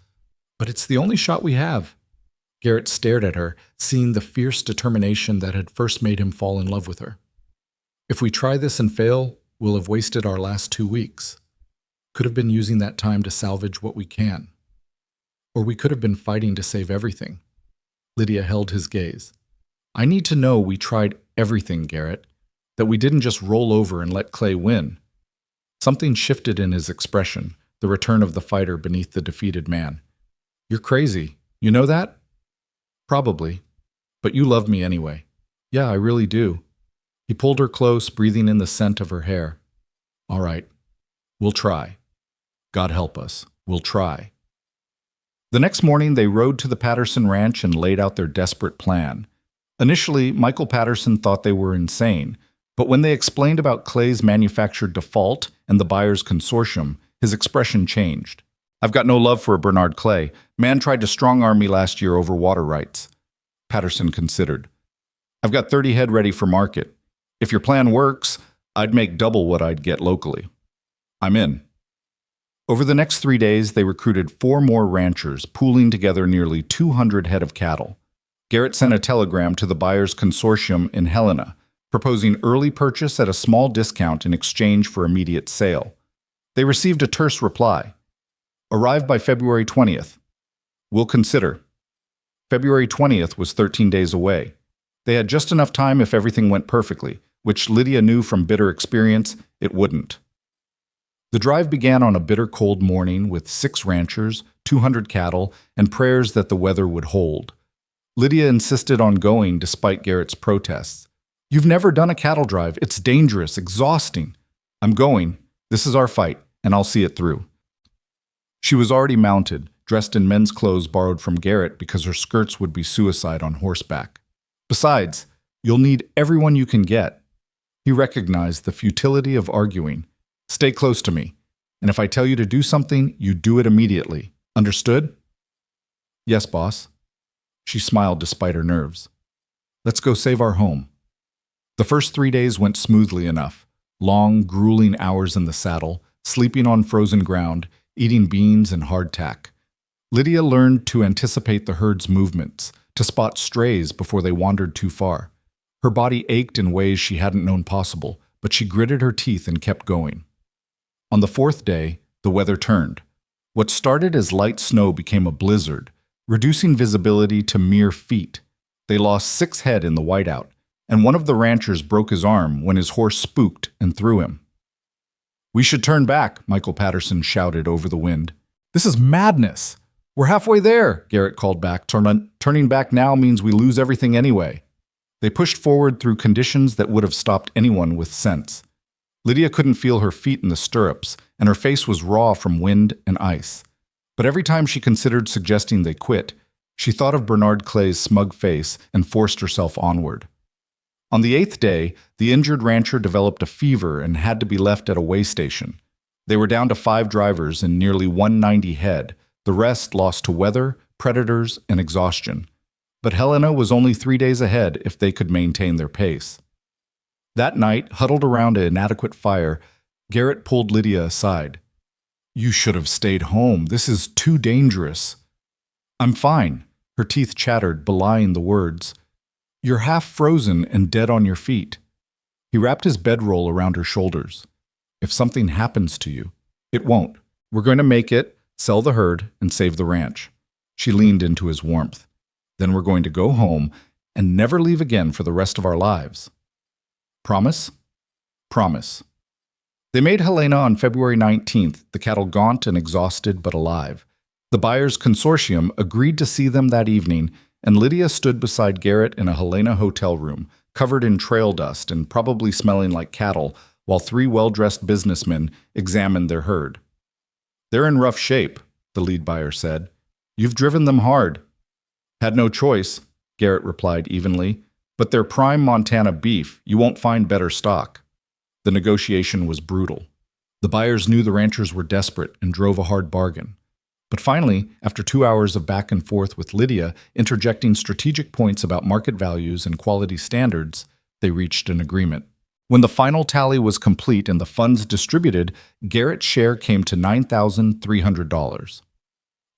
but it's the only shot we have." Garrett stared at her, seeing the fierce determination that had first made him fall in love with her. "If we try this and fail, we'll have wasted our last 2 weeks. Could have been using that time to salvage what we can. Or we could have been fighting to save everything." Lydia held his gaze. "I need to know we tried everything, Garrett, that we didn't just roll over and let Clay win." Something shifted in his expression, the return of the fighter beneath the defeated man. "You're crazy. You know that?" "Probably. But you love me anyway." "Yeah, I really do." He pulled her close, breathing in the scent of her hair. "All right. We'll try. God help us. We'll try." The next morning, they rode to the Patterson ranch and laid out their desperate plan. Initially, Michael Patterson thought they were insane, but when they explained about Clay's manufactured default and the buyer's consortium, his expression changed. "I've got no love for Bernard Clay. Man tried to strong-arm me last year over water rights." Patterson considered. "I've got 30 head ready for market. If your plan works, I'd make double what I'd get locally." "I'm in." Over the next 3 days, they recruited 4 more ranchers, pooling together nearly 200 head of cattle. Garrett sent a telegram to the buyer's consortium in Helena, proposing early purchase at a small discount in exchange for immediate sale. They received a terse reply. "Arrive by February 20th. We'll consider." February 20th was 13 days away. They had just enough time if everything went perfectly, which Lydia knew from bitter experience it wouldn't. The drive began on a bitter cold morning with 6 ranchers, 200 cattle, and prayers that the weather would hold. Lydia insisted on going despite Garrett's protests. "You've never done a cattle drive. It's dangerous, exhausting." "I'm going. This is our fight, and I'll see it through." She was already mounted, dressed in men's clothes borrowed from Garrett because her skirts would be suicide on horseback. "Besides, you'll need everyone you can get." He recognized the futility of arguing. "Stay close to me, and if I tell you to do something, you do it immediately. Understood?" "Yes, boss." She smiled despite her nerves. "Let's go save our home." The first 3 days went smoothly enough. Long, grueling hours in the saddle, sleeping on frozen ground, eating beans and hardtack. Lydia learned to anticipate the herd's movements, to spot strays before they wandered too far. Her body ached in ways she hadn't known possible, but she gritted her teeth and kept going. On the 4th day, the weather turned. What started as light snow became a blizzard, reducing visibility to mere feet. They lost 6 head in the whiteout, and one of the ranchers broke his arm when his horse spooked and threw him. "We should turn back," Michael Patterson shouted over the wind. "This is madness." "We're halfway there," Garrett called back. Turning back now means we lose everything anyway." They pushed forward through conditions that would have stopped anyone with sense. Lydia couldn't feel her feet in the stirrups, and her face was raw from wind and ice. But every time she considered suggesting they quit, she thought of Bernard Clay's smug face and forced herself onward. On the 8th day, the injured rancher developed a fever and had to be left at a way station. They were down to 5 drivers and nearly 190 head. The rest lost to weather, predators, and exhaustion. But Helena was only 3 days ahead if they could maintain their pace. That night, huddled around an inadequate fire, Garrett pulled Lydia aside. "You should have stayed home. This is too dangerous." "I'm fine," her teeth chattered, belying the words. "You're half frozen and dead on your feet." He wrapped his bedroll around her shoulders. "If something happens to you, it won't. We're going to make it, sell the herd, and save the ranch." She leaned into his warmth. "Then we're going to go home and never leave again for the rest of our lives. Promise?" "Promise." They made Helena on February 19th, the cattle gaunt and exhausted but alive. The buyers' consortium agreed to see them that evening, and Lydia stood beside Garrett in a Helena hotel room, covered in trail dust and probably smelling like cattle, while 3 well-dressed businessmen examined their herd. "They're in rough shape," the lead buyer said. "You've driven them hard." "Had no choice," Garrett replied evenly. "But they're prime Montana beef. You won't find better stock." The negotiation was brutal. The buyers knew the ranchers were desperate and drove a hard bargain. But finally, after 2 hours of back and forth with Lydia, interjecting strategic points about market values and quality standards, they reached an agreement. When the final tally was complete and the funds distributed, Garrett's share came to $9,300.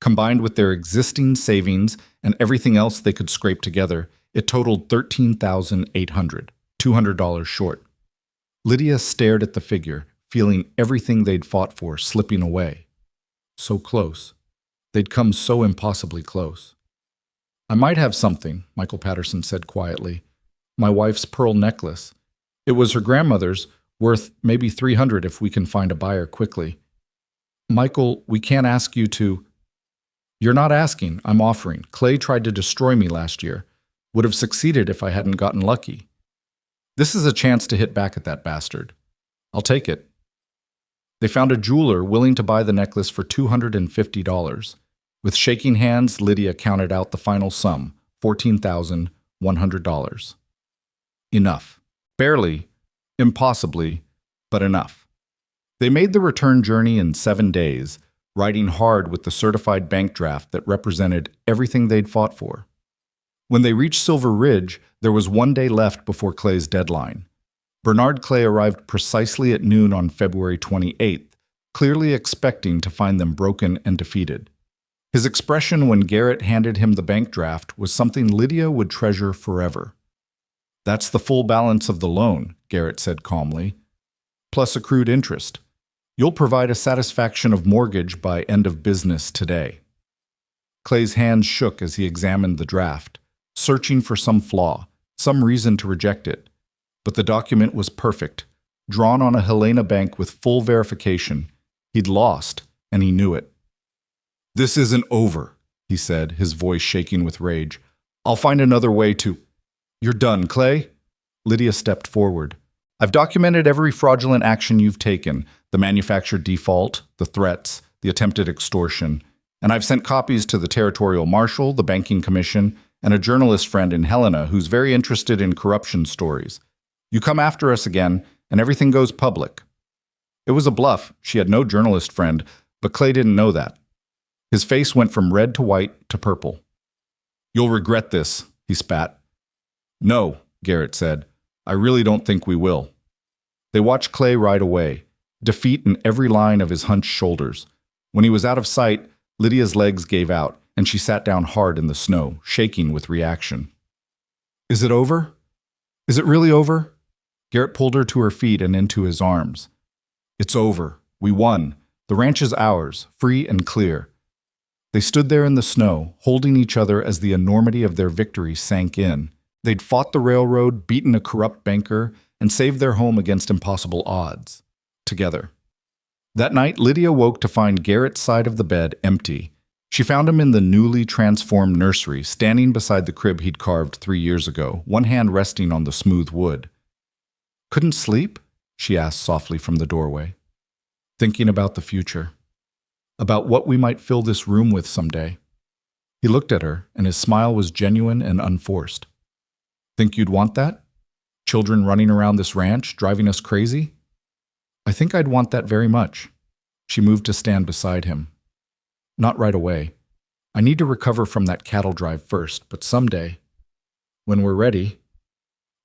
Combined with their existing savings and everything else they could scrape together, it totaled $13,800, $200 short. Lydia stared at the figure, feeling everything they'd fought for slipping away. So close. They'd come so impossibly close. "I might have something," Michael Patterson said quietly. "My wife's pearl necklace. It was her grandmother's, worth maybe $300 if we can find a buyer quickly." "Michael, we can't ask you to—" "You're not asking, I'm offering. Clay tried to destroy me last year. Would have succeeded if I hadn't gotten lucky. This is a chance to hit back at that bastard. I'll take it." They found a jeweler willing to buy the necklace for $250. With shaking hands, Lydia counted out the final sum, $14,100. Enough. Barely, impossibly, but enough. They made the return journey in 7 days, riding hard with the certified bank draft that represented everything they'd fought for. When they reached Silver Ridge, there was 1 day left before Clay's deadline. Bernard Clay arrived precisely at noon on February 28th, clearly expecting to find them broken and defeated. His expression when Garrett handed him the bank draft was something Lydia would treasure forever. "That's the full balance of the loan," Garrett said calmly, "plus accrued interest. You'll provide a satisfaction of mortgage by end of business today." Clay's hands shook as he examined the draft, searching for some flaw, some reason to reject it. But the document was perfect, drawn on a Helena bank with full verification. He'd lost, and he knew it. "This isn't over," he said, his voice shaking with rage. "I'll find another way to—" "You're done, Clay?" Lydia stepped forward. "I've documented every fraudulent action you've taken, the manufactured default, the threats, the attempted extortion, and I've sent copies to the territorial marshal, the banking commission, and a journalist friend in Helena who's very interested in corruption stories. You come after us again, and everything goes public." It was a bluff. She had no journalist friend, but Clay didn't know that. His face went from red to white to purple. "You'll regret this," he spat. "No," Garrett said. "I really don't think we will." They watched Clay ride away, defeat in every line of his hunched shoulders. When he was out of sight, Lydia's legs gave out, and she sat down hard in the snow, shaking with reaction. "Is it over? Is it really over?" Garrett pulled her to her feet and into his arms. "It's over. We won. The ranch is ours, free and clear." They stood there in the snow, holding each other as the enormity of their victory sank in. They'd fought the railroad, beaten a corrupt banker, and saved their home against impossible odds. Together. That night, Lydia woke to find Garrett's side of the bed empty. She found him in the newly transformed nursery, standing beside the crib he'd carved 3 years ago, one hand resting on the smooth wood. "Couldn't sleep?" she asked softly from the doorway. "Thinking about the future. About what we might fill this room with someday." He looked at her, and his smile was genuine and unforced. "Think you'd want that?" Children running around this ranch, driving us crazy? I think I'd want that very much. She moved to stand beside him. Not right away. I need to recover from that cattle drive first, but someday, when we're ready,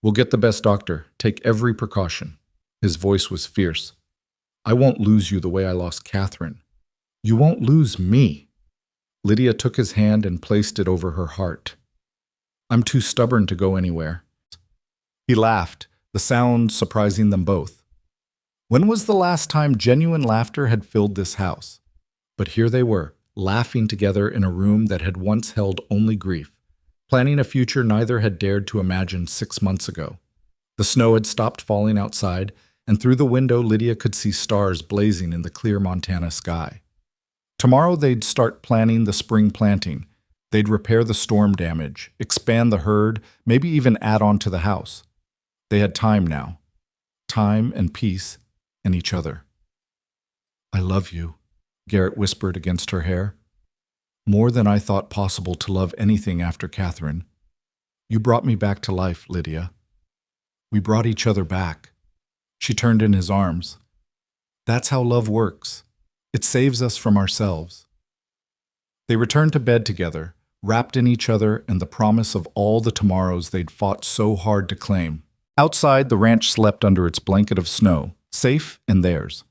we'll get the best doctor, take every precaution. His voice was fierce. I won't lose you the way I lost Catherine. You won't lose me. Lydia took his hand and placed it over her heart. I'm too stubborn to go anywhere. He laughed, the sound surprising them both. When was the last time genuine laughter had filled this house? But here they were, laughing together in a room that had once held only grief, planning a future neither had dared to imagine 6 months ago. The snow had stopped falling outside, and through the window Lydia could see stars blazing in the clear Montana sky. Tomorrow they'd start planning the spring planting. They'd repair the storm damage, expand the herd, maybe even add on to the house. They had time now. Time and peace and each other. I love you, Garrett whispered against her hair. More than I thought possible to love anything after Catherine. You brought me back to life, Lydia. We brought each other back. She turned in his arms. That's how love works. It saves us from ourselves. They returned to bed together, wrapped in each other and the promise of all the tomorrows they'd fought so hard to claim. Outside, the ranch slept under its blanket of snow, safe and theirs.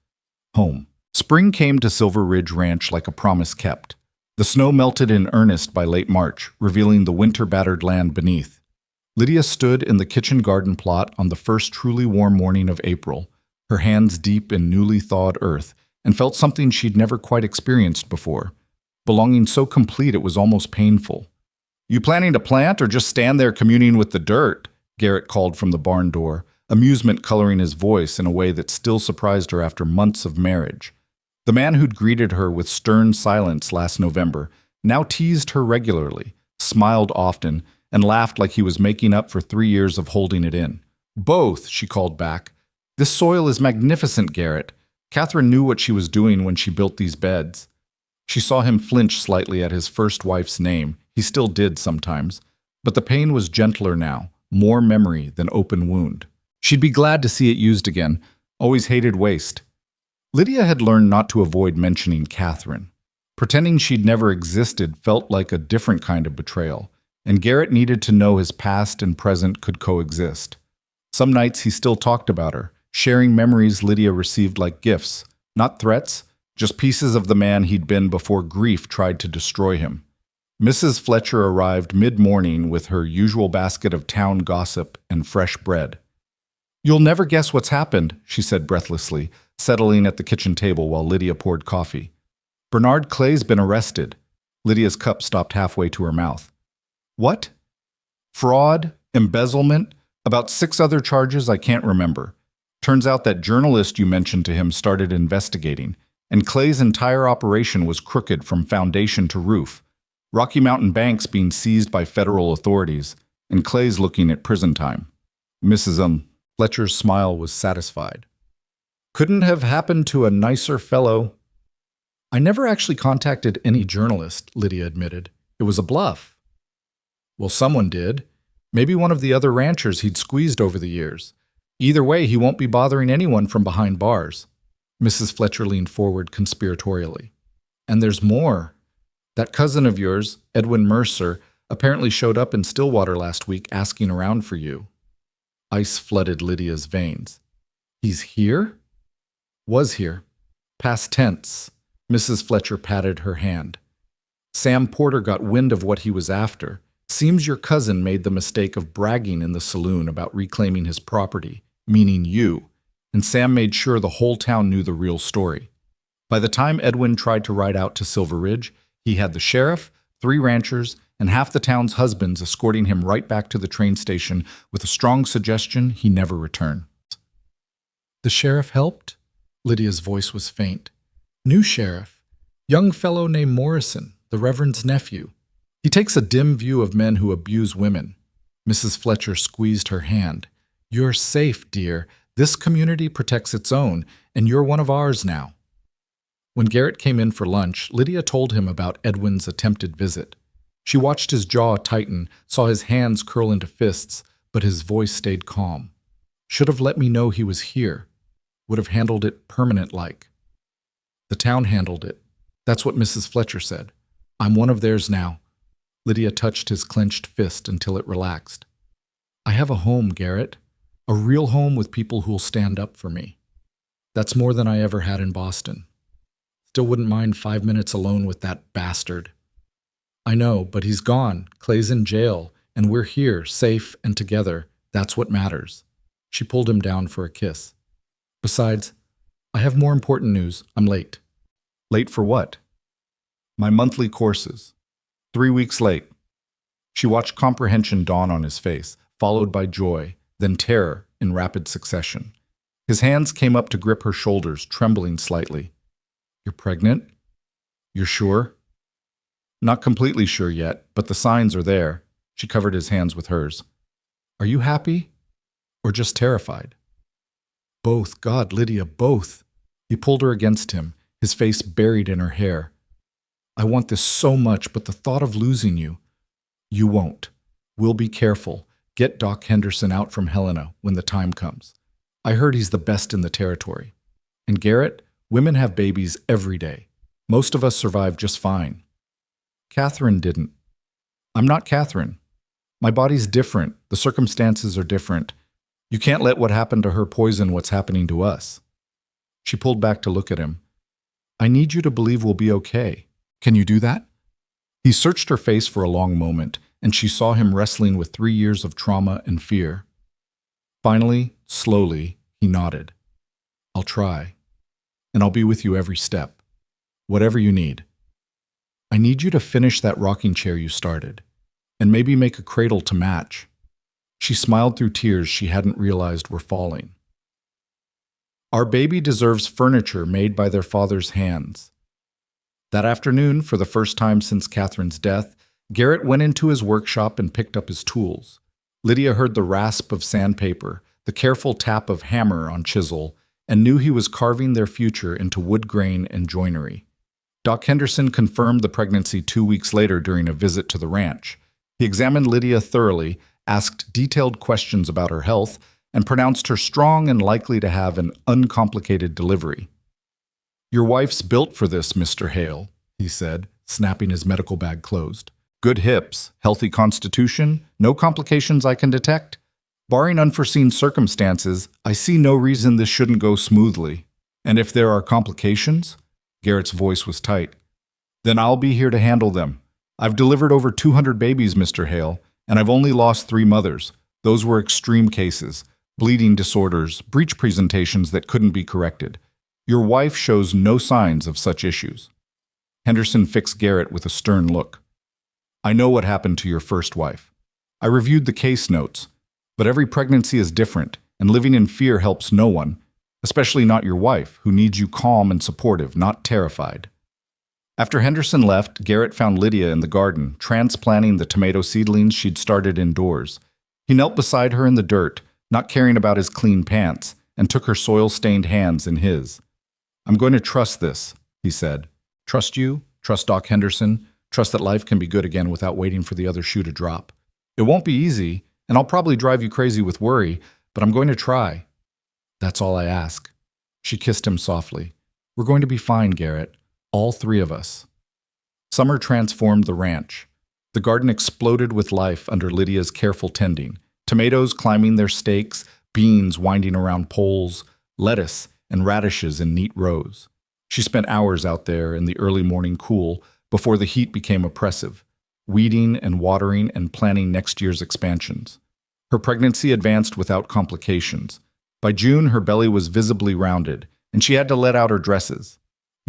Home. Spring came to Silver Ridge Ranch like a promise kept. The snow melted in earnest by late March, revealing the winter-battered land beneath. Lydia stood in the kitchen garden plot on the first truly warm morning of April, her hands deep in newly thawed earth, and felt something she'd never quite experienced before. Belonging so complete it was almost painful. You planning to plant or just stand there communing with the dirt? Garrett called from the barn door, amusement coloring his voice in a way that still surprised her after months of marriage. The man who'd greeted her with stern silence last November now teased her regularly, smiled often, and laughed like he was making up for 3 years of holding it in. Both, she called back. This soil is magnificent, Garrett. Catherine knew what she was doing when she built these beds. She saw him flinch slightly at his first wife's name. He still did sometimes. But the pain was gentler now, more memory than open wound. She'd be glad to see it used again. Always hated waste. Lydia had learned not to avoid mentioning Catherine. Pretending she'd never existed felt like a different kind of betrayal, and Garrett needed to know his past and present could coexist. Some nights he still talked about her, sharing memories Lydia received like gifts, not threats, just pieces of the man he'd been before grief tried to destroy him. Mrs. Fletcher arrived mid-morning with her usual basket of town gossip and fresh bread. You'll never guess what's happened, she said breathlessly, settling at the kitchen table while Lydia poured coffee. Bernard Clay's been arrested. Lydia's cup stopped halfway to her mouth. What? Fraud? Embezzlement? About 6 other charges I can't remember. Turns out that journalist you mentioned to him started investigating, and Clay's entire operation was crooked from foundation to roof. Rocky Mountain Bank's being seized by federal authorities, and Clay's looking at prison time. Mrs. Fletcher's smile was satisfied. Couldn't have happened to a nicer fellow. I never actually contacted any journalist, Lydia admitted. It was a bluff. Well, someone did. Maybe one of the other ranchers he'd squeezed over the years. Either way, he won't be bothering anyone from behind bars. Mrs. Fletcher leaned forward conspiratorially. And there's more. That cousin of yours, Edwin Mercer, apparently showed up in Stillwater last week asking around for you. Ice flooded Lydia's veins. He's here? Was here. Past tense. Mrs. Fletcher patted her hand. Sam Porter got wind of what he was after. Seems your cousin made the mistake of bragging in the saloon about reclaiming his property, meaning you, and Sam made sure the whole town knew the real story. By the time Edwin tried to ride out to Silver Ridge, he had the sheriff, 3 ranchers, and half the town's husbands escorting him right back to the train station with a strong suggestion he never return. The sheriff helped? Lydia's voice was faint. New sheriff. Young fellow named Morrison, the Reverend's nephew. He takes a dim view of men who abuse women. Mrs. Fletcher squeezed her hand. You're safe, dear. This community protects its own, and you're one of ours now. When Garrett came in for lunch, Lydia told him about Edwin's attempted visit. She watched his jaw tighten, saw his hands curl into fists, but his voice stayed calm. Should have let me know he was here. Would have handled it permanent-like. The town handled it. That's what Mrs. Fletcher said. I'm one of theirs now. Lydia touched his clenched fist until it relaxed. I have a home, Garrett. A real home with people who'll stand up for me. That's more than I ever had in Boston. Still wouldn't mind 5 minutes alone with that bastard. I know, but he's gone. Clay's in jail, and we're here, safe and together. That's what matters. She pulled him down for a kiss. Besides, I have more important news. I'm late. Late for what? My monthly courses. 3 weeks late. She watched comprehension dawn on his face, followed by joy, then terror in rapid succession. His hands came up to grip her shoulders, trembling slightly. You're pregnant? You're sure? Not completely sure yet, but the signs are there. She covered his hands with hers. Are you happy? Or just terrified? Both, God, Lydia, both. He pulled her against him, his face buried in her hair. I want this so much, but the thought of losing you. You won't. We'll be careful. Get Doc Henderson out from Helena when the time comes. I heard he's the best in the territory. And Garrett, women have babies every day. Most of us survive just fine. Catherine didn't. I'm not Catherine. My body's different. The circumstances are different. You can't let what happened to her poison what's happening to us. She pulled back to look at him. I need you to believe we'll be okay. Can you do that? He searched her face for a long moment, and she saw him wrestling with 3 years of trauma and fear. Finally, slowly, he nodded. I'll try. And I'll be with you every step. Whatever you need. I need you to finish that rocking chair you started, and maybe make a cradle to match. She smiled through tears she hadn't realized were falling. Our baby deserves furniture made by their father's hands. That afternoon, for the first time since Catherine's death, Garrett went into his workshop and picked up his tools. Lydia heard the rasp of sandpaper, the careful tap of hammer on chisel, and knew he was carving their future into wood grain and joinery. Doc Henderson confirmed the pregnancy 2 weeks later during a visit to the ranch. He examined Lydia thoroughly, asked detailed questions about her health, and pronounced her strong and likely to have an uncomplicated delivery. Your wife's built for this, Mr. Hale, he said, snapping his medical bag closed. Good hips, healthy constitution, no complications I can detect. Barring unforeseen circumstances, I see no reason this shouldn't go smoothly. And if there are complications? Garrett's voice was tight. Then I'll be here to handle them. I've delivered over 200 babies, Mr. Hale, and I've only lost 3 mothers. Those were extreme cases, bleeding disorders, breech presentations that couldn't be corrected. Your wife shows no signs of such issues. Henderson fixed Garrett with a stern look. I know what happened to your first wife. I reviewed the case notes, but every pregnancy is different, and living in fear helps no one, especially not your wife, who needs you calm and supportive, not terrified. After Henderson left, Garrett found Lydia in the garden, transplanting the tomato seedlings she'd started indoors. He knelt beside her in the dirt, not caring about his clean pants, and took her soil-stained hands in his. I'm going to trust this, he said. Trust you, trust Doc Henderson, trust that life can be good again without waiting for the other shoe to drop. It won't be easy, and I'll probably drive you crazy with worry, but I'm going to try. That's all I ask. She kissed him softly. We're going to be fine, Garrett. All 3 of us. Summer transformed the ranch. The garden exploded with life under Lydia's careful tending. Tomatoes climbing their stakes, beans winding around poles, lettuce and radishes in neat rows. She spent hours out there in the early morning cool before the heat became oppressive, weeding and watering and planning next year's expansions. Her pregnancy advanced without complications. By June, her belly was visibly rounded, and she had to let out her dresses.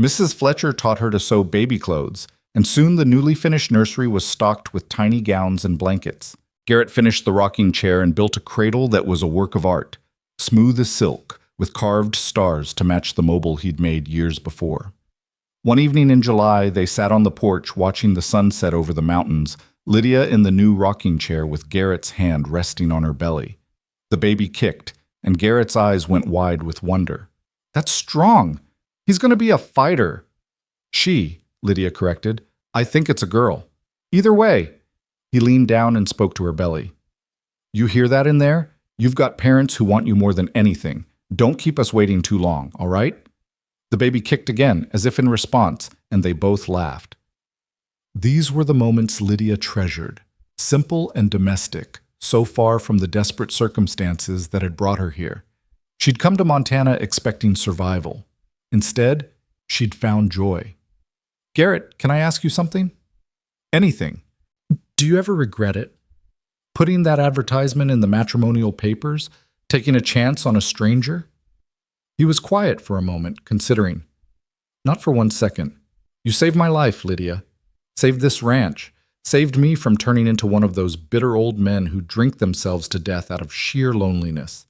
Mrs. Fletcher taught her to sew baby clothes, and soon the newly finished nursery was stocked with tiny gowns and blankets. Garrett finished the rocking chair and built a cradle that was a work of art, smooth as silk, with carved stars to match the mobile he'd made years before. One evening in July, they sat on the porch watching the sunset over the mountains, Lydia in the new rocking chair with Garrett's hand resting on her belly. The baby kicked, and Garrett's eyes went wide with wonder. That's strong. He's going to be a fighter. She, Lydia corrected. I think it's a girl. Either way. He leaned down and spoke to her belly. You hear that in there? You've got parents who want you more than anything. Don't keep us waiting too long, all right?" The baby kicked again, as if in response, and they both laughed. These were the moments Lydia treasured, simple and domestic, so far from the desperate circumstances that had brought her here. She'd come to Montana expecting survival. Instead, she'd found joy. "Garrett, can I ask you something?" "Anything." "Do you ever regret it? Putting that advertisement in the matrimonial papers? Taking a chance on a stranger?" He was quiet for a moment, considering. "Not for 1 second. You saved my life, Lydia. Saved this ranch. Saved me from turning into one of those bitter old men who drink themselves to death out of sheer loneliness.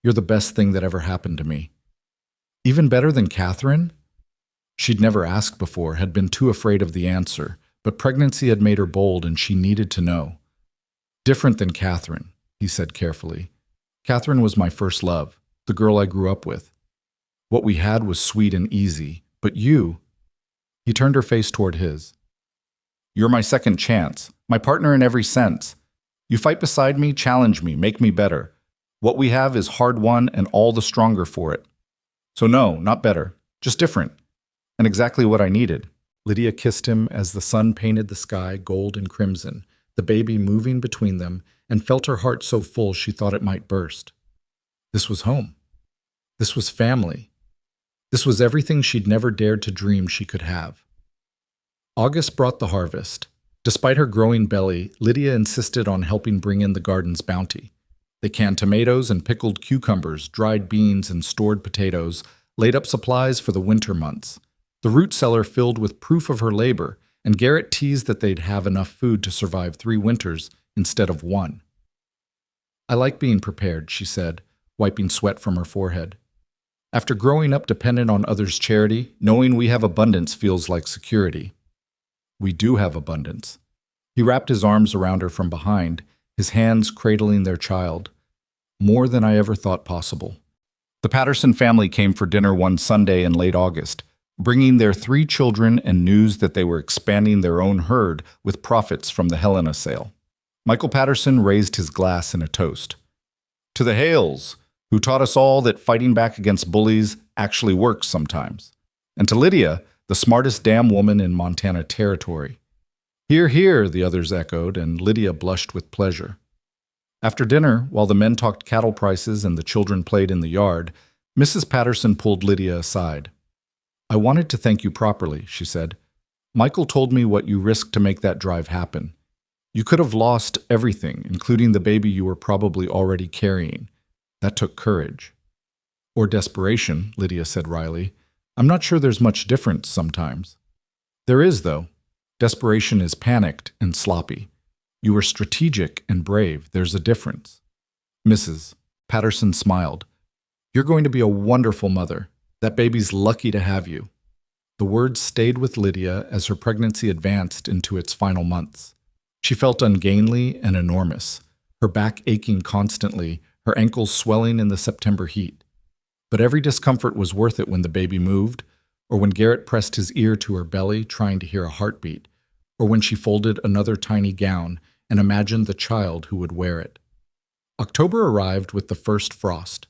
You're the best thing that ever happened to me." "Even better than Catherine?" She'd never asked before, had been too afraid of the answer, but pregnancy had made her bold and she needed to know. "Different than Catherine," he said carefully. "Catherine was my first love, the girl I grew up with. What we had was sweet and easy, but you—" He turned her face toward his. "You're my second chance, my partner in every sense. You fight beside me, challenge me, make me better. What we have is hard-won and all the stronger for it. So no, not better, just different. And exactly what I needed." Lydia kissed him as the sun painted the sky gold and crimson, the baby moving between them, and felt her heart so full she thought it might burst. This was home. This was family. This was everything she'd never dared to dream she could have. August brought the harvest. Despite her growing belly, Lydia insisted on helping bring in the garden's bounty. They canned tomatoes and pickled cucumbers, dried beans and stored potatoes, laid up supplies for the winter months. The root cellar filled with proof of her labor, and Garrett teased that they'd have enough food to survive 3 winters instead of 1. "I like being prepared," she said, wiping sweat from her forehead. "After growing up dependent on others' charity, knowing we have abundance feels like security." "We do have abundance." He wrapped his arms around her from behind, his hands cradling their child. "More than I ever thought possible." The Patterson family came for dinner one Sunday in late August, bringing their 3 children and news that they were expanding their own herd with profits from the Helena sale. Michael Patterson raised his glass in a toast. "To the Hales, who taught us all that fighting back against bullies actually works sometimes. And to Lydia, the smartest damn woman in Montana territory." "Hear, hear," the others echoed, and Lydia blushed with pleasure. After dinner, while the men talked cattle prices and the children played in the yard, Mrs. Patterson pulled Lydia aside. "I wanted to thank you properly," she said. "Michael told me what you risked to make that drive happen. You could have lost everything, including the baby you were probably already carrying. That took courage." "Or desperation," Lydia said wryly. "I'm not sure there's much difference sometimes." "There is, though. Desperation is panicked and sloppy. You were strategic and brave. There's a difference." Mrs. Patterson smiled. "You're going to be a wonderful mother. That baby's lucky to have you." The words stayed with Lydia as her pregnancy advanced into its final months. She felt ungainly and enormous, her back aching constantly, her ankles swelling in the September heat. But every discomfort was worth it when the baby moved, or when Garrett pressed his ear to her belly trying to hear a heartbeat, or when she folded another tiny gown and imagined the child who would wear it. October arrived with the first frost.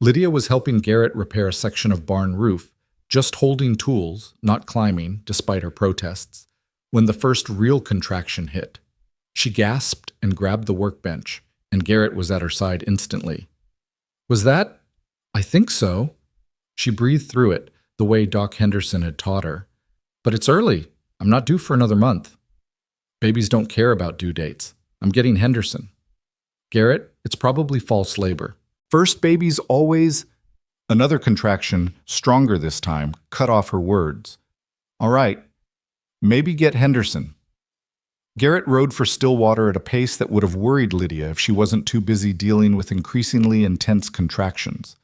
Lydia was helping Garrett repair a section of barn roof, just holding tools, not climbing, despite her protests, when the first real contraction hit. She gasped and grabbed the workbench, and Garrett was at her side instantly. "Was that? I think so." She breathed through it, the way Doc Henderson had taught her. "But it's early. I'm not due for another month." "Babies don't care about due dates. I'm getting Henderson." "Garrett, it's probably false labor. First babies always—" Another contraction, stronger this time, cut off her words. "All right, maybe get Henderson." Garrett rode for Stillwater at a pace that would have worried Lydia if she wasn't too busy dealing with increasingly intense contractions.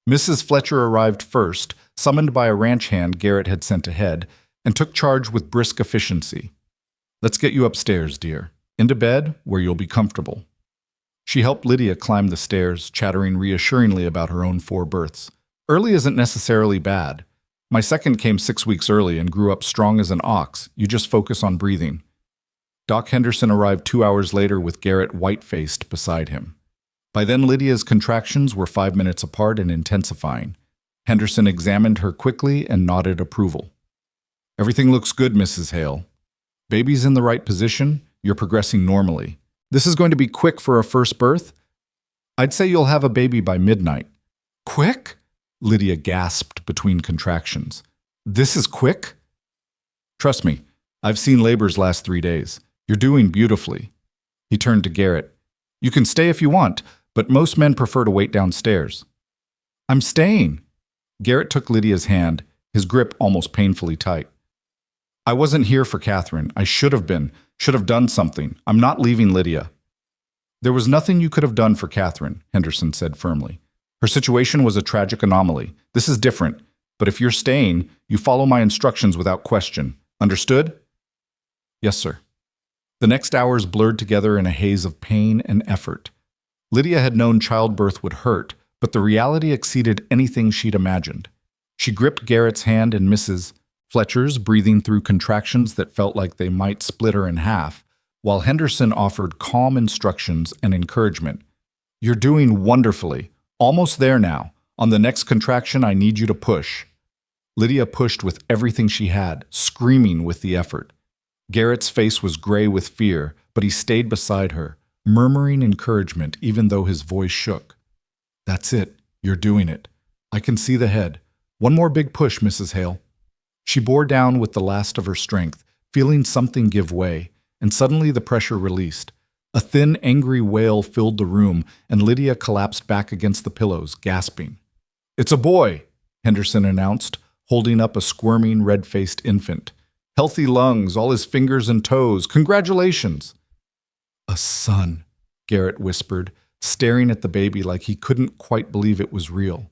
Mrs. Fletcher arrived first, summoned by a ranch hand Garrett had sent ahead, and took charge with brisk efficiency. "Let's get you upstairs, dear. Into bed, where you'll be comfortable." She helped Lydia climb the stairs, chattering reassuringly about her own 4 births. "Early isn't necessarily bad. My second came 6 weeks early and grew up strong as an ox. You just focus on breathing." Doc Henderson arrived 2 hours later with Garrett white-faced beside him. By then, Lydia's contractions were 5 minutes apart and intensifying. Henderson examined her quickly and nodded approval. Everything looks good, Mrs. Hale. Baby's in the right position. You're progressing normally. This is going to be quick for a first birth. I'd say you'll have a baby by midnight. Quick? Lydia gasped between contractions. This is quick? Trust me, I've seen labors last 3 days. You're doing beautifully. He turned to Garrett. You can stay if you want, but most men prefer to wait downstairs. I'm staying. Garrett took Lydia's hand, his grip almost painfully tight. I wasn't here for Catherine. I should have been. Should have done something. I'm not leaving Lydia. There was nothing you could have done for Catherine, Henderson said firmly. Her situation was a tragic anomaly. This is different. But if you're staying, you follow my instructions without question. Understood? Yes, sir. The next hours blurred together in a haze of pain and effort. Lydia had known childbirth would hurt, but the reality exceeded anything she'd imagined. She gripped Garrett's hand and Mrs. Fletcher's, breathing through contractions that felt like they might split her in half, while Henderson offered calm instructions and encouragement. You're doing wonderfully. Almost there now. On the next contraction, I need you to push. Lydia pushed with everything she had, screaming with the effort. Garrett's face was gray with fear, but he stayed beside her, murmuring encouragement even though his voice shook. That's it. You're doing it. I can see the head. One more big push, Mrs. Hale. She bore down with the last of her strength, feeling something give way, and suddenly the pressure released. A thin, angry wail filled the room, and Lydia collapsed back against the pillows, gasping. It's a boy, Henderson announced, holding up a squirming, red-faced infant. Healthy lungs, all his fingers and toes. Congratulations! A son, Garrett whispered, staring at the baby like he couldn't quite believe it was real.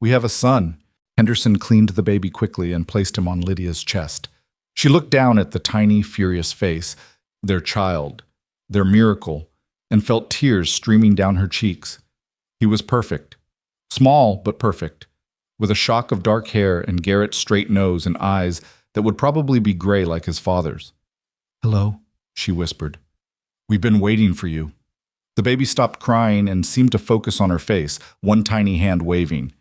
We have a son. Henderson cleaned the baby quickly and placed him on Lydia's chest. She looked down at the tiny, furious face, their child, their miracle, and felt tears streaming down her cheeks. He was perfect. Small, but perfect, with a shock of dark hair and Garrett's straight nose and eyes that would probably be gray like his father's. Hello, she whispered. We've been waiting for you. The baby stopped crying and seemed to focus on her face, one tiny hand waving.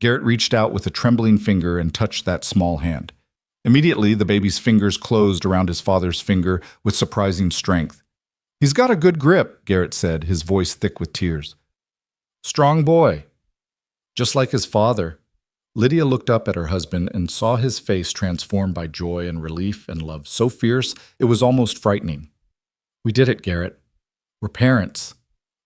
Garrett reached out with a trembling finger and touched that small hand. Immediately, the baby's fingers closed around his father's finger with surprising strength. He's got a good grip, Garrett said, his voice thick with tears. Strong boy. Just like his father. Lydia looked up at her husband and saw his face transformed by joy and relief and love so fierce it was almost frightening. We did it, Garrett. We're parents.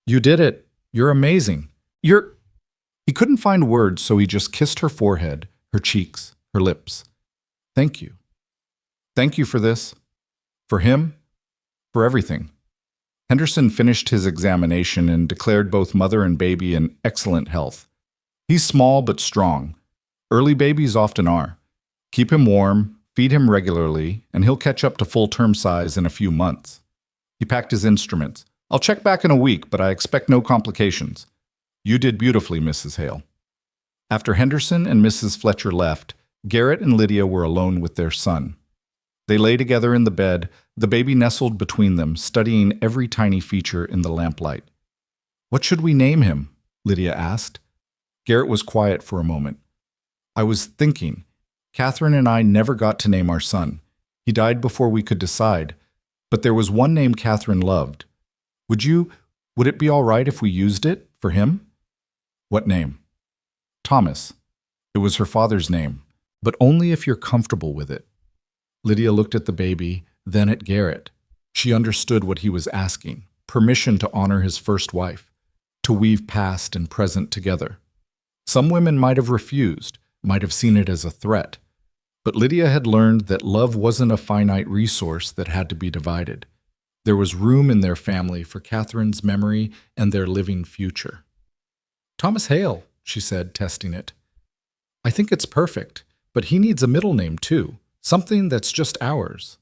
You did it. You're amazing. He couldn't find words, so he just kissed her forehead, her cheeks, her lips. Thank you. Thank you for this. For him. For everything. Henderson finished his examination and declared both mother and baby in excellent health. He's small but strong. Early babies often are. Keep him warm, feed him regularly, and he'll catch up to full-term size in a few months. He packed his instruments. I'll check back in a week, but I expect no complications. You did beautifully, Mrs. Hale. After Henderson and Mrs. Fletcher left, Garrett and Lydia were alone with their son. They lay together in the bed, the baby nestled between them, studying every tiny feature in the lamplight. What should we name him? Lydia asked. Garrett was quiet for a moment. I was thinking. Catherine and I never got to name our son. He died before we could decide. But there was one name Catherine loved. Would it be all right if we used it for him? What name? Thomas. It was her father's name, but only if you're comfortable with it. Lydia looked at the baby, then at Garrett. She understood what he was asking, permission to honor his first wife, to weave past and present together. Some women might have refused, might have seen it as a threat, but Lydia had learned that love wasn't a finite resource that had to be divided. There was room in their family for Catherine's memory and their living future. Thomas Hale, she said, testing it. I think it's perfect, but he needs a middle name too, something that's just ours.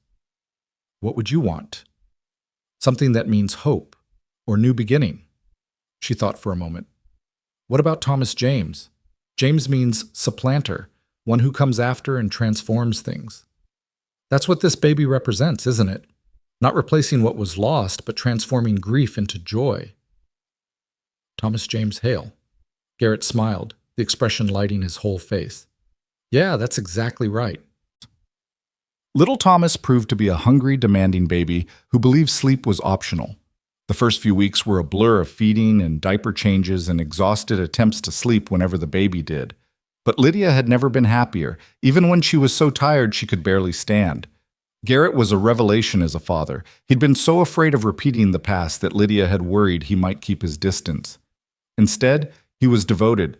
What would you want? Something that means hope or new beginning. She thought for a moment. What about Thomas James? James means supplanter, one who comes after and transforms things. That's what this baby represents, isn't it? Not replacing what was lost, but transforming grief into joy. Thomas James Hale. Garrett smiled, the expression lighting his whole face. Yeah, that's exactly right. Little Thomas proved to be a hungry, demanding baby who believed sleep was optional. The first few weeks were a blur of feeding and diaper changes and exhausted attempts to sleep whenever the baby did. But Lydia had never been happier, even when she was so tired she could barely stand. Garrett was a revelation as a father. He'd been so afraid of repeating the past that Lydia had worried he might keep his distance. Instead, he was devoted,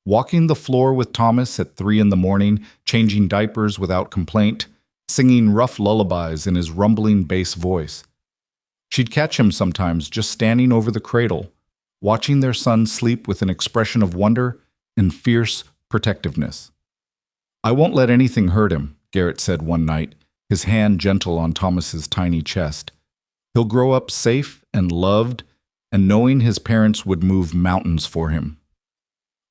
walking the floor with Thomas at 3 in the morning, changing diapers without complaint, singing rough lullabies in his rumbling bass voice. She'd catch him sometimes just standing over the cradle, watching their son sleep with an expression of wonder and fierce protectiveness. I won't let anything hurt him, Garrett said one night, his hand gentle on Thomas's tiny chest. He'll grow up safe and loved, and knowing his parents would move mountains for him.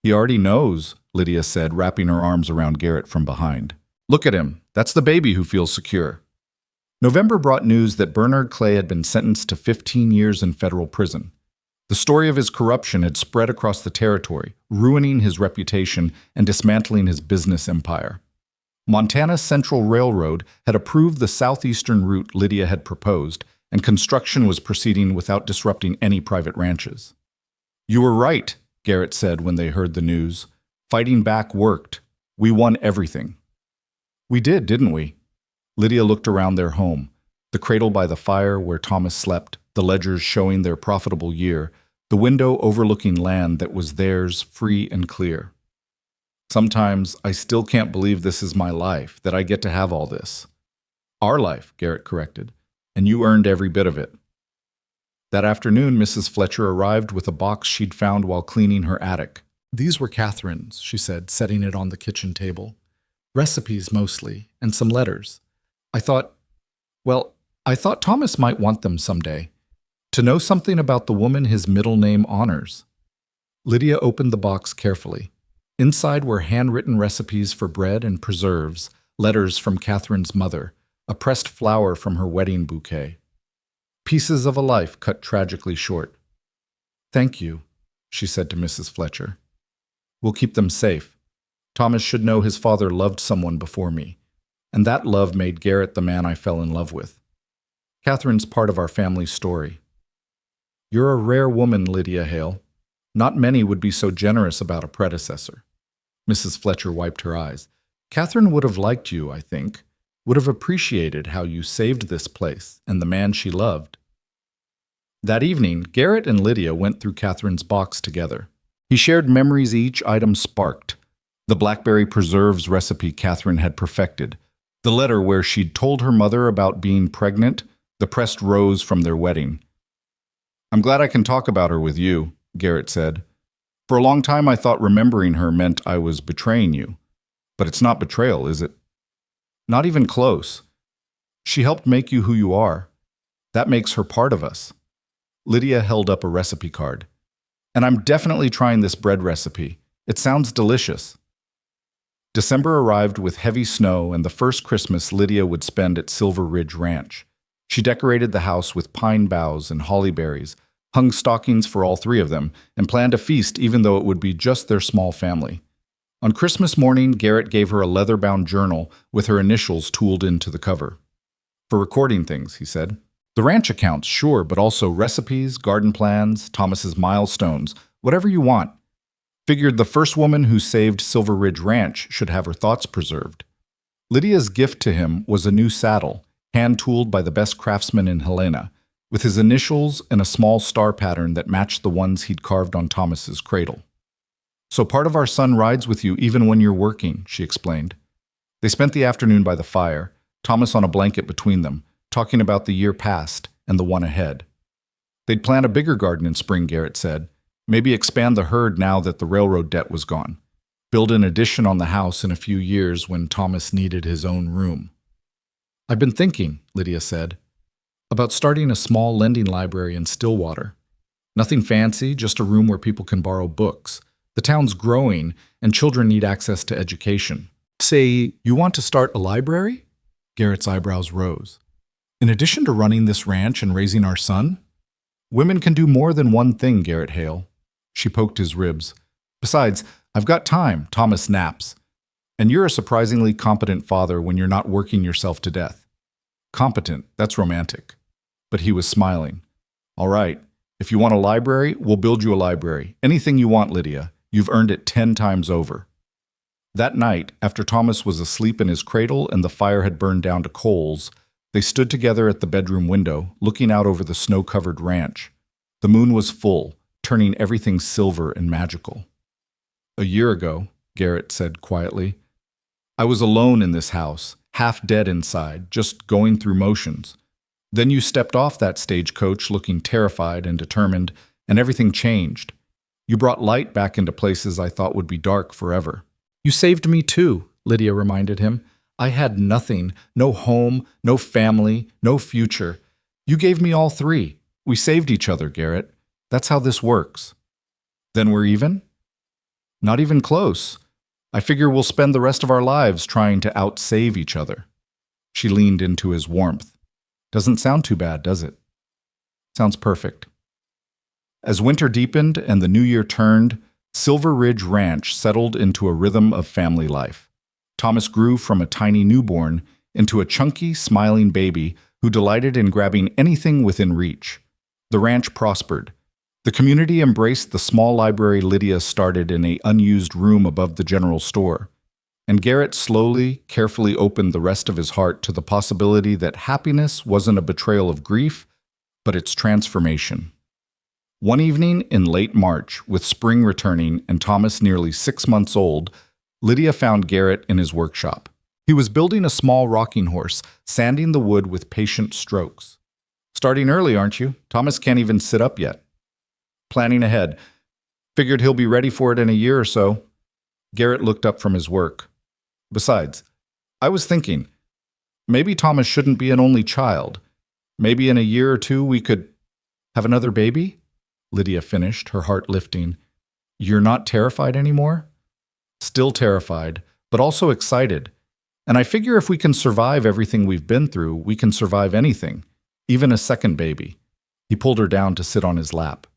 He already knows, Lydia said, wrapping her arms around Garrett from behind. Look at him. That's the baby who feels secure. November brought news that Bernard Clay had been sentenced to 15 years in federal prison. The story of his corruption had spread across the territory, ruining his reputation and dismantling his business empire. Montana's Central Railroad had approved the southeastern route Lydia had proposed, and construction was proceeding without disrupting any private ranches. You were right, Garrett said when they heard the news. Fighting back worked. We won everything. We did, didn't we? Lydia looked around their home, the cradle by the fire where Thomas slept, the ledgers showing their profitable year, the window overlooking land that was theirs free and clear. Sometimes I still can't believe this is my life, that I get to have all this. Our life, Garrett corrected, and you earned every bit of it. That afternoon, Mrs. Fletcher arrived with a box she'd found while cleaning her attic. These were Catherine's, she said, setting it on the kitchen table. Recipes mostly, and some letters. I thought Thomas might want them someday. To know something about the woman his middle name honors. Lydia opened the box carefully. Inside were handwritten recipes for bread and preserves, letters from Catherine's mother, a pressed flower from her wedding bouquet. Pieces of a life cut tragically short. Thank you, she said to Mrs. Fletcher. We'll keep them safe. Thomas should know his father loved someone before me, and that love made Garrett the man I fell in love with. Catherine's part of our family story. You're a rare woman, Lydia Hale. Not many would be so generous about a predecessor. Mrs. Fletcher wiped her eyes. Catherine would have liked you, I think, would have appreciated how you saved this place and the man she loved. That evening, Garrett and Lydia went through Catherine's box together. He shared memories each item sparked. The blackberry preserves recipe Catherine had perfected, the letter where she'd told her mother about being pregnant, the pressed rose from their wedding. I'm glad I can talk about her with you, Garrett said. For a long time I thought remembering her meant I was betraying you. But it's not betrayal, is it? Not even close. She helped make you who you are. That makes her part of us. Lydia held up a recipe card. And I'm definitely trying this bread recipe. It sounds delicious. December arrived with heavy snow and the first Christmas Lydia would spend at Silver Ridge Ranch. She decorated the house with pine boughs and holly berries, hung stockings for all three of them, and planned a feast even though it would be just their small family. On Christmas morning, Garrett gave her a leather-bound journal with her initials tooled into the cover. For recording things, he said. The ranch accounts, sure, but also recipes, garden plans, Thomas's milestones, whatever you want. Figured the first woman who saved Silver Ridge Ranch should have her thoughts preserved. Lydia's gift to him was a new saddle, hand-tooled by the best craftsman in Helena, with his initials and a small star pattern that matched the ones he'd carved on Thomas's cradle. So part of our son rides with you even when you're working, she explained. They spent the afternoon by the fire, Thomas on a blanket between them, talking about the year past and the one ahead. They'd plan a bigger garden in spring, Garrett said. Maybe expand the herd now that the railroad debt was gone. Build an addition on the house in a few years when Thomas needed his own room. I've been thinking, Lydia said, about starting a small lending library in Stillwater. Nothing fancy, just a room where people can borrow books. The town's growing, and children need access to education. Say, you want to start a library? Garrett's eyebrows rose. In addition to running this ranch and raising our son? Women can do more than one thing, Garrett Hale. She poked his ribs. Besides, I've got time, Thomas naps. And you're a surprisingly competent father when you're not working yourself to death. Competent, that's romantic. But he was smiling. All right, if you want a library, we'll build you a library. Anything you want, Lydia. You've earned it 10 times over. That night, after Thomas was asleep in his cradle and the fire had burned down to coals, they stood together at the bedroom window, looking out over the snow-covered ranch. The moon was full, turning everything silver and magical. A year ago, Garrett said quietly, I was alone in this house, half dead inside, just going through motions. Then you stepped off that stagecoach looking terrified and determined, and everything changed. You brought light back into places I thought would be dark forever. You saved me too, Lydia reminded him. I had nothing, no home, no family, no future. You gave me all three. We saved each other, Garrett. That's how this works. Then we're even? Not even close. I figure we'll spend the rest of our lives trying to outsave each other. She leaned into his warmth. Doesn't sound too bad, does it? Sounds perfect. As winter deepened and the new year turned, Silver Ridge Ranch settled into a rhythm of family life. Thomas grew from a tiny newborn into a chunky, smiling baby who delighted in grabbing anything within reach. The ranch prospered. The community embraced the small library Lydia started in an unused room above the general store. And Garrett slowly, carefully opened the rest of his heart to the possibility that happiness wasn't a betrayal of grief, but its transformation. One evening in late March, with spring returning and Thomas nearly 6 months old, Lydia found Garrett in his workshop. He was building a small rocking horse, sanding the wood with patient strokes. Starting early, aren't you? Thomas can't even sit up yet. Planning ahead. Figured he'll be ready for it in a year or so. Garrett looked up from his work. Besides, I was thinking, maybe Thomas shouldn't be an only child. Maybe in a year or two we could have another baby? Lydia finished, her heart lifting. You're not terrified anymore? Still terrified, but also excited. And I figure if we can survive everything we've been through, we can survive anything, even a second baby. He pulled her down to sit on his lap.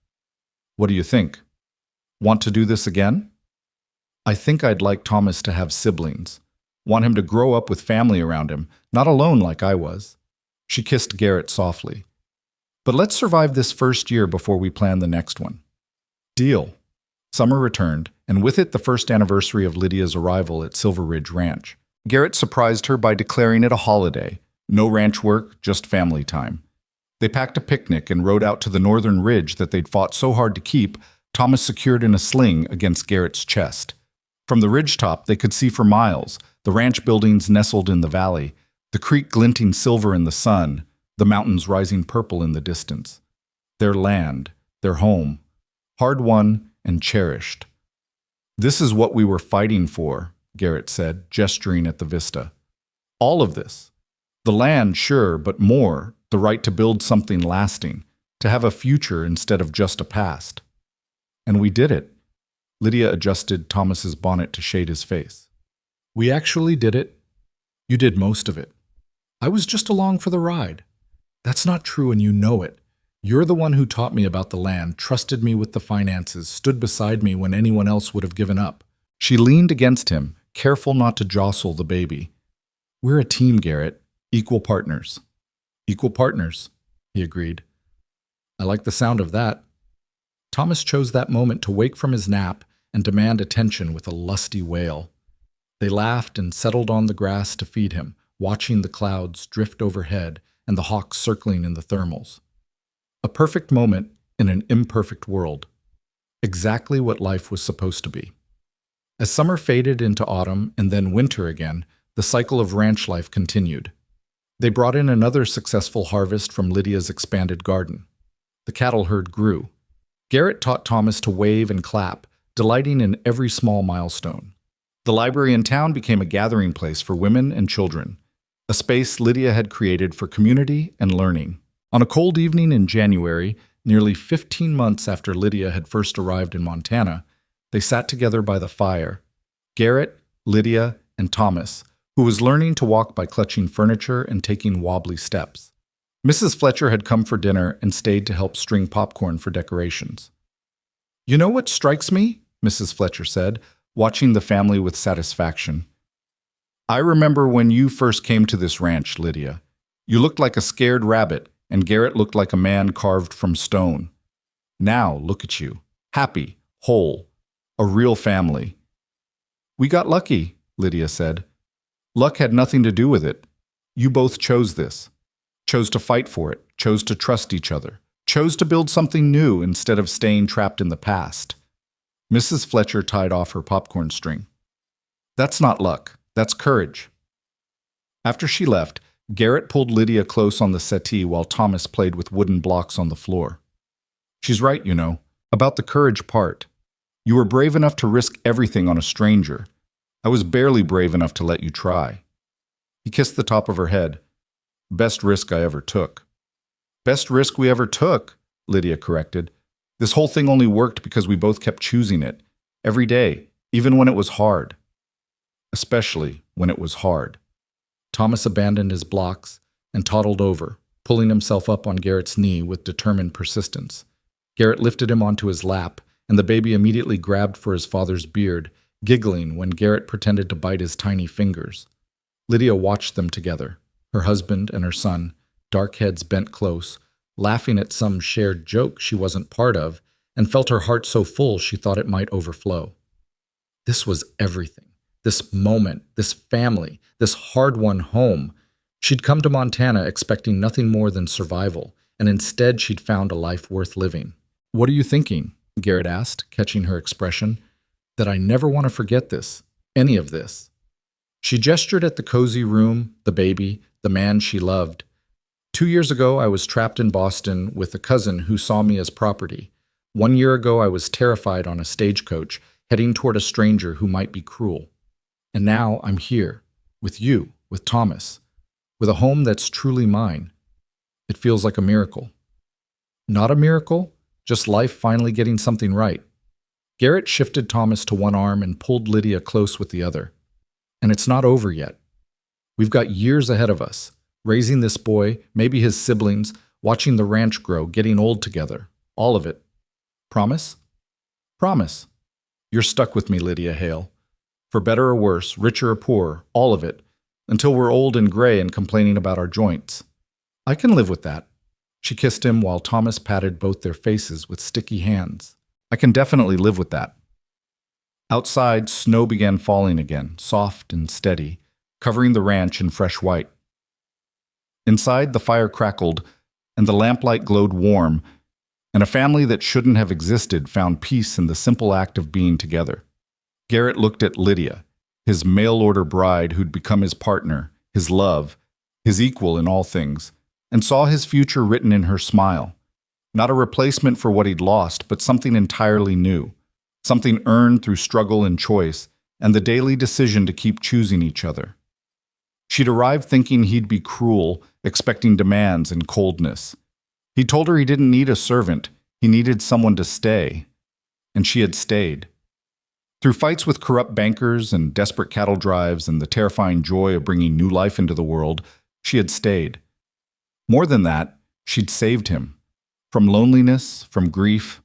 What do you think? Want to do this again? I think I'd like Thomas to have siblings. Want him to grow up with family around him, not alone like I was. She kissed Garrett softly. But let's survive this first year before we plan the next one. Deal. Summer returned, and with it the first anniversary of Lydia's arrival at Silver Ridge Ranch. Garrett surprised her by declaring it a holiday. No ranch work, just family time. They packed a picnic and rode out to the northern ridge that they'd fought so hard to keep, Thomas secured in a sling against Garrett's chest. From the ridgetop they could see for miles, the ranch buildings nestled in the valley, the creek glinting silver in the sun, the mountains rising purple in the distance. Their land, their home, hard-won and cherished. This is what we were fighting for, Garrett said, gesturing at the vista. All of this. The land, sure, but more, the right to build something lasting, to have a future instead of just a past. And we did it. Lydia adjusted Thomas's bonnet to shade his face. We actually did it. You did most of it. I was just along for the ride. That's not true and you know it. You're the one who taught me about the land, trusted me with the finances, stood beside me when anyone else would have given up. She leaned against him, careful not to jostle the baby. We're a team, Garrett. Equal partners. Equal partners, he agreed. I like the sound of that. Thomas chose that moment to wake from his nap and demand attention with a lusty wail. They laughed and settled on the grass to feed him, watching the clouds drift overhead and the hawks circling in the thermals. A perfect moment in an imperfect world. Exactly what life was supposed to be. As summer faded into autumn and then winter again, the cycle of ranch life continued. They brought in another successful harvest from Lydia's expanded garden. The cattle herd grew. Garrett taught Thomas to wave and clap, delighting in every small milestone. The library in town became a gathering place for women and children, a space Lydia had created for community and learning. On a cold evening in January, nearly 15 months after Lydia had first arrived in Montana, they sat together by the fire. Garrett, Lydia, and Thomas, who was learning to walk by clutching furniture and taking wobbly steps. Mrs. Fletcher had come for dinner and stayed to help string popcorn for decorations. You know what strikes me? Mrs. Fletcher said, watching the family with satisfaction. I remember when you first came to this ranch, Lydia. You looked like a scared rabbit, and Garrett looked like a man carved from stone. Now, look at you. Happy, whole, a real family. We got lucky, Lydia said. Luck had nothing to do with it. You both chose this. Chose to fight for it, chose to trust each other, chose to build something new instead of staying trapped in the past. Mrs. Fletcher tied off her popcorn string. That's not luck. That's courage. After she left, Garrett pulled Lydia close on the settee while Thomas played with wooden blocks on the floor. She's right, you know, about the courage part. You were brave enough to risk everything on a stranger. I was barely brave enough to let you try. He kissed the top of her head. Best risk I ever took. Best risk we ever took, Lydia corrected. This whole thing only worked because we both kept choosing it. Every day, even when it was hard. Especially when it was hard. Thomas abandoned his blocks and toddled over, pulling himself up on Garrett's knee with determined persistence. Garrett lifted him onto his lap, and the baby immediately grabbed for his father's beard, giggling when Garrett pretended to bite his tiny fingers. Lydia watched them together, her husband and her son, dark heads bent close, laughing at some shared joke she wasn't part of, and felt her heart so full she thought it might overflow. This was everything. This moment, this family, this hard-won home. She'd come to Montana expecting nothing more than survival, and instead she'd found a life worth living. What are you thinking? Garrett asked, catching her expression. That I never want to forget this, any of this. She gestured at the cozy room, the baby, the man she loved. 2 years ago, I was trapped in Boston with a cousin who saw me as property. 1 year ago, I was terrified on a stagecoach, heading toward a stranger who might be cruel. And now I'm here, with you, with Thomas, with a home that's truly mine. It feels like a miracle. Not a miracle, just life finally getting something right. Garrett shifted Thomas to one arm and pulled Lydia close with the other. And it's not over yet. We've got years ahead of us, raising this boy, maybe his siblings, watching the ranch grow, getting old together. All of it. Promise? Promise. You're stuck with me, Lydia Hale. For better or worse, richer or poor, all of it, until we're old and gray and complaining about our joints. I can live with that. She kissed him while Thomas patted both their faces with sticky hands. I can definitely live with that. Outside, snow began falling again, soft and steady, covering the ranch in fresh white. Inside, the fire crackled, and the lamplight glowed warm, and a family that shouldn't have existed found peace in the simple act of being together. Garrett looked at Lydia, his mail-order bride who'd become his partner, his love, his equal in all things, and saw his future written in her smile. Not a replacement for what he'd lost, but something entirely new, something earned through struggle and choice, and the daily decision to keep choosing each other. She'd arrived thinking he'd be cruel, expecting demands and coldness. He told her he didn't need a servant, he needed someone to stay. And she had stayed. Through fights with corrupt bankers and desperate cattle drives and the terrifying joy of bringing new life into the world, she had stayed. More than that, she'd saved him. From loneliness, from grief,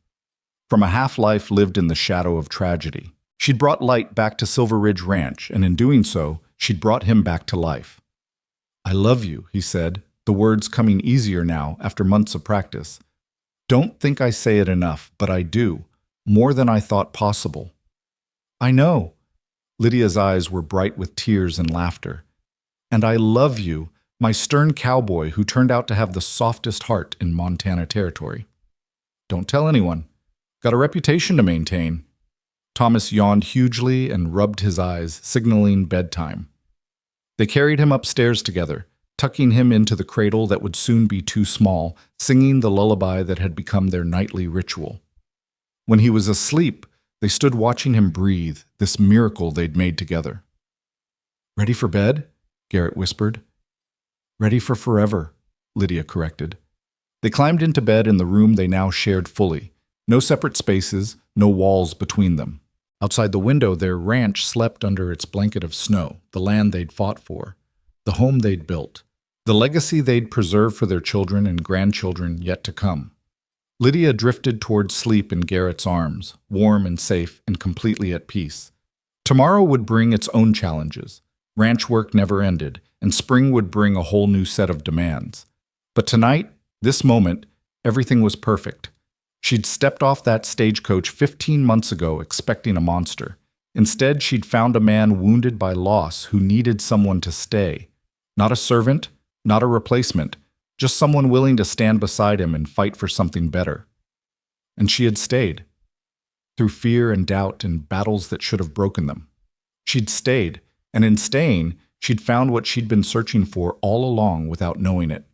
from a half-life lived in the shadow of tragedy. She'd brought light back to Silver Ridge Ranch, and in doing so, she'd brought him back to life. I love you, he said, the words coming easier now after months of practice. Don't think I say it enough, but I do, more than I thought possible. I know. Lydia's eyes were bright with tears and laughter. And I love you, my stern cowboy who turned out to have the softest heart in Montana territory. Don't tell anyone. Got a reputation to maintain. Thomas yawned hugely and rubbed his eyes, signaling bedtime. They carried him upstairs together, tucking him into the cradle that would soon be too small, singing the lullaby that had become their nightly ritual. When he was asleep, they stood watching him breathe, this miracle they'd made together. Ready for bed? Garrett whispered. Ready for forever, Lydia corrected. They climbed into bed in the room they now shared fully. No separate spaces, no walls between them. Outside the window, their ranch slept under its blanket of snow, the land they'd fought for, the home they'd built, the legacy they'd preserve for their children and grandchildren yet to come. Lydia drifted toward sleep in Garrett's arms, warm and safe and completely at peace. Tomorrow would bring its own challenges. Ranch work never ended, and spring would bring a whole new set of demands. But tonight, this moment, everything was perfect. She'd stepped off that stagecoach 15 months ago expecting a monster. Instead, she'd found a man wounded by loss who needed someone to stay. Not a servant, not a replacement, just someone willing to stand beside him and fight for something better. And she had stayed. Through fear and doubt and battles that should have broken them. She'd stayed, and in staying, she'd found what she'd been searching for all along without knowing it.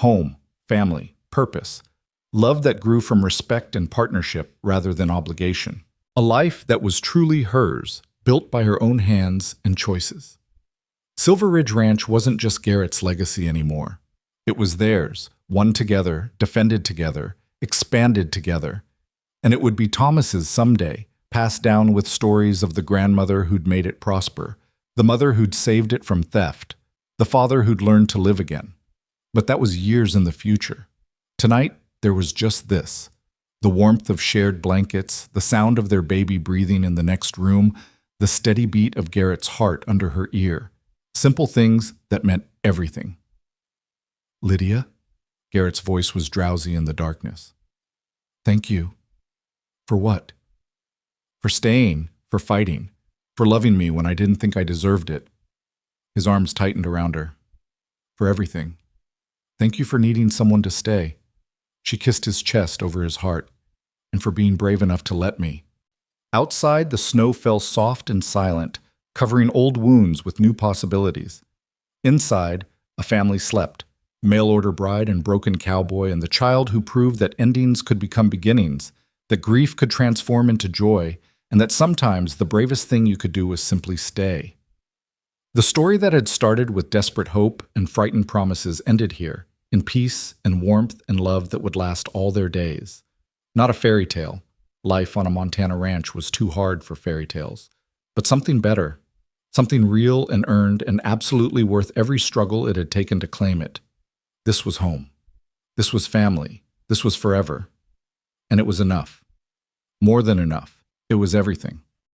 Home, family, purpose. Love that grew from respect and partnership rather than obligation. A life that was truly hers, built by her own hands and choices. Silver Ridge Ranch wasn't just Garrett's legacy anymore. It was theirs, won together, defended together, expanded together. And it would be Thomas's someday, passed down with stories of the grandmother who'd made it prosper, the mother who'd saved it from theft, the father who'd learned to live again. But that was years in the future. Tonight, there was just this. The warmth of shared blankets, the sound of their baby breathing in the next room, the steady beat of Garrett's heart under her ear. Simple things that meant everything. Lydia? Garrett's voice was drowsy in the darkness. Thank you. For what? For staying, for fighting, for loving me when I didn't think I deserved it. His arms tightened around her. For everything. Thank you for needing someone to stay. She kissed his chest over his heart, and for being brave enough to let me. Outside, the snow fell soft and silent, covering old wounds with new possibilities. Inside, a family slept. Mail-order bride and broken cowboy and the child who proved that endings could become beginnings, that grief could transform into joy, and that sometimes the bravest thing you could do was simply stay. The story that had started with desperate hope and frightened promises ended here, in peace and warmth and love that would last all their days. Not a fairy tale. Life on a Montana ranch was too hard for fairy tales. But something better. Something real and earned and absolutely worth every struggle it had taken to claim it. This was home. This was family. This was forever. And it was enough. More than enough. It was everything.